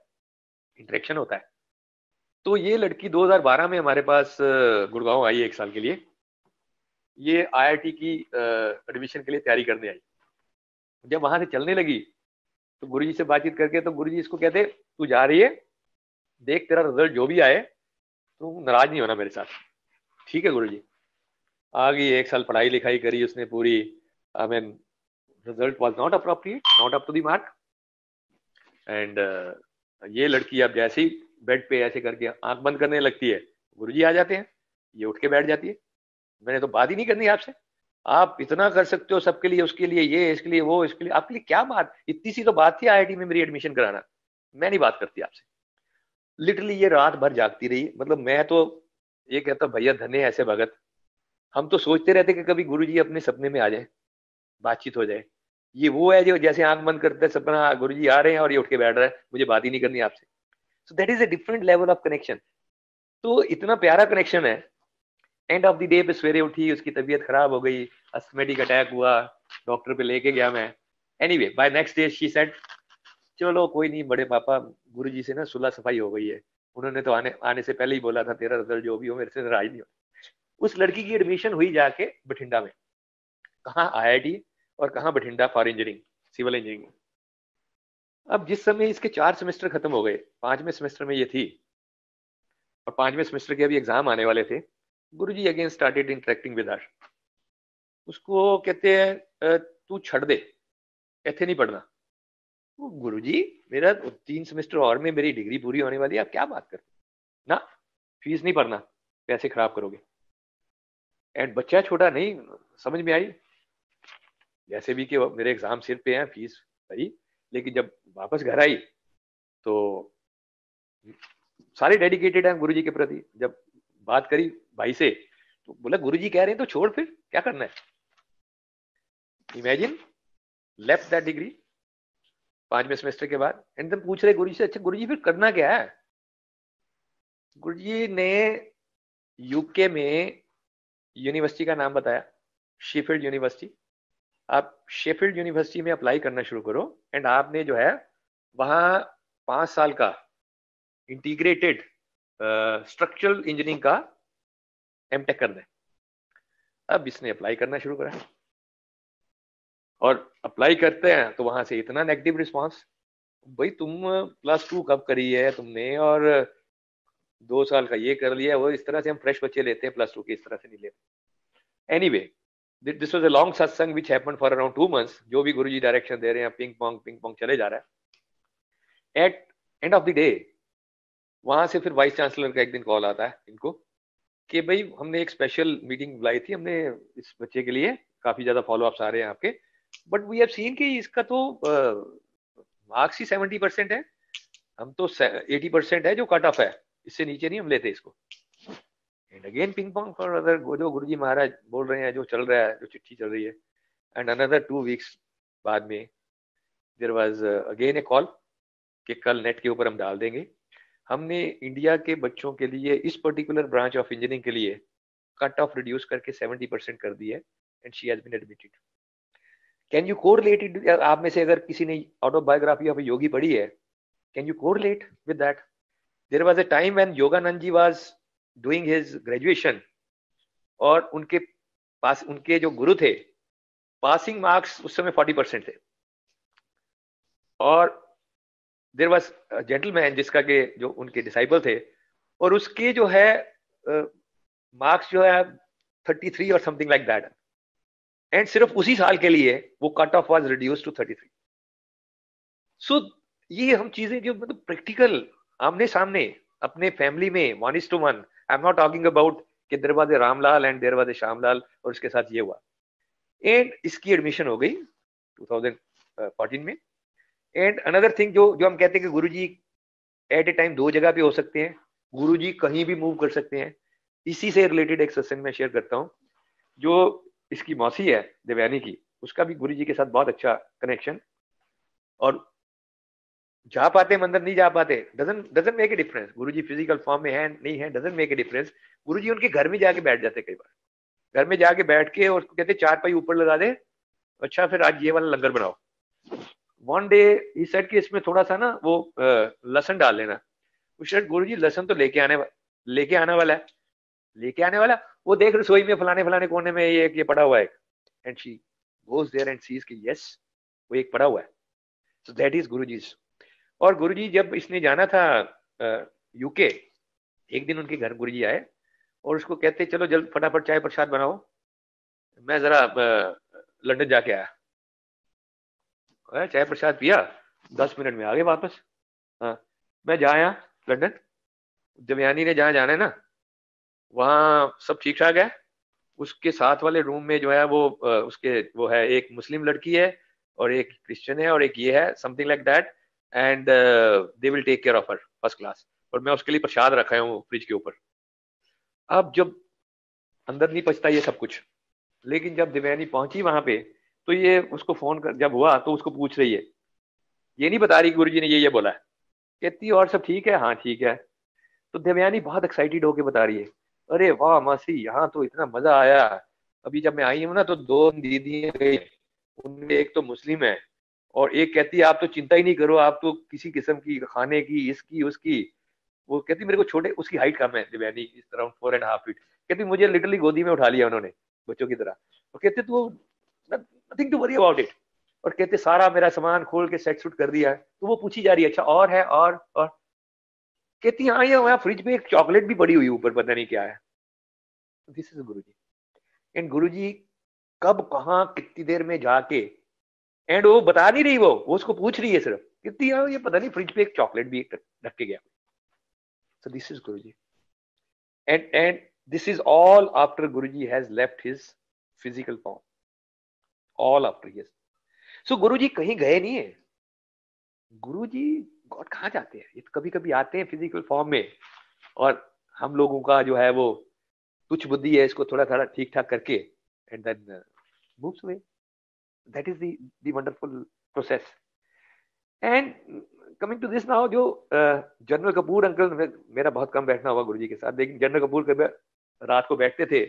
इंटरेक्शन होता है। तो ये लड़की 2012 में हमारे पास गुड़गांव आई 1 साल के लिए। ये IIT की एडमिशन के लिए तैयारी करने आई। जब वहां से चलने लगी तो गुरुजी से बातचीत करके तो गुरुजी इसको कहते तू जा रही है, देख तेरा रिजल्ट जो भी आए तू नाराज नहीं होना मेरे साथ, ठीक है गुरुजी। आ गई, 1 साल पढ़ाई लिखाई करी उसने पूरी, I mean result was not appropriate, not up to the mark, and ये लड़की अब जैसे ही बेड पे ऐसे करके आंख बंद करने लगती है, गुरुजी आ जाते हैं, ये उठ के बैठ जाती है। मैंने तो बात ही नहीं करनी आपसे, आप इतना कर सकते हो सबके लिए, उसके लिए ये, इसके लिए वो, इसके लिए, आपके लिए क्या बात, इतनी सी तो बात थी IIT में मेरी एडमिशन कराना, मैं नहीं बात करती आपसे। लिटरली ये रात भर जागती रही। मतलब मैं तो ये कहता भैया धन्य ऐसे भगत, हम तो सोचते रहते कि कभी गुरुजी अपने सपने में आ जाए, बातचीत हो जाए। ये वो है जो जैसे आंख बंद करते हैं सपना गुरुजी आ रहे हैं और ये उठ के बैठ रहा है, मुझे बात ही नहीं करनी आपसे। सो that is a different level of connection. तो इतना प्यारा कनेक्शन है। एंड ऑफ द डे पे सवेरे उठी, उसकी तबीयत खराब हो गई, अस्थमेटिक अटैक हुआ, डॉक्टर पे लेके गया मैं। Anyway by next day she said चलो कोई नहीं बड़े पापा, गुरुजी से ना सुलह सफाई हो गई है, उन्होंने तो आने से पहले ही बोला था तेरा रिजल्ट जो भी हो मेरे से नाराज नहीं हो। उस लड़की की एडमिशन हुई जाके बठिंडा में, कहाँ IIT और कहाँ Bathinda for engineering, civil engineering. अब जिस समय इसके 4 सेमेस्टर खत्म हो गए, 5वें सेमेस्टर में ये थी और 5वें सेमेस्टर के अभी एग्जाम आने वाले थे, Guruji again started interacting with her. उसको कहते हैं तू छड़ दे, ऐसे नहीं पढ़ना। वो गुरुजी मेरा 3 सेमेस्टर और में मेरी डिग्री पूरी होने वाली है, आप क्या बात करते ना, फीस नहीं भरना, पैसे खराब करोगे। एंड बच्चा छोटा नहीं, समझ में आई जैसे भी कि मेरे एग्जाम सिर पे हैं, फीस भरी। लेकिन जब वापस घर आई तो सारे डेडिकेटेड हैं गुरुजी के प्रति। जब बात करी भाई से तो बोला गुरुजी कह रहे हैं तो छोड़, फिर क्या करना है। इमेजिन, लेफ्ट दैट डिग्री 5वें सेमेस्टर के बाद। एंड देन पूछ रहे गुरुजी से अच्छा गुरुजी फिर करना क्या है। गुरुजी ने यूके में यूनिवर्सिटी का नाम बताया, शेफील्ड यूनिवर्सिटी। आप शेफील्ड यूनिवर्सिटी में अप्लाई करना शुरू करो एंड आपने जो है वहां 5 साल का इंटीग्रेटेड स्ट्रक्चरल इंजीनियरिंग का एमटेक करना है। अब इसने अप्लाई करना शुरू करा और अप्लाई करते हैं तो वहां से इतना नेगेटिव रिस्पांस, भाई तुम +2 कब करी है तुमने और 2 साल का ये कर लिया। वो इस तरह से हम फ्रेश बच्चे लेते हैं, +2 के इस तरह से नहीं लेते। Anyway this was a long satsang which happened for around 2 months। जो भी गुरुजी डायरेक्शन दे रहे हैं पिंग पोंग चले जा रहा है। At end of the day वहां से फिर वाइस चांसलर का एक दिन कॉल आता है इनको कि भाई हमने एक स्पेशल मीटिंग बुलाई थी हमने इस बच्चे के लिए, काफी ज्यादा फॉलोअप्स आ रहे हैं आपके, बट वी हैव सीन कि इसका तो मार्क्स ही 70% है, हम तो 80% है जो कट ऑफ है, इससे नीचे नहीं हम लेते इसको। And again ping pong for other, जो गुरुजी महाराज बोल रहे हैं, जो चल रहा है, जो चिट्ठी चल रही है। एंड अनदर 2 weeks बाद में there was again a call कि कल नेट के ऊपर हम डाल देंगे, हमने इंडिया के बच्चों के लिए इस पर्टिकुलर ब्रांच ऑफ इंजीनियरिंग के लिए कट ऑफ रिड्यूस करके 70% कर दी है and she has been admitted. Can you correlate it? आप में से अगर किसी ने ऑटोबायोग्राफी ऑफ योगी पढ़ी है, can you correlate with that? There was a time when Yogananda ji was doing his graduation और उनके पास उनके जो गुरु थे, पासिंग मार्क्स उस समय 40% थे और देयर वाज जेंटलमैन जिसका के जो उनके डिसाइपल थे और उसके जो है मार्क्स जो है 33 और समथिंग लाइक दैट। एंड सिर्फ उसी साल के लिए वो cut off was reduced to 33। So ये हम चीजें जो मतलब प्रैक्टिकल आमने सामने अपने फैमिली में 1:1। I am not talking about कि there was a Ramlal and there was a Shyamlal और उसके साथ ये हुआ। एंड इसकी एडमिशन हो गई 2014 में। एंड अनदर थिंग जो हम कहते हैं कि गुरुजी एट ए टाइम 2 जगह पे हो सकते हैं, गुरुजी कहीं भी मूव कर सकते हैं। इसी से रिलेटेड एक सत्संग में शेयर करता हूँ। जो इसकी मौसी है देवयानी की, उसका भी गुरुजी के साथ बहुत अच्छा कनेक्शन, और जा पाते मंदिर नहीं जा पाते doesn't make a difference. Guruji physical form में है नहीं है डजंट मेक ए डिफरेंस। गुरुजी उनके घर में जाके बैठ जाते, कई बार घर में जाके बैठ के और उसको कहते 4 पाई ऊपर लगा दे, अच्छा फिर आज ये वाला लंगर बनाओ। वन डे ही सेड कि इसमें थोड़ा सा ना वो लहसुन डाल लेना। गुरुजी लहसुन तो लेके आने वाला है, लेके आने वाला। वो देख रसोई में फलाने कोने में ये पड़ा हुआ है and she goes there and sees कि यस वो एक पड़ा हुआ है। So that is Guruji's. और गुरुजी जब इसने जाना था यूके, एक दिन उनके घर गुरुजी आए और उसको कहते चलो जल्द फटाफट चाय प्रसाद बनाओ, मैं जरा लंदन जाके आया। चाय प्रसाद पिया, 10 मिनट में आ गए वापस। हाँ, मैं जा आया लंदन। देवयानी ने जहाँ जाना है ना वहाँ सब ठीक ठाक है। उसके साथ वाले रूम में जो है वो है एक मुस्लिम लड़की है और एक क्रिश्चियन है और एक ये है something like that, and they will take care of her first class. और मैं उसके लिए प्रसाद रखा हूँ फ्रिज के ऊपर। अब जब अंदर नहीं पचता ये सब कुछ, लेकिन जब देवयानी पहुंची वहां पे तो ये उसको फोन कर जब हुआ तो उसको पूछ रही है, ये नहीं बता रही गुरुजी ने ये बोला है। कहती है और सब ठीक है, हाँ ठीक है। तो देवयानी बहुत एक्साइटेड होके बता रही है, अरे वाह मासी, यहाँ तो इतना मजा आया। अभी जब मैं आई हूँ ना तो दो दीदी गई, उनमें एक तो मुस्लिम है और एक कहती है आप तो चिंता ही नहीं करो, आप तो किसी किस्म की खाने की इसकी उसकी। वो कहती मेरे को छोटे, उसकी हाइट कम है देवयानी, इस अराउंड 4.5 फीट। कहती मुझे लिटरली गोदी में उठा लिया उन्होंने बच्चों की तरह। और कहते तो nothing to worry about it. और कहते सारा मेरा सामान खोल के सेट सूट कर दिया है। तो वो पूछी जा रही है अच्छा और है और कहती हाँ ये वहाँ फ्रिज में एक चॉकलेट भी पड़ी हुई ऊपर, पता नहीं क्या है। This is Guruji. एंड गुरुजी कब कहाँ कितनी देर में जाके, एंड वो बता नहीं रही, वो उसको पूछ रही है सिर्फ, कितनी हाँ ये पता नहीं फ्रिज पे एक चॉकलेट भी रख के गया। सो this is Guruji. And this is all after Guruji has left his physical form. All after yes. So Guruji कहीं गए नहीं है। गुरुजी गॉड कहाँ जाते हैं? ये तो कभी कभी आते हैं फिजिकल फॉर्म में, और हम लोगों का जो है वो तुच्छ बुद्धि है, इसको थोड़ा थोड़ा ठीक ठाक करके and then moves away. That is the wonderful process. And coming to this now, जो जनरल कपूर अंकल, मेरा बहुत कम बैठना हुआ गुरुजी के साथ, लेकिन जनरल कपूर कभी रात को बैठते थे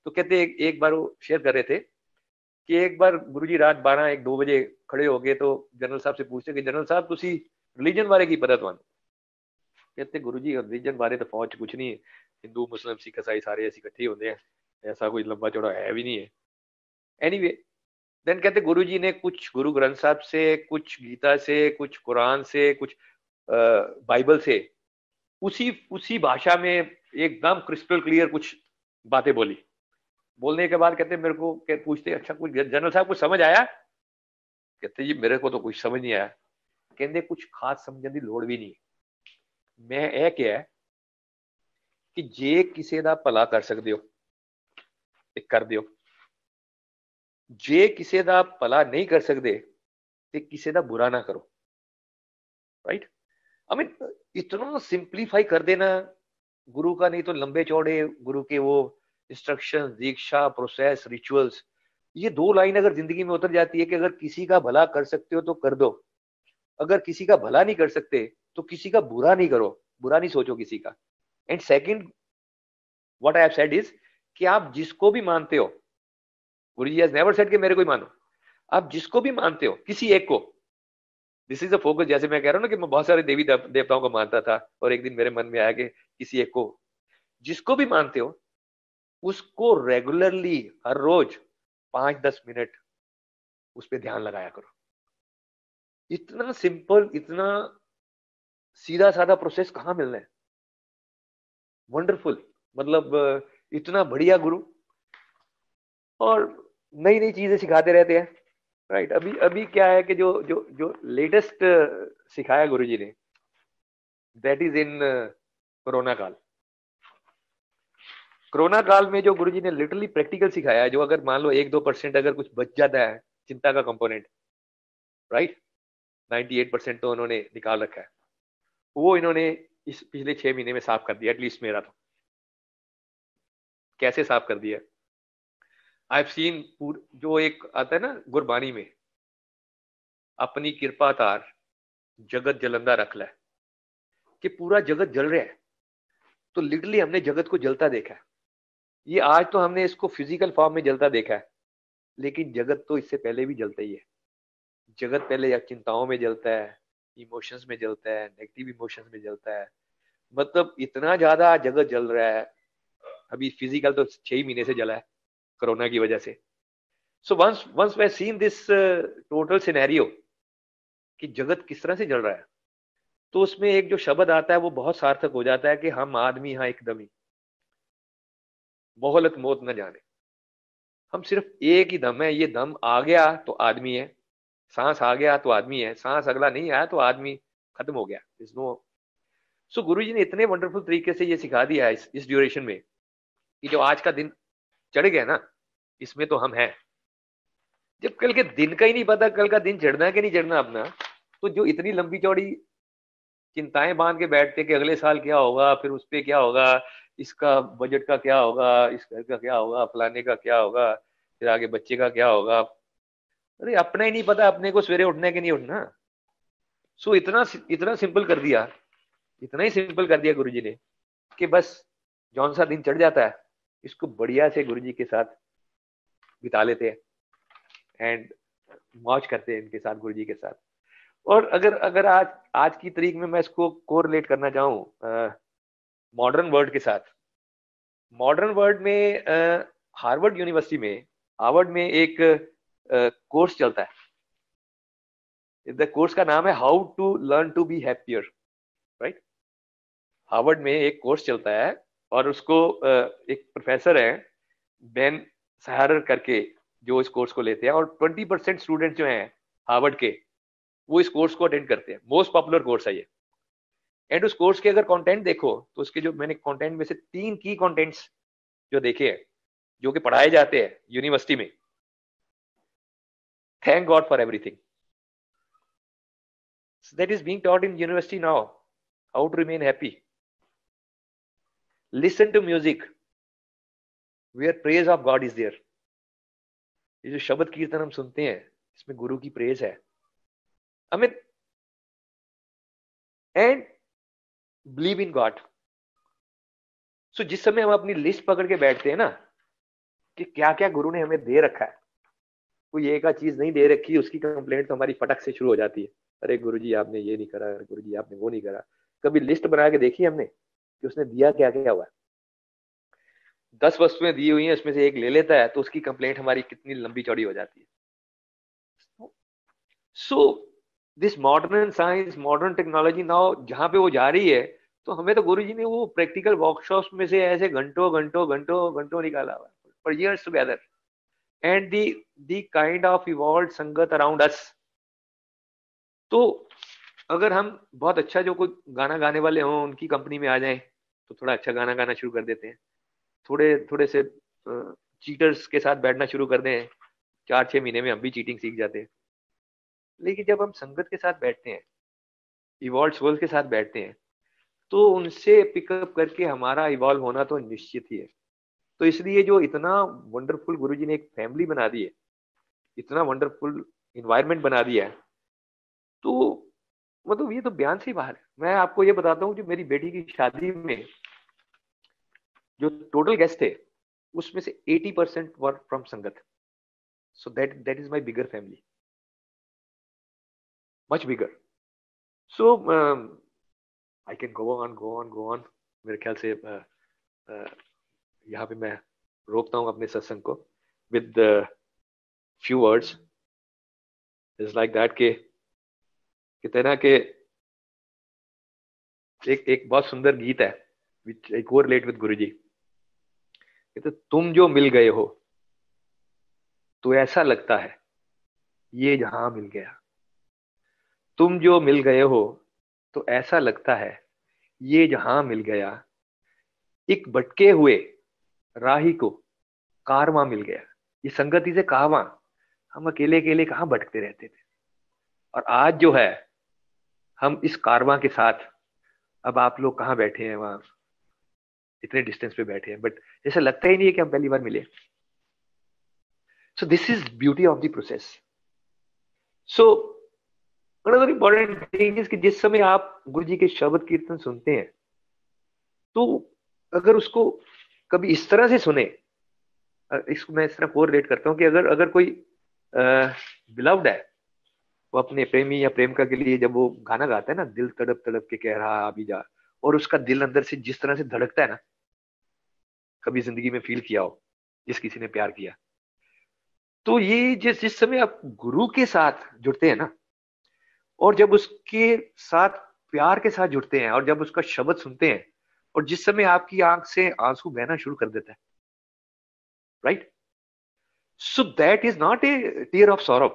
तो कहते एक बार वो शेयर कर रहे थे कि एक बार गुरुजी रात 12-1-2 बजे खड़े हो गए तो जनरल साहब से पूछते कि जनरल साहब तुसी रिलीजन बारे की पता तुहानू? कहते गुरुजी रिलीजन बारे तो फौज कुछ नहीं है, हिंदू मुस्लिम सिख ईसाई सारे ऐसे इकट्ठे होते हैं, ऐसा कोई लंबा चौड़ा है भी नहीं है। एनीवे देन कहते गुरुजी ने कुछ गुरु ग्रंथ साहब से, कुछ गीता से, कुछ कुरान से, कुछ बाइबल से, उसी भाषा में एकदम क्रिस्टल क्लियर कुछ बातें बोली। बोलने के बाद कहते मेरे को पूछते अच्छा कुछ जनरल साहब कुछ समझ आया? कहते जी मेरे को तो कुछ समझ नहीं आया। कहते कुछ खास समझने की लोड़ भी नहीं, मैं यह क्या है कि जे किसी का भला कर सकते हो ते कर दियो, जे किसी का भला नहीं कर सकते ते किसी का बुरा ना करो। राइट? आई मीन इतना सिंप्लीफाई कर देना गुरु का, नहीं तो लंबे चौड़े गुरु के वो इंस्ट्रक्शन, दीक्षा, प्रोसेस, रिचुअल्स, ये 2 लाइन अगर जिंदगी में उतर जाती है कि अगर किसी का भला कर सकते हो तो कर दो, अगर किसी का भला नहीं कर सकते तो किसी का बुरा नहीं करो, बुरा नहीं सोचो किसी का। And second what I have said is कि आप जिसको भी मानते हो, गुरुजी हैज नेवर सेड कि मेरे को ही मानो, आप जिसको भी मानते हो किसी एक को, दिस इज अ फोकस। जैसे मैं कह रहा हूं ना कि मैं बहुत सारे देवी देवताओं को मानता था और एक दिन मेरे मन में आया कि किसी एक को, जिसको भी मानते हो उसको रेगुलरली हर रोज 5-10 मिनट उस पर ध्यान लगाया करो। इतना सिंपल, इतना सीधा साधा प्रोसेस कहाँ मिलना है? वंडरफुल, मतलब इतना बढ़िया गुरु, और नई नई चीजें सिखाते रहते हैं। राइट? अभी क्या है कि जो जो जो लेटेस्ट सिखाया गुरुजी ने, दैट इज इन कोरोना काल। कोरोना काल में जो गुरुजी ने लिटरली प्रैक्टिकल सिखाया है, जो अगर मान लो 1-2% अगर कुछ बच जाता है चिंता का कंपोनेंट, राइट, 98% तो उन्होंने निकाल रखा है, वो इन्होंने इस पिछले 6 महीने में साफ कर दिया, एटलीस्ट मेरा। तो कैसे साफ कर दिया? आई हैव सीन, जो एक आता है ना गुरबानी में, अपनी कृपा तार जगत जलंदा रख ले, कि पूरा जगत जल रहा है। तो लिटरली हमने जगत को जलता देखा है। ये आज तो हमने इसको फिजिकल फॉर्म में जलता देखा है, लेकिन जगत तो इससे पहले भी जलता ही है। जगत पहले या चिंताओं में जलता है, इमोशंस में जलता है, नेगेटिव इमोशंस में जलता है, मतलब इतना ज्यादा जगत जल रहा है। अभी फिजिकल तो 6 महीने से जला है कोरोना की वजह से। So once we seen this total scenario कि जगत किस तरह से जल रहा है, तो उसमें एक जो शब्द आता है वो बहुत सार्थक हो जाता है कि हम आदमी यहाँ एकदम ही मोहलत मौत न जाने, हम सिर्फ एक ही दम है, ये दम आ गया तो आदमी है, सांस आ गया तो आदमी है, सांस अगला नहीं आया तो आदमी खत्म हो गया। सो गुरुजी ने इतने वंडरफुल तरीके से ये सिखा दिया है इस ड्यूरेशन में कि जो आज का दिन चढ़ गया ना, इसमें तो हम हैं। जब कल के दिन का ही नहीं पता कल का दिन चढ़ना है कि नहीं चढ़ना अपना, तो जो इतनी लंबी चौड़ी चिंताएं बांध के बैठते कि अगले साल क्या होगा, फिर उस पर क्या होगा, इसका बजट का क्या होगा, इस घर का क्या होगा, फलाने का क्या होगा, फिर आगे बच्चे का क्या होगा, अरे अपना ही नहीं पता अपने को सवेरे उठना है कि नहीं उठना। सो इतना इतना सिंपल कर दिया, इतना ही सिंपल कर दिया गुरुजी ने कि बस जौन सा दिन चढ़ जाता है इसको बढ़िया से गुरुजी के साथ बिता लेते हैं एंड मौज करते हैं इनके साथ, गुरुजी के साथ। और अगर अगर आज आज की तारीख में मैं इसको कोरिलेट करना चाहूँ मॉडर्न वर्ल्ड के साथ, मॉडर्न वर्ल्ड में हार्वर्ड यूनिवर्सिटी में, हार्वर्ड में एक कोर्स चलता है। द कोर्स का नाम है how to learn to be happier, right. Harvard में एक कोर्स चलता है और उसको एक प्रोफेसर है बेन सहारर करके जो इस कोर्स को लेते हैं, और 20% स्टूडेंट जो हैं हार्वर्ड के वो इस कोर्स को अटेंड करते हैं। मोस्ट पॉपुलर कोर्स है ये। एंड उस कोर्स के अगर कंटेंट देखो तो उसके जो मैंने कंटेंट में से 3 की कंटेंट्स जो देखे हैं जो कि पढ़ाए जाते हैं यूनिवर्सिटी में। Thank God for everything that is being taught in university now, how to remain happy, listen to music where praise of God is there. ये जो शब्द कीर्तन हम सुनते हैं इसमें गुरु की प्रेज है, Amit. And believe in God. So जिस समय हम अपनी लिस्ट पकड़ के बैठते हैं ना कि क्या क्या गुरु ने हमें दे रखा है, कोई एक चीज नहीं दे रखी, उसकी कंप्लेंट तो हमारी फटक से शुरू हो जाती है। अरे गुरुजी आपने ये नहीं करा, गुरुजी आपने वो नहीं करा। कभी लिस्ट बना के देखी हमने कि उसने दिया क्या क्या हुआ है? 10 वस्तुएं दी हुई हैं, उसमें से एक ले लेता है तो उसकी कंप्लेंट हमारी कितनी लंबी चौड़ी हो जाती है। So this modern science, modern technology now जहां पे वो जा रही है, तो हमें तो गुरुजी ने वो प्रैक्टिकल वर्कशॉप्स में से ऐसे घंटों घंटों घंटों घंटों निकाला हुआ for years together, and the kind of evolved संगत अराउंड अस। तो अगर हम बहुत अच्छा जो कोई गाना गाने वाले हों उनकी कंपनी में आ जाएं तो थोड़ा अच्छा गाना गाना शुरू कर देते हैं। थोड़े थोड़े से चीटर्स के साथ बैठना शुरू कर दें, 4-6 महीने में हम भी चीटिंग सीख जाते हैं। लेकिन जब हम संगत के साथ बैठते हैं, इवॉल्व सोल के साथ बैठते हैं, तो उनसे पिकअप करके हमारा इवॉल्व होना तो निश्चित ही है। तो इसलिए जो इतना वंडरफुल गुरुजी ने एक फैमिली बना दी है, इतना वंडरफुल इन्वायरमेंट बना दिया है, तो मतलब ये तो बयान से ही बाहर है। मैं आपको ये बताता हूँ, जो मेरी बेटी की शादी में जो टोटल गेस्ट थे उसमें से 80% वर फ्रॉम संगत। सो that is my bigger family, much bigger. So I can go on. मेरे ख्याल से यहाँ पे मैं रोकता हूँ अपने सत्संग को with few words. Is like that के कहते ना कि एक बहुत सुंदर गीत है विच आई कोरिलेट विद गुरुजी। कहते तुम जो मिल गए हो तो ऐसा लगता है ये जहां मिल गया। तुम जो मिल गए हो तो ऐसा लगता है ये जहां मिल गया। एक भटके हुए राही को कारवां मिल गया। ये संगति से कारवां, हम अकेले अकेले कहाँ भटकते रहते थे, और आज जो है हम इस कारवां के साथ, अब आप लोग कहाँ बैठे हैं, वहां इतने डिस्टेंस पे बैठे हैं, बट जैसा लगता ही नहीं है कि हम पहली बार मिले। सो this is beauty of the process. So another important thing is कि जिस समय आप गुरु जी के शब्द कीर्तन सुनते हैं, तो अगर उसको कभी इस तरह से सुने, इसको मैं इस तरह कोरिलेट करता हूँ कि अगर कोई बिलव्ड है, वो अपने प्रेमी या प्रेमिका के लिए जब वो गाना गाता है ना, दिल तड़प तड़प के कह रहा अभी जा, और उसका दिल अंदर से जिस तरह से धड़कता है ना, कभी जिंदगी में फील किया हो जिस किसी ने प्यार किया, तो ये जिस समय आप गुरु के साथ जुड़ते हैं ना, और जब उसके साथ प्यार के साथ जुड़ते हैं, और जब उसका शब्द सुनते हैं, और जिस समय आपकी आंख से आंसू बहना शुरू कर देता है, right, so that is not a tear of sorrow.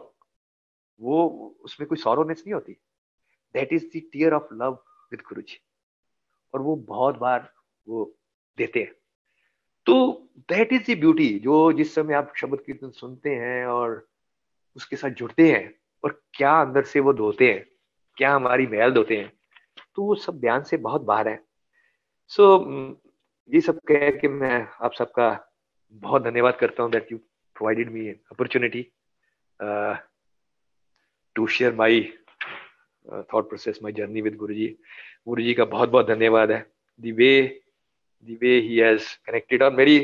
वो उसमें कोई सॉरोनेस नहीं होती, that is the tear of love with Guru ji. और वो बहुत बार वो देते हैं। तो दैट इज द ब्यूटी, जो जिस समय आप शब्द कीर्तन सुनते हैं और उसके साथ जुड़ते हैं, और क्या अंदर से वो धोते हैं, क्या हमारी मैल धोते हैं, तो वो सब बयान से बहुत बाहर है। सो ये सब कह के मैं आप सबका बहुत धन्यवाद करता हूँ that you provided me opportunity to share my thought process, my journey with Guru ji. गुरु जी का बहुत बहुत धन्यवाद है, दी वे ही हैज कनेक्टेड। और मेरी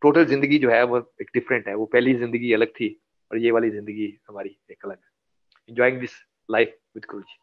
टोटल जिंदगी जो है वो एक डिफरेंट है, वो पहली जिंदगी अलग थी और ये वाली जिंदगी हमारी एक अलग है। Enjoying this life with Guru ji.